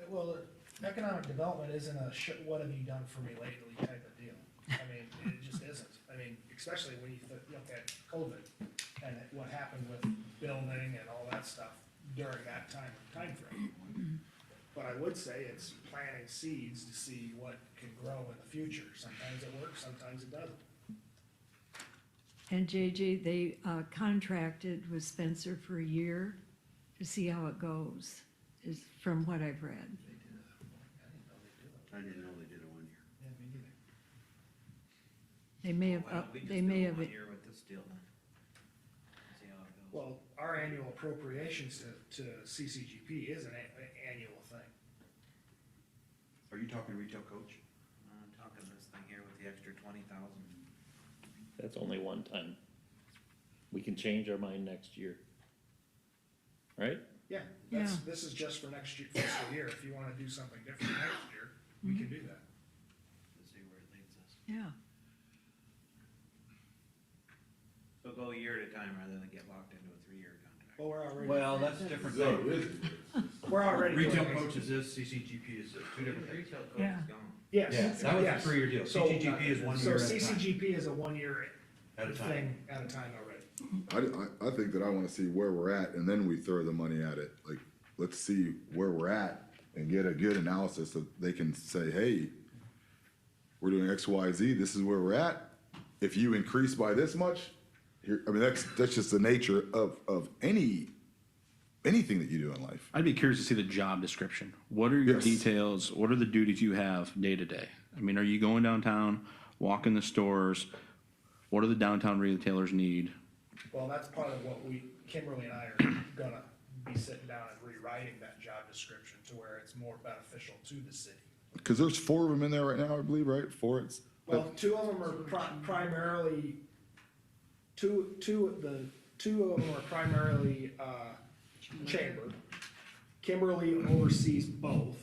Well, economic development isn't a what have you done for me lately type of deal. I mean, it just isn't. I mean, especially when you look at COVID and what happened with building and all that stuff during that timeframe. But I would say it's planting seeds to see what can grow in the future. Sometimes it works, sometimes it doesn't. And JJ, they contracted with Spencer for a year to see how it goes, is from what I've read. I didn't know they did it 1 year. Yeah, me neither. They may have, Why don't we just they do may it have, 1 year with this deal then? See how it goes. Well, our annual appropriations to CCGP is an annual thing. Are you talking Retail Coach? I'm talking this thing here with the extra 20,000. That's only one time. We can change our mind next year. Right? Yeah, this is just for next year, fiscal year. If you wanna do something different next year, we can do that. Let's see where it leads us. yeah. So go a year at a time rather than get locked into a 3-year contract. Well, we're already. Well, that's a different so thing. it is. We're already. Retail doing it. Coach is this, CCGP is this, 2 different things. Retail coach Yeah. is gone. Yes. Yeah, that was a yes. 3-year deal. So- CCGP is 1 So year at a time. CCGP is a 1 year At a time. thing at a time already. I think that I wanna see where we're at, and then we throw the money at it. Like, let's see where we're at and get a good analysis so they can say, hey, we're doing X, Y, Z, this is where we're at. If you increase by this much, here, I mean, that's just the nature of anything that you do in life. I'd be curious to see the job description. What are your Yes. details? What are the duties you have day to day? I mean, are you going downtown, walking the stores? What do the downtown retailers need? Well, that's part of what Kimberly and I are gonna be sitting down and rewriting that job description to where it's more beneficial to the city. Cause there's 4 of them in there right now, I believe, right? 4, it's, Well, 2 of them are primarily, two of them are primarily, chamber. Kimberly oversees both,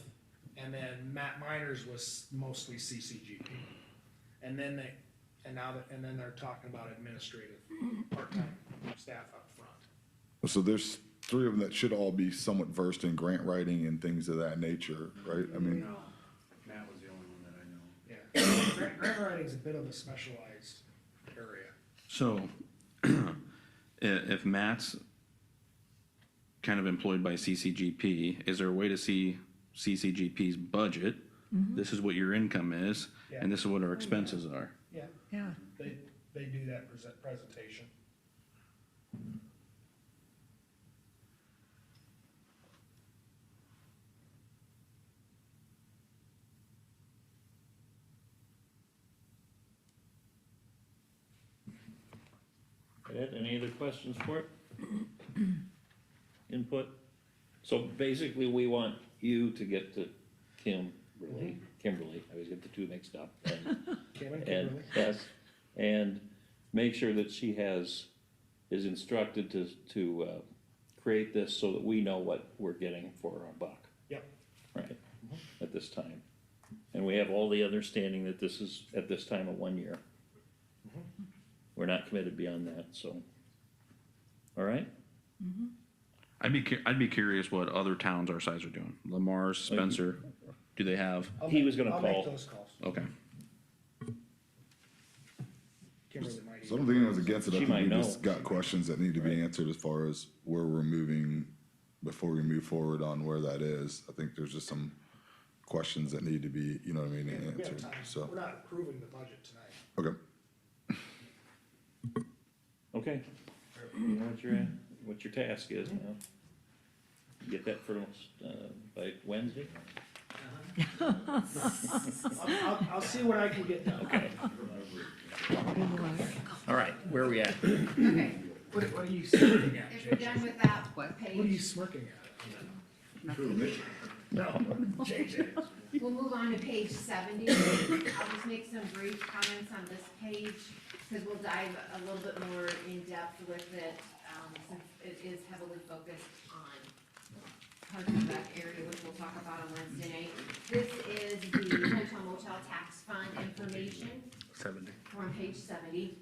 and then Matt Miners was mostly CCGP. And then they're talking about administrative, part-time staff up front. so there's 3 of them that should all be somewhat versed in grant writing and things of that nature, right? I mean, No, Matt was the only one that I know. Yeah, grant writing's a bit of a specialized area. So, if Matt's kind of employed by CCGP, is there a way to see CCGP's budget? This is what your income is, and this is what our expenses are. Yeah, Yeah, they do that presentation. Ed, any other questions for it? Input? So basically, we want you to get to Kimberly, I always get the 2 mixed up. Kim and And, Kimberly. yes, and make sure that she is instructed to create this so that we know what we're getting for our buck, Yep. right? at this time. And we have all the understanding that this is, at this time, a 1 year. We're not committed beyond that, so. All right? I'd be curious what other towns our size are doing. Lamar's, Spencer, do they have? He was gonna I'll call. make those calls. Okay. Kimberly might So I don't think anyone's against it. I She think might we know. just got questions that need to be answered as far as where we're moving before we move forward on where that is. I think there's just some questions that need to be, you know what I mean, We have answered, time. so, We're not approving the budget tonight. okay. Okay. You know what your task is now. Get that for us, by Wednesday? I'll see what I can get done. Okay. Good luck. All right, where are we at? Okay, What are you smirking at, if we're JJ? done with that What are you page, smirking at? No, JJ. we'll move on to page 70. I'll just make some brief comments on this page, because we'll dive a little bit more in depth with it, since it is heavily focused on Park and Rec area, which we'll talk about on Wednesday night. This is the hotel motel tax fund information. 70. We're on page 70.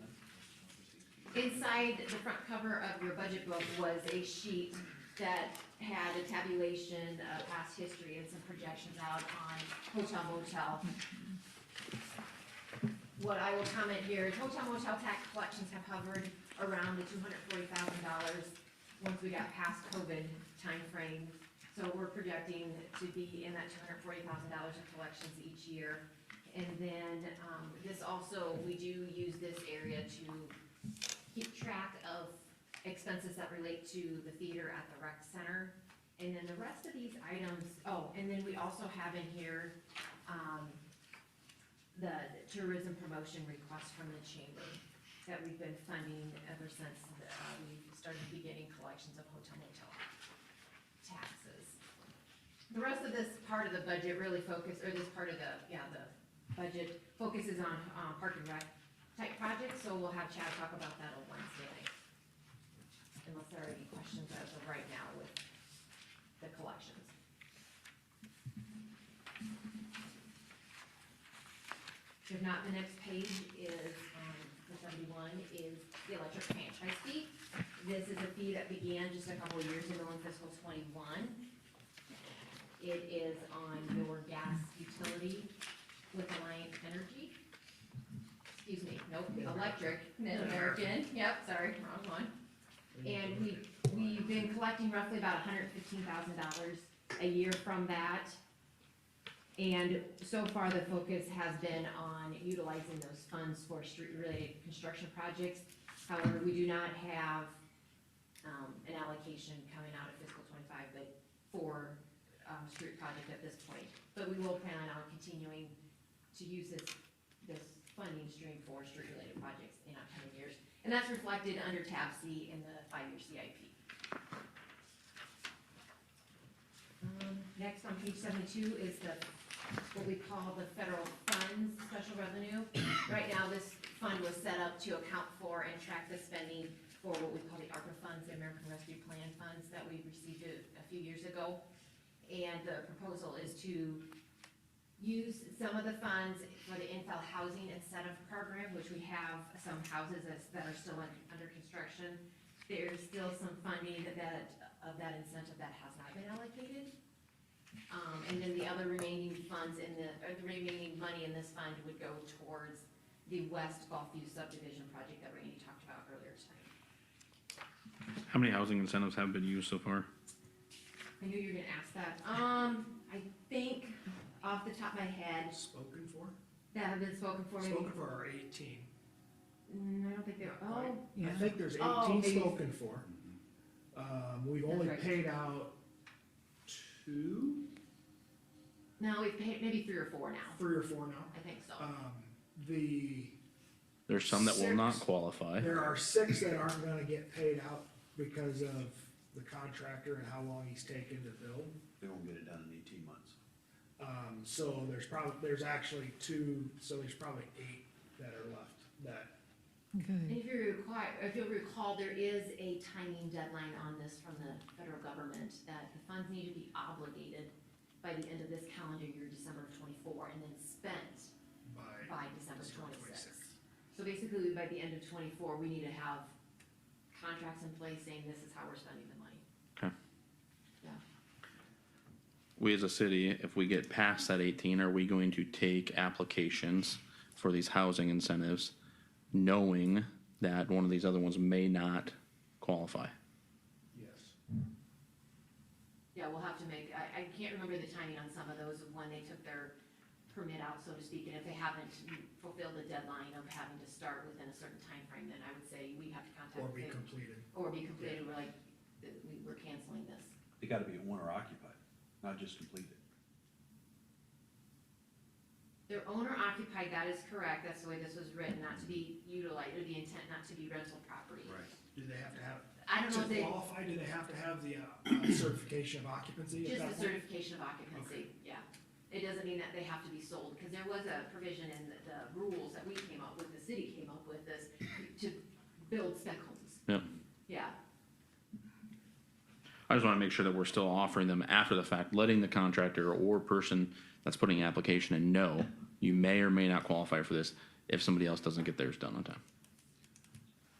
Inside the front cover of your budget book was a sheet that had a tabulation of past history and some projections out on hotel motel. What I will comment here is hotel motel tax collections have hovered around the $240,000 once we got past COVID timeframe. So we're projecting to be in that $240,000 of collections each year. And then, this also, we do use this area to keep track of expenses that relate to the theater at the rec center. And then the rest of these items, and then we also have in here, the tourism promotion request from the chamber that we've been funding ever since, we started beginning collections of hotel motel taxes. The rest of this part of the budget really this part of the budget focuses on, park and rec type projects, so we'll have Chad talk about that on Wednesday night. Unless there are any questions as of right now with the collections. If not, the next page is, the 71, is the electric franchise fee. This is a fee that began just a couple of years ago in fiscal '21. It is on your gas utility with Alliant Energy. Excuse me, nope, electric, Mid-American, yep, sorry, wrong one. And we've been collecting roughly about $115,000 a year from that. And so far, the focus has been on utilizing those funds for street-related construction projects. However, we do not have, an allocation coming out of fiscal '25, but for, street project at this point. But we will plan on continuing to use this funding stream for street-related projects in upcoming years. And that's reflected under tab C in the 5-year CIP. Next on page 72 is what we call the federal funds special revenue. Right now, this fund was set up to account for and track the spending for what we call the ARPA funds, the American Rescue Plan funds that we received a few years ago. And the proposal is to use some of the funds for the infill housing incentive program, which we have some houses that are still under construction. There's still some funding of that incentive that has not been allocated. And then the other remaining funds the remaining money in this fund would go towards the West Gulfview subdivision project that Randy talked about earlier tonight. How many housing incentives have been used so far? I knew you were gonna ask that. I think off the top of my head, Spoken for? that have been spoken for, maybe. Spoken for are 18. I don't think they're, I Yeah. think there's Oh, 18 maybe. spoken for. We've only right. paid out 2, no, we've paid maybe 3 or 4 now. 3 or 4 now. I think so. There's some that will not Six. qualify. There are 6 that aren't gonna get paid out because of the contractor and how long he's taken to build. They won't get it done in 18 months. So there's actually 2, so there's probably 8 that are left that, And Good. if you'll recall, there is a timing deadline on this from the federal government that the funds need to be obligated by the end of this calendar year, December of '24, and then spent by December '26. So basically, by the end of '24, we need to have contracts in place saying this is how we're spending the money. Okay. Yeah. We as a city, if we get past that 18, are we going to take applications for these housing incentives, knowing that one of these other ones may not qualify? Yes. Yeah, we'll have to make, I can't remember the timing on some of those, of when they took their permit out, so to speak, and if they haven't fulfilled the deadline of having to start within a certain time frame, then I would say we have to contact. Or be the- completed. Or be completed, we're like, we're canceling this. They gotta be owner occupied, not just completed. They're owner occupied, that is correct, that's the way this was written, not to be utilized, or the intent not to be rental property. Do they have to have, I don't know to if they, qualify, do they have to have the certification of occupancy at just that the point? certification of occupancy, yeah. It doesn't mean that they have to be sold, because there was a provision in the rules that we came up with, the city came up with this, to build spec homes. Yep. Yeah, I just wanna make sure that we're still offering them after the fact, letting the contractor or person that's putting an application in know you may or may not qualify for this if somebody else doesn't get theirs done on time.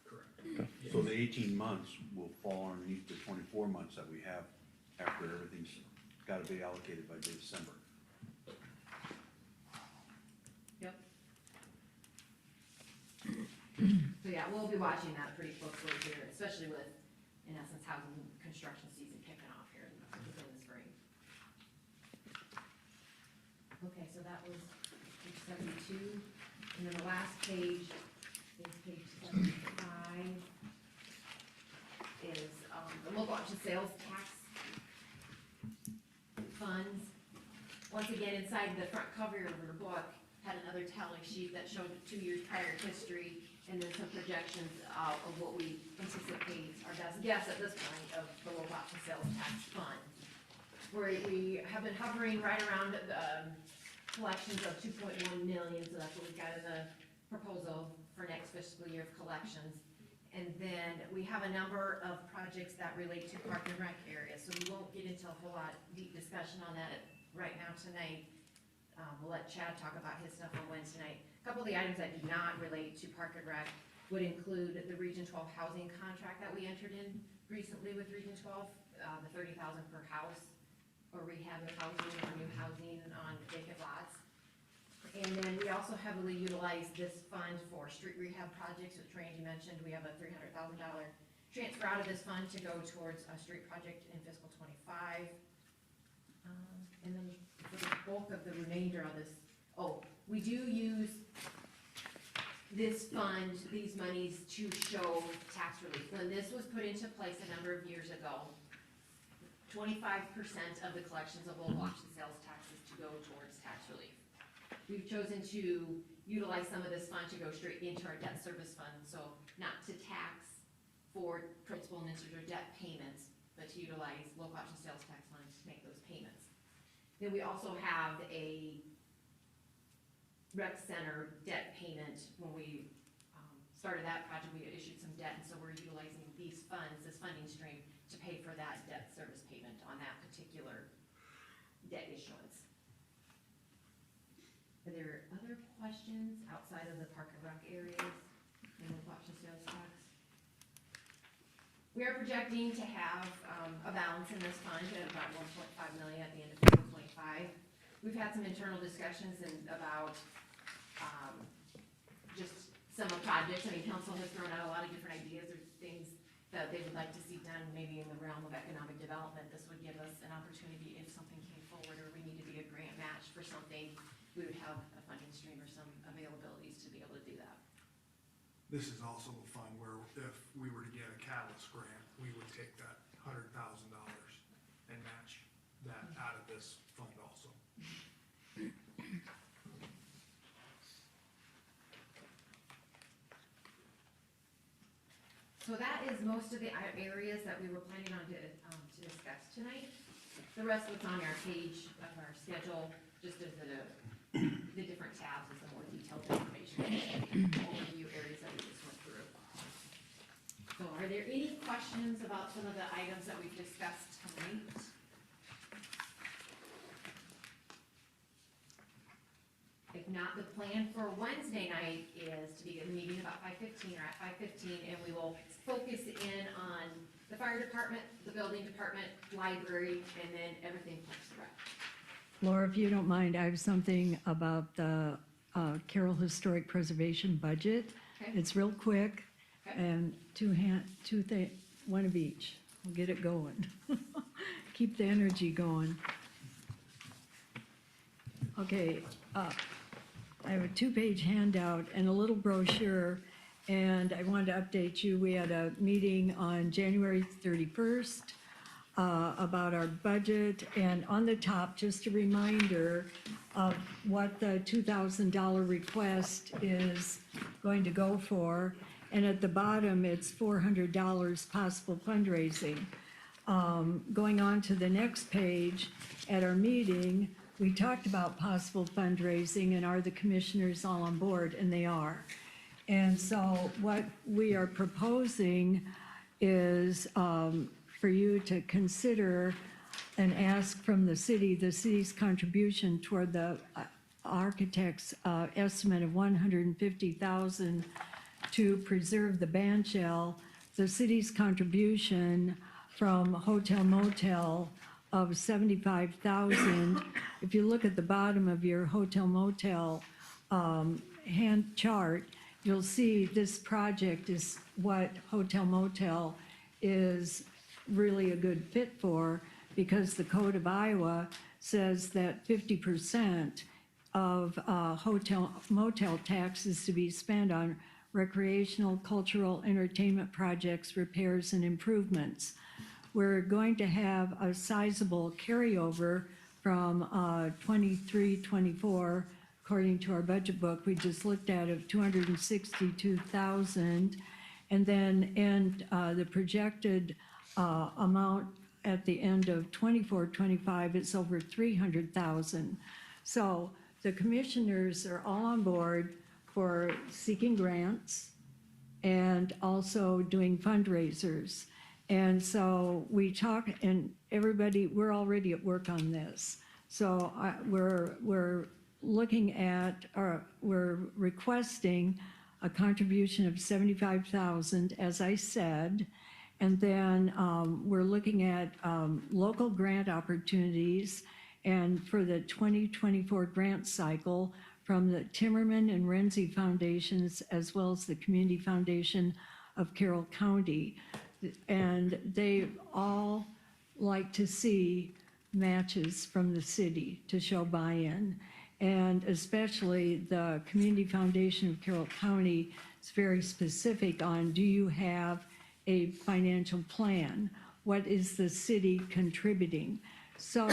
Correct. So the 18 months will fall underneath the 24 months that we have after everything's gotta be allocated by December. yep. So yeah, we'll be watching that pretty closely here, especially with, in essence, housing construction season kicking off here in the spring. Okay, so that was page 72, and then the last page is page 75, is the local option sales tax funds. Once again, inside the front cover of your book, had another tally sheet that showed 2 years prior history, and then some projections of what we anticipate, our best guess at this point, of the local option sales tax fund. Where we have been hovering right around collections of 2.1 million, so that's what we've got in the proposal for next fiscal year of collections. And then we have a number of projects that relate to park and rec areas, so we won't get into a whole lot deep discussion on that right now tonight. We'll let Chad talk about his stuff on Wednesday night. A couple of the items that do not relate to park and rec would include the Region 12 housing contract that we entered in recently with Region 12, the 30,000 per house, or rehab of housing or new housing on vacant lots. And then we also heavily utilize this fund for street rehab projects, which Randy mentioned. We have a $300,000 transfer out of this fund to go towards a street project in fiscal '25. And then for the bulk of the remainder of this, we do use this fund, these monies, to show tax relief. When this was put into place a number of years ago, 25% of the collections of local option sales taxes to go towards tax relief. We've chosen to utilize some of this fund to go straight into our debt service fund, so not to tax for principal and interest or debt payments, but to utilize local option sales tax funds to make those payments. Then we also have a rec center debt payment. When we started that project, we issued some debt, and so we're utilizing these funds, this funding stream, to pay for that debt service payment on that particular debt issuance. Are there other questions outside of the park and rec areas and local option sales tax? We are projecting to have a balance in this fund at about 1.5 million at the end of fiscal '25. We've had some internal discussions about just some of projects. I mean, council has thrown out a lot of different ideas or things that they would like to see done, maybe in the realm of economic development. This would give us an opportunity, if something came forward or we needed to be a grant match for something, we would have a funding stream or some availabilities to be able to do that. This is also a fund where if we were to get a catalyst grant, we would take that $100,000 and match that out of this fund also. So that is most of the areas that we were planning on to discuss tonight. The rest of what's on our page of our schedule, just as the different tabs is the more detailed information, overview areas that we just went through. So are there any questions about some of the items that we've discussed tonight? If not, the plan for Wednesday night is to begin the meeting about 5:15 or at 5:15, and we will focus in on the fire department, the building department, library, and then everything Parks and Rec. Laura, if you don't mind, I have something about the Carroll Historic Preservation budget. Okay. It's real quick, Okay. and one of each. We'll get it going. Keep the energy going. Okay, I have a 2-page handout and a little brochure, and I wanted to update you. We had a meeting on January 31st about our budget, and on the top, just a reminder of what the $2,000 request is going to go for, and at the bottom, it's $400 possible fundraising. Going on to the next page, at our meeting, we talked about possible fundraising and are the commissioners all on board, and they are. And so what we are proposing is for you to consider and ask from the city's contribution toward the architect's estimate of $150,000 to preserve the band shell, the city's contribution from hotel motel of $75,000. If you look at the bottom of your hotel motel hand chart, you'll see this project is what hotel motel is really a good fit for, because the Code of Iowa says that 50% of hotel motel tax is to be spent on recreational, cultural, entertainment projects, repairs, and improvements. We're going to have a sizable carryover from 23-24, according to our budget book we just looked at, of $262,000, and then the projected amount at the end of 24-25 is over $300,000. So the commissioners are all on board for seeking grants and also doing fundraisers. And so we talk, and everybody, we're already at work on this. So we're looking at, or we're requesting a contribution of $75,000, as I said. And then we're looking at local grant opportunities, and for the 2024 grant cycle from the Timmerman and Renzi Foundations, as well as the Community Foundation of Carroll County. And they all like to see matches from the city to show buy-in. And especially the Community Foundation of Carroll County is very specific on, do you have a financial plan? What is the city contributing? So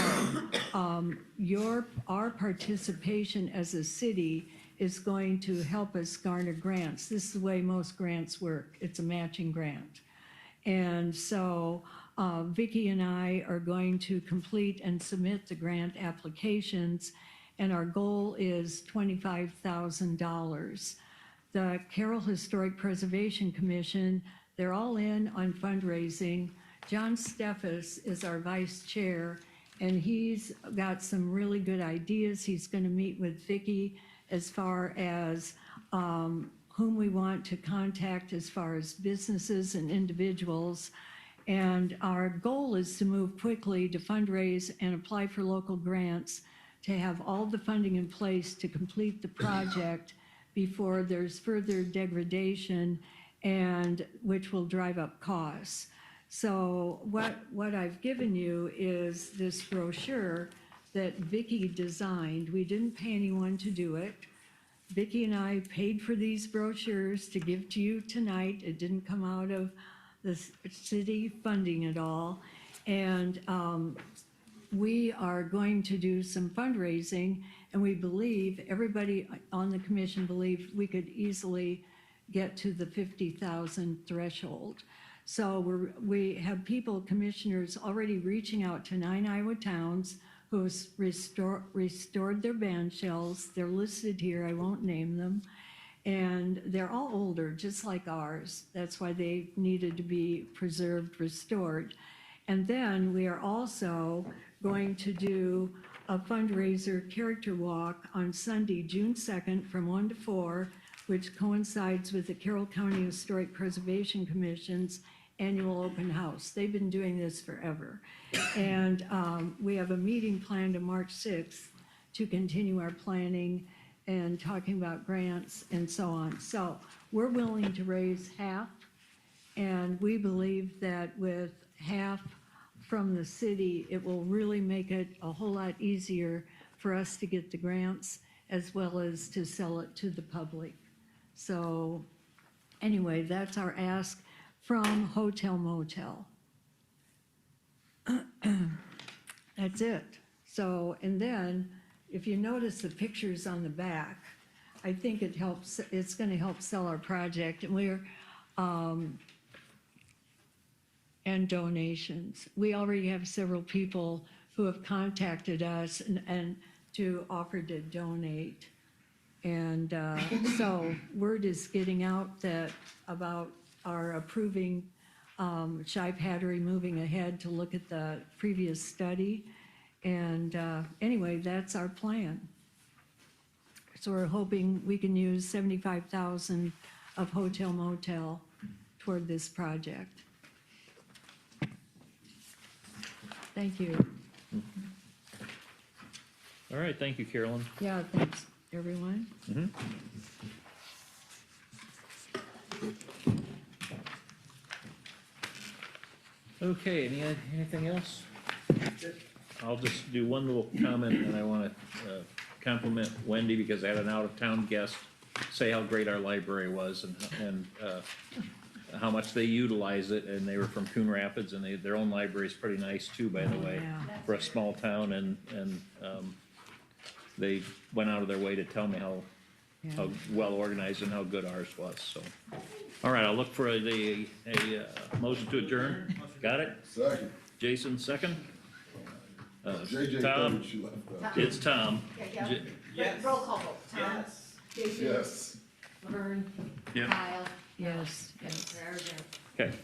our participation as a city is going to help us garner grants. This is the way most grants work. It's a matching grant. And so Vicki and I are going to complete and submit the grant applications, and our goal is $25,000. The Carroll Historic Preservation Commission, they're all in on fundraising. John Steffes is our vice chair, and he's got some really good ideas. He's going to meet with Vicki as far as whom we want to contact as far as businesses and individuals. And our goal is to move quickly to fundraise and apply for local grants to have all the funding in place to complete the project before there's further degradation, and which will drive up costs. So what I've given you is this brochure that Vicki designed. We didn't pay anyone to do it. Vicki and I paid for these brochures to give to you tonight. It didn't come out of the city funding at all. And we are going to do some fundraising, and we believe, everybody on the commission believed we could easily get to the 50,000 threshold. So we have people, commissioners, already reaching out to 9 Iowa towns who's restored their band shells. They're listed here, I won't name them. And they're all older, just like ours. That's why they needed to be preserved, restored. And then we are also going to do a fundraiser character walk on Sunday, June 2nd, from 1 to 4, which coincides with the Carroll County Historic Preservation Commission's annual open house. They've been doing this forever. And we have a meeting planned on March 6th to continue our planning and talking about grants and so on. So we're willing to raise half, and we believe that with half from the city, it will really make it a whole lot easier for us to get the grants as well as to sell it to the public. So anyway, that's our ask from Hotel Motel. That's it. So, and then if you notice the pictures on the back, I think it helps, it's gonna help sell our project, and and donations. We already have several people who have contacted us and to offer to donate. And so word is getting out that about our approving Shy Pattery moving ahead to look at the previous study. And anyway, that's our plan. So we're hoping we can use 75,000 of Hotel Motel toward this project. Thank you. All right, thank you, Carolyn. Yeah, thanks, everyone. Okay, anything else? I'll just do one little comment, and I want to compliment Wendy because I had an out-of-town guest say how great our library was and how much they utilize it, and they were from Coon Rapids, and their own library is pretty nice too, by the way, Yeah. for a small town, and they went out of their way to tell me how well organized and how good ours was, so. All right, I'll look for a motion to adjourn. Got it? Second. Jason, second? JJ Tom, thought she left that. it's Tom. Yeah, J- Yes. Roll call vote. Tom? Yes. Jason? Yes. Laverne? Yeah. Kyle? Yes, yes. There we go. Okay.